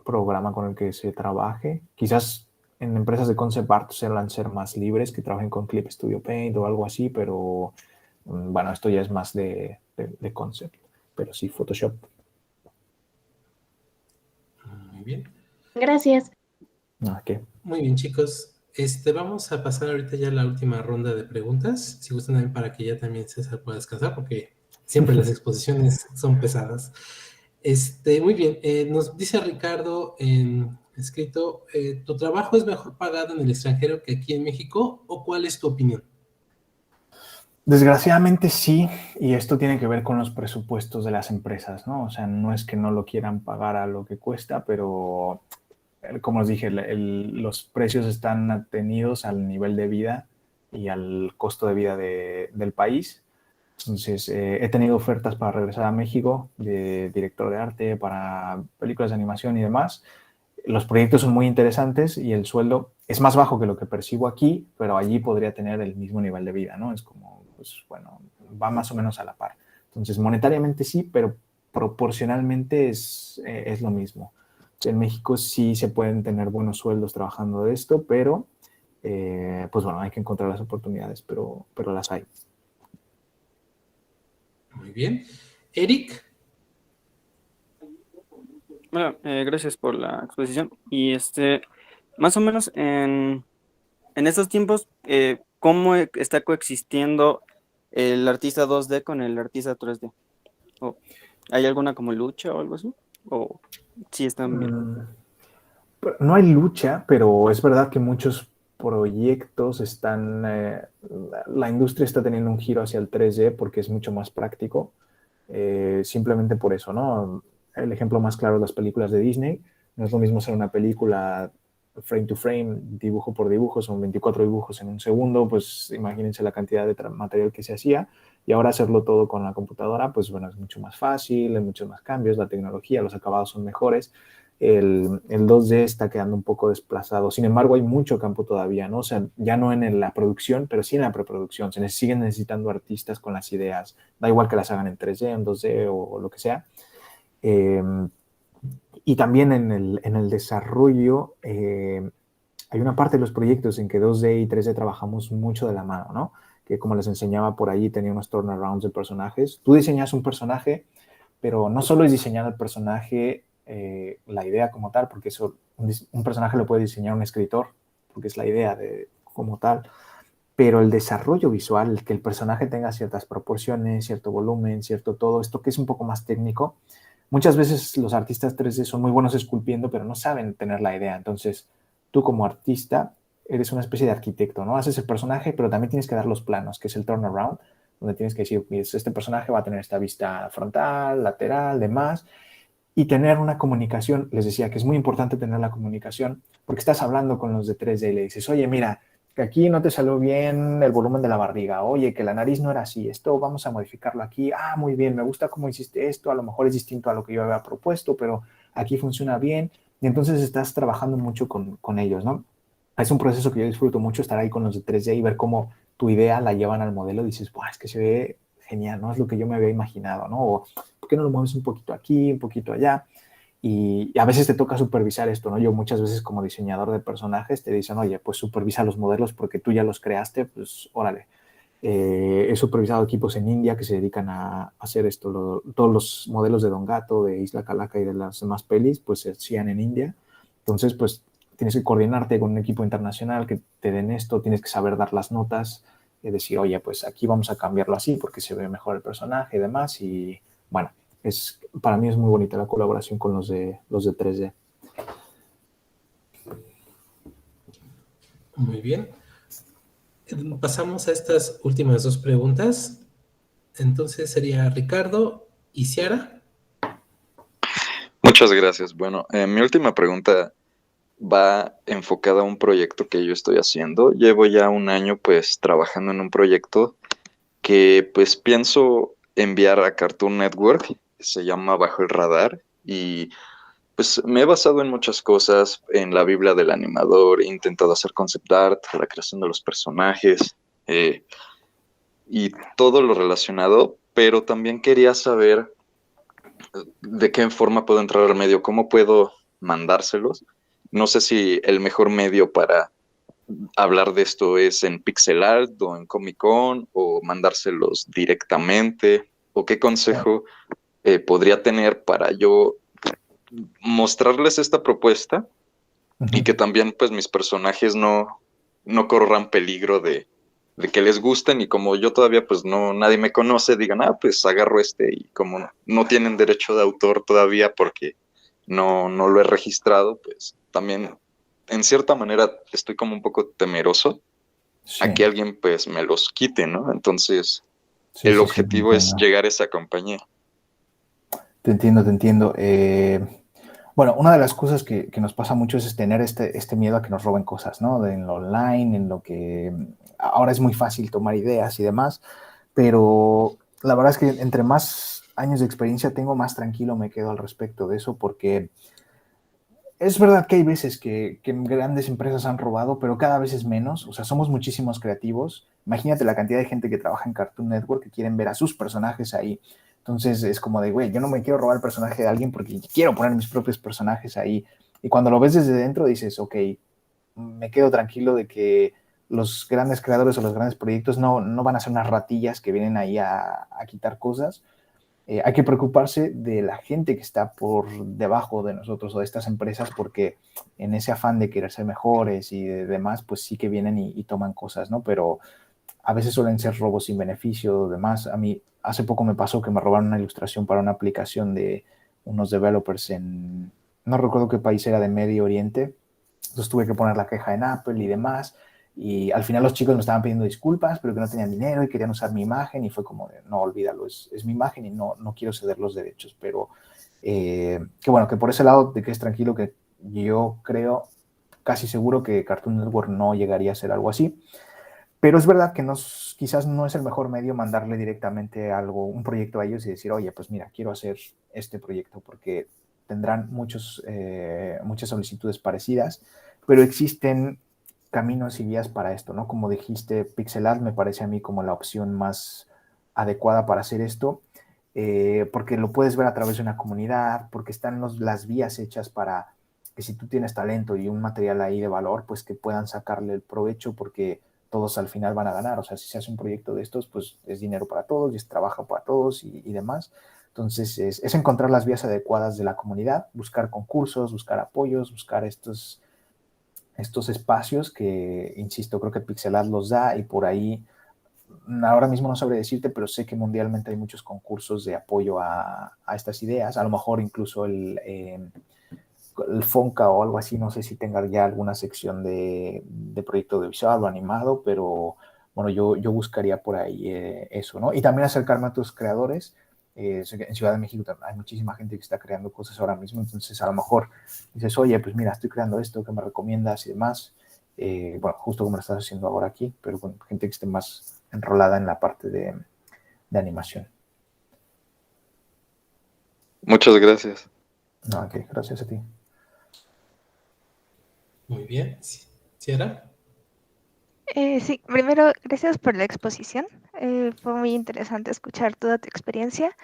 programa con el que se trabaje. Quizás en empresas de concept art suelen ser más libres, que trabajen con Clip Studio Paint o algo así, pero bueno, esto ya es más de concept. Pero sí, Photoshop. Muy bien. Gracias. ¿Qué? Muy bien, chicos. Vamos a pasar ahorita ya a la última ronda de preguntas. Si gustan también para que ya también César pueda descansar, porque siempre las exposiciones son pesadas. Muy bien. Nos dice Ricardo en escrito, ¿tu trabajo es mejor pagado en el extranjero que aquí en México? ¿O cuál es tu opinión? Desgraciadamente sí, y esto tiene que ver con los presupuestos de las empresas, ¿no? O sea, no es que no lo quieran pagar a lo que cuesta, pero como os dije, los precios están atenidos al nivel de vida y al costo de vida del país. Entonces, he tenido ofertas para regresar a México de director de arte, para películas de animación y demás. Los proyectos son muy interesantes y el sueldo es más bajo que lo que percibo aquí, pero allí podría tener el mismo nivel de vida, ¿no? Es como, pues bueno, va más o menos a la par. Entonces, monetariamente sí, pero proporcionalmente es lo mismo. En México sí se pueden tener buenos sueldos trabajando de esto, pero pues bueno, hay que encontrar las oportunidades, pero las hay. Muy bien. Eric. Bueno, gracias por la exposición. Y más o menos en estos tiempos, ¿cómo está coexistiendo el artista 2D con el artista 3D? ¿O hay alguna como lucha o algo así? ¿O sí están bien? No hay lucha, pero es verdad que muchos proyectos están, la industria está teniendo un giro hacia el 3D porque es mucho más práctico, simplemente por eso, ¿no? El ejemplo más claro es las películas de Disney. No es lo mismo hacer una película frame to frame, dibujo por dibujo, son 24 dibujos en un segundo, pues imagínense la cantidad de material que se hacía, y ahora hacerlo todo con la computadora, pues bueno, es mucho más fácil, hay muchos más cambios, la tecnología, los acabados son mejores. El 2D está quedando un poco desplazado. Sin embargo, hay mucho campo todavía, ¿no? O sea, ya no en la producción, pero sí en la preproducción. Siguen necesitando artistas con las ideas. Da igual que las hagan en 3D, en 2D o lo que sea. Y también en el desarrollo hay una parte de los proyectos en que 2D y 3D trabajamos mucho de la mano, ¿no? Que como les enseñaba por ahí, tenía unos turnarounds de personajes. Tú diseñas un personaje, pero no solo es diseñar el personaje, la idea como tal, porque eso, un personaje lo puede diseñar un escritor, porque es la idea como tal, pero el desarrollo visual, que el personaje tenga ciertas proporciones, cierto volumen, cierto todo, esto que es un poco más técnico. Muchas veces los artistas 3D son muy buenos esculpiendo, pero no saben tener la idea. Entonces, tú como artista eres una especie de arquitecto, ¿no? Haces el personaje, pero también tienes que dar los planos, que es el turnaround, donde tienes que decir, este personaje va a tener esta vista frontal, lateral, demás, y tener una comunicación. Les decía que es muy importante tener la comunicación, porque estás hablando con los de 3D y le dices, oye, mira, que aquí no te salió bien el volumen de la barriga, oye, que la nariz no era así, esto vamos a modificarlo aquí, muy bien, me gusta cómo hiciste esto, a lo mejor es distinto a lo que yo había propuesto, pero aquí funciona bien, y entonces estás trabajando mucho con ellos, ¿no? Es un proceso que yo disfruto mucho, estar ahí con los de 3D y ver cómo tu idea la llevan al modelo y dices, ¡buah, es que se ve genial, ¿no? Es lo que yo me había imaginado, ¿no? O, ¿por qué no lo mueves un poquito aquí, un poquito allá? Y a veces te toca supervisar esto, ¿no? Yo muchas veces como diseñador de personajes te dicen, oye, pues supervisa los modelos porque tú ya los creaste, pues órale. He supervisado equipos en India que se dedican a hacer esto, todos los modelos de Don Gato, de Isla Calaca y de las demás pelis, pues se hacían en India. Entonces, pues tienes que coordinarte con un equipo internacional que te den esto, tienes que saber dar las notas, y decir, oye, pues aquí vamos a cambiarlo así porque se ve mejor el personaje y demás. Y bueno, para mí es muy bonita la colaboración con los de 3D. Muy bien. Pasamos a estas últimas dos preguntas. Entonces sería Ricardo y Ciara. Muchas gracias. Bueno, mi última pregunta va enfocada a un proyecto que yo estoy haciendo. Llevo ya un año pues trabajando en un proyecto que pues pienso enviar a Cartoon Network. Se llama Bajo el Radar y pues me he basado en muchas cosas, en la Biblia del animador, he intentado hacer concept art, la creación de los personajes y todo lo relacionado, pero también quería saber de qué forma puedo entrar al medio, cómo puedo mandárselos. No sé si el mejor medio para hablar de esto es en Pixel Art o en Comic Con o mandárselos directamente o qué consejo podría tener para yo mostrarles esta propuesta y que también pues mis personajes no corran peligro de que les gusten y como yo todavía pues nadie me conoce, digan, pues agarro este y como no tienen derecho de autor todavía porque no lo he registrado, pues también en cierta manera estoy como un poco temeroso a que alguien pues me los quite, ¿no? Entonces el objetivo es llegar a esa compañía. Te entiendo, te entiendo. Bueno, una de las cosas que nos pasa mucho es tener este miedo a que nos roben cosas, ¿no? En lo online, en lo que ahora es muy fácil tomar ideas y demás, pero la verdad es que entre más años de experiencia tengo, más tranquilo me quedo al respecto de eso, porque es verdad que hay veces que grandes empresas han robado, pero cada vez es menos. O sea, somos muchísimos creativos. Imagínate la cantidad de gente que trabaja en Cartoon Network que quieren ver a sus personajes ahí. Entonces es como de, güey, yo no me quiero robar el personaje de alguien porque quiero poner mis propios personajes ahí. Y cuando lo ves desde dentro dices, ok, me quedo tranquilo de que los grandes creadores o los grandes proyectos no van a ser unas ratillas que vienen ahí a quitar cosas. Hay que preocuparse de la gente que está por debajo de nosotros o de estas empresas porque en ese afán de querer ser mejores y de demás, pues sí que vienen y toman cosas, ¿no? Pero a veces suelen ser robos sin beneficio, demás. A mí hace poco me pasó que me robaron una ilustración para una aplicación de unos developers no recuerdo qué país era, de Medio Oriente. Entonces tuve que poner la queja en Apple y demás. Y al final los chicos me estaban pidiendo disculpas, pero que no tenían dinero y querían usar mi imagen y fue como, no, olvídalo, es mi imagen y no quiero ceder los derechos. Pero que bueno, que por ese lado de que es tranquilo, que yo creo casi seguro que Cartoon Network no llegaría a ser algo así. Pero es verdad que quizás no es el mejor medio mandarle directamente un proyecto a ellos y decir, oye, pues mira, quiero hacer este proyecto, porque tendrán muchas solicitudes parecidas, pero existen caminos y vías para esto, ¿no? Como dijiste, Pixel Art me parece a mí como la opción más adecuada para hacer esto, porque lo puedes ver a través de una comunidad, porque están las vías hechas para que si tú tienes talento y un material ahí de valor, pues que puedan sacarle el provecho, porque todos al final van a ganar. O sea, si se hace un proyecto de estos, pues es dinero para todos y es trabajo para todos y demás. Entonces, es encontrar las vías adecuadas de la comunidad, buscar concursos, buscar apoyos, buscar estos espacios que, insisto, creo que Pixel Art los da y por ahí, ahora mismo no sabré decirte, pero sé que mundialmente hay muchos concursos de apoyo a estas ideas. A lo mejor incluso el Fonca o algo así, no sé si tenga ya alguna sección de proyecto audiovisual o animado, pero bueno, yo buscaría por ahí eso, ¿no? Y también acercarme a tus creadores. En Ciudad de México hay muchísima gente que está creando cosas ahora mismo, entonces a lo mejor dices, oye, pues mira, estoy creando esto, ¿qué me recomiendas? Y demás. Bueno, justo como lo estás haciendo ahora aquí, pero con gente que esté más enrolada en la parte de animación. Muchas gracias. No, ok, gracias a ti. Muy bien. Ciara. Sí, primero, gracias por la exposición. Fue muy interesante escuchar toda tu experiencia.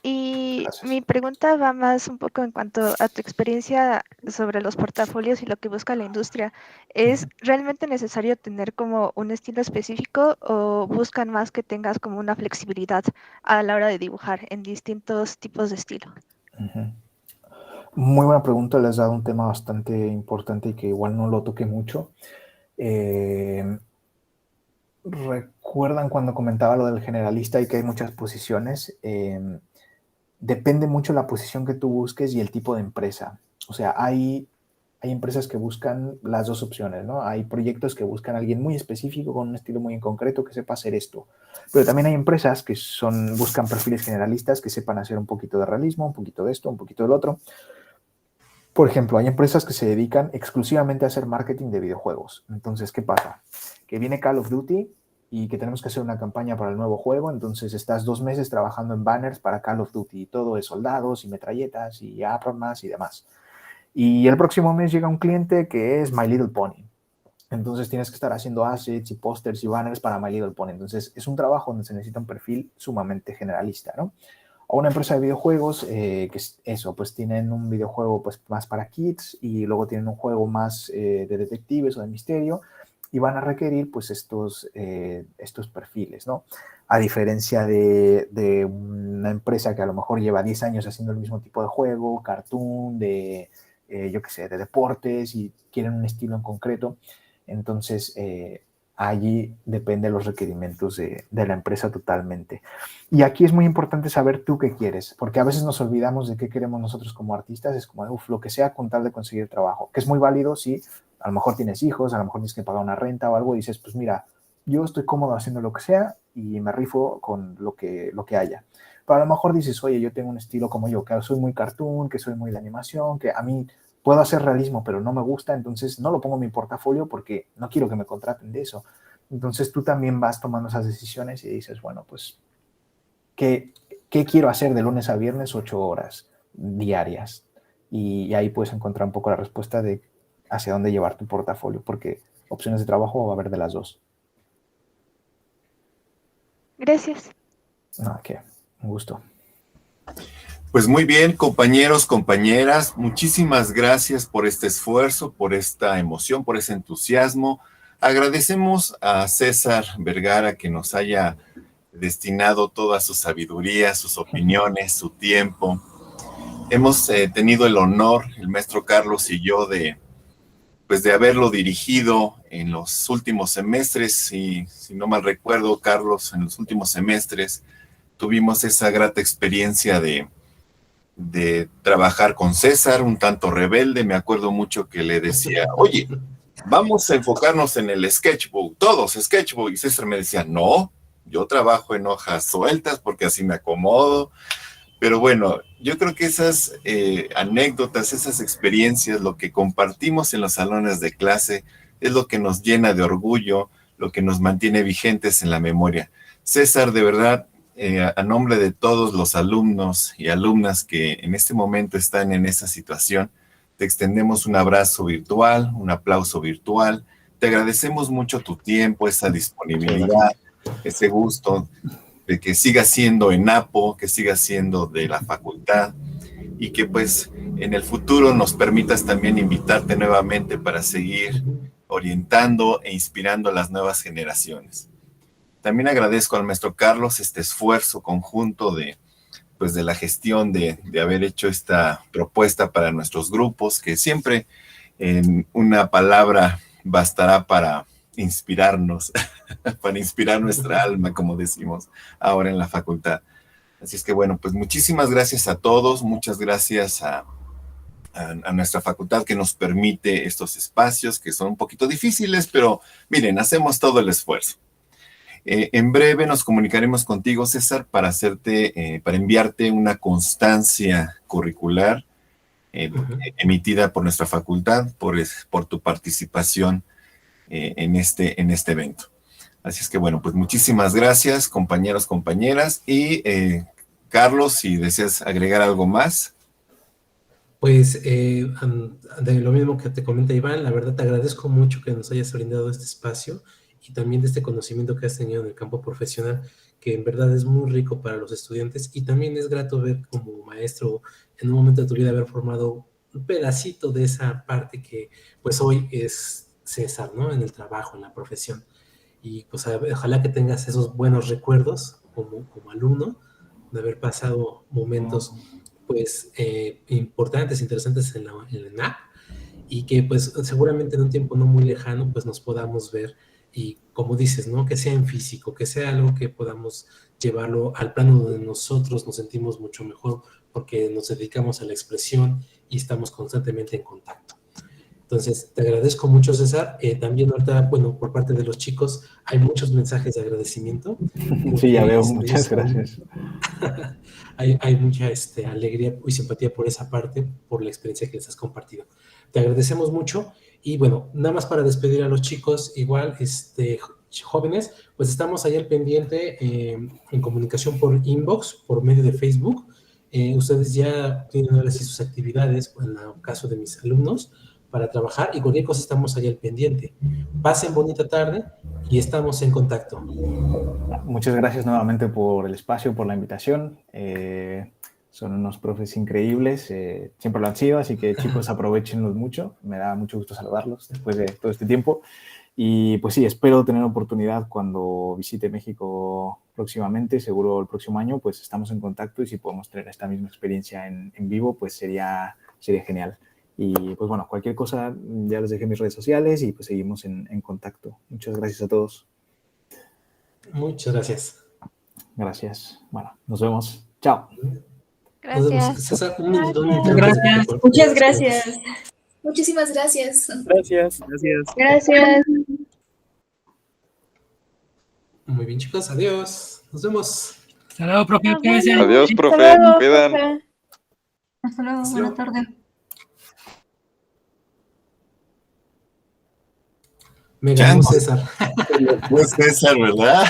Y Gracias. mi pregunta va más un poco en cuanto a tu experiencia sobre los portafolios y lo que busca la industria. ¿Es realmente necesario tener como un estilo específico o buscan más que tengas como una flexibilidad a la hora de dibujar en distintos tipos de estilo? Ujú. Muy buena pregunta, le has dado un tema bastante importante y que igual no lo toqué mucho. ¿Recuerdan cuando comentaba lo del generalista y que hay muchas posiciones? Depende mucho la posición que tú busques y el tipo de empresa. O sea, hay empresas que buscan las dos opciones, ¿no? Hay proyectos que buscan a alguien muy específico con un estilo muy en concreto que sepa hacer esto. Pero también hay empresas que buscan perfiles generalistas que sepan hacer un poquito de realismo, un poquito de esto, un poquito del otro. Por ejemplo, hay empresas que se dedican exclusivamente a hacer marketing de videojuegos. Entonces, ¿qué pasa? Que viene Call of Duty y que tenemos que hacer una campaña para el nuevo juego, entonces estás 2 meses trabajando en banners para Call of Duty, y todo es soldados y metralletas y armas y demás. Y el próximo mes llega un cliente que es My Little Pony. Entonces tienes que estar haciendo assets y pósters y banners para My Little Pony. Entonces es un trabajo donde se necesita un perfil sumamente generalista, ¿no? O una empresa de videojuegos que es eso, pues tienen un videojuego pues más para kids y luego tienen un juego más de detectives o de misterio y van a requerir pues estos perfiles, ¿no? A diferencia de una empresa que a lo mejor lleva 10 años haciendo el mismo tipo de juego, cartoon, yo qué sé, de deportes y quieren un estilo en concreto, entonces allí depende de los requerimientos de la empresa totalmente. Y aquí es muy importante saber tú qué quieres, porque a veces nos olvidamos de qué queremos nosotros como artistas, es como, lo que sea con tal de conseguir trabajo, que es muy válido si a lo mejor tienes hijos, a lo mejor tienes que pagar una renta o algo y dices, pues mira, yo estoy cómodo haciendo lo que sea y me rifo con lo que haya. Pero a lo mejor dices, oye, yo tengo un estilo como yo, que soy muy cartoon, que soy muy de animación, que a mí puedo hacer realismo, pero no me gusta, entonces no lo pongo en mi portafolio porque no quiero que me contraten de eso. Entonces tú también vas tomando esas decisiones y dices, bueno, pues, ¿qué quiero hacer de lunes a viernes 8 horas diarias? Y ahí puedes encontrar un poco la respuesta de hacia dónde llevar tu portafolio, porque opciones de trabajo va a haber de las dos. Gracias. No, ¿qué? Un gusto. Pues muy bien, compañeros, compañeras, muchísimas gracias por este esfuerzo, por esta emoción, por ese entusiasmo. Agradecemos a César Vergara que nos haya destinado toda su sabiduría, sus opiniones, su tiempo. Hemos tenido el honor, el maestro Carlos y yo, de haberlo dirigido en los últimos semestres, y si no mal recuerdo, Carlos, en los últimos semestres tuvimos esa grata experiencia de trabajar con César, un tanto rebelde. Me acuerdo mucho que le decía, oye, vamos a enfocarnos en el sketchbook, todos sketchbook, y César me decía, no, yo trabajo en hojas sueltas porque así me acomodo. Pero bueno, yo creo que esas anécdotas, esas experiencias, lo que compartimos en los salones de clase, es lo que nos llena de orgullo, lo que nos mantiene vigentes en la memoria. César, de verdad, a nombre de todos los alumnos y alumnas que en este momento están en esa situación, te extendemos un abrazo virtual, un aplauso virtual. Te agradecemos mucho tu tiempo, esa disponibilidad, ese gusto de que siga siendo ENAPO, que siga siendo de la facultad y que pues en el futuro nos permitas también invitarte nuevamente para seguir orientando e inspirando a las nuevas generaciones. También agradezco al maestro Carlos este esfuerzo conjunto de la gestión de haber hecho esta propuesta para nuestros grupos, que siempre en una palabra bastará para inspirarnos, para inspirar nuestra alma, como decimos ahora en la facultad. Así es que bueno, pues muchísimas gracias a todos, muchas gracias a nuestra facultad que nos permite estos espacios que son un poquito difíciles, pero miren, hacemos todo el esfuerzo. En breve nos comunicaremos contigo, César, para enviarte una constancia curricular emitida por nuestra facultad por tu participación en este evento. Así es que bueno, pues muchísimas gracias, compañeros, compañeras, y Carlos, si deseas agregar algo más. Pues de lo mismo que te comenta Iván, la verdad te agradezco mucho que nos hayas brindado este espacio y también de este conocimiento que has tenido en el campo profesional, que en verdad es muy rico para los estudiantes y también es grato ver como maestro en un momento de tu vida haber formado un pedacito de esa parte que pues hoy es César, ¿no? En el trabajo, en la profesión. Y pues ojalá que tengas esos buenos recuerdos como alumno de haber pasado momentos pues importantes, interesantes en la ENAP y que pues seguramente en un tiempo no muy lejano pues nos podamos ver y como dices, ¿no? Que sea en físico, que sea algo que podamos llevarlo al plano donde nosotros nos sentimos mucho mejor porque nos dedicamos a la expresión y estamos constantemente en contacto. Entonces, te agradezco mucho, César. También ahorita, bueno, por parte de los chicos, hay muchos mensajes de agradecimiento. Sí, ya veo, muchas gracias. Hay mucha alegría y simpatía por esa parte, por la experiencia que les has compartido. Te agradecemos mucho y bueno, nada más para despedir a los chicos, igual, jóvenes, pues estamos ahí al pendiente en comunicación por inbox, por medio de Facebook. Ustedes ya tienen ahora sí sus actividades, en el caso de mis alumnos, para trabajar y cualquier cosa estamos ahí al pendiente. Pasen bonita tarde y estamos en contacto. Muchas gracias nuevamente por el espacio, por la invitación. Son unos profes increíbles, siempre lo han sido, así que chicos, aprovechenlos mucho. Me da mucho gusto saludarlos después de todo este tiempo. Y pues sí, espero tener oportunidad cuando visite México próximamente, seguro el próximo año, pues estamos en contacto y si podemos tener esta misma experiencia en vivo, pues sería genial. Y pues bueno, cualquier cosa, ya les dejé mis redes sociales y pues seguimos en contacto. Muchas gracias a todos. Muchas gracias. Gracias. Bueno, nos vemos. Chao. Gracias. César, Gracias. Muchas gracias. Muchísimas gracias. Gracias. Gracias. Muy bien, chicos. Adiós. Nos vemos. Hasta luego, profe. Cuídense. Adiós, profe. Hasta luego, Cuidan. profe. Hasta luego. Buena tarde. Me ganó César. Fue César, ¿verdad?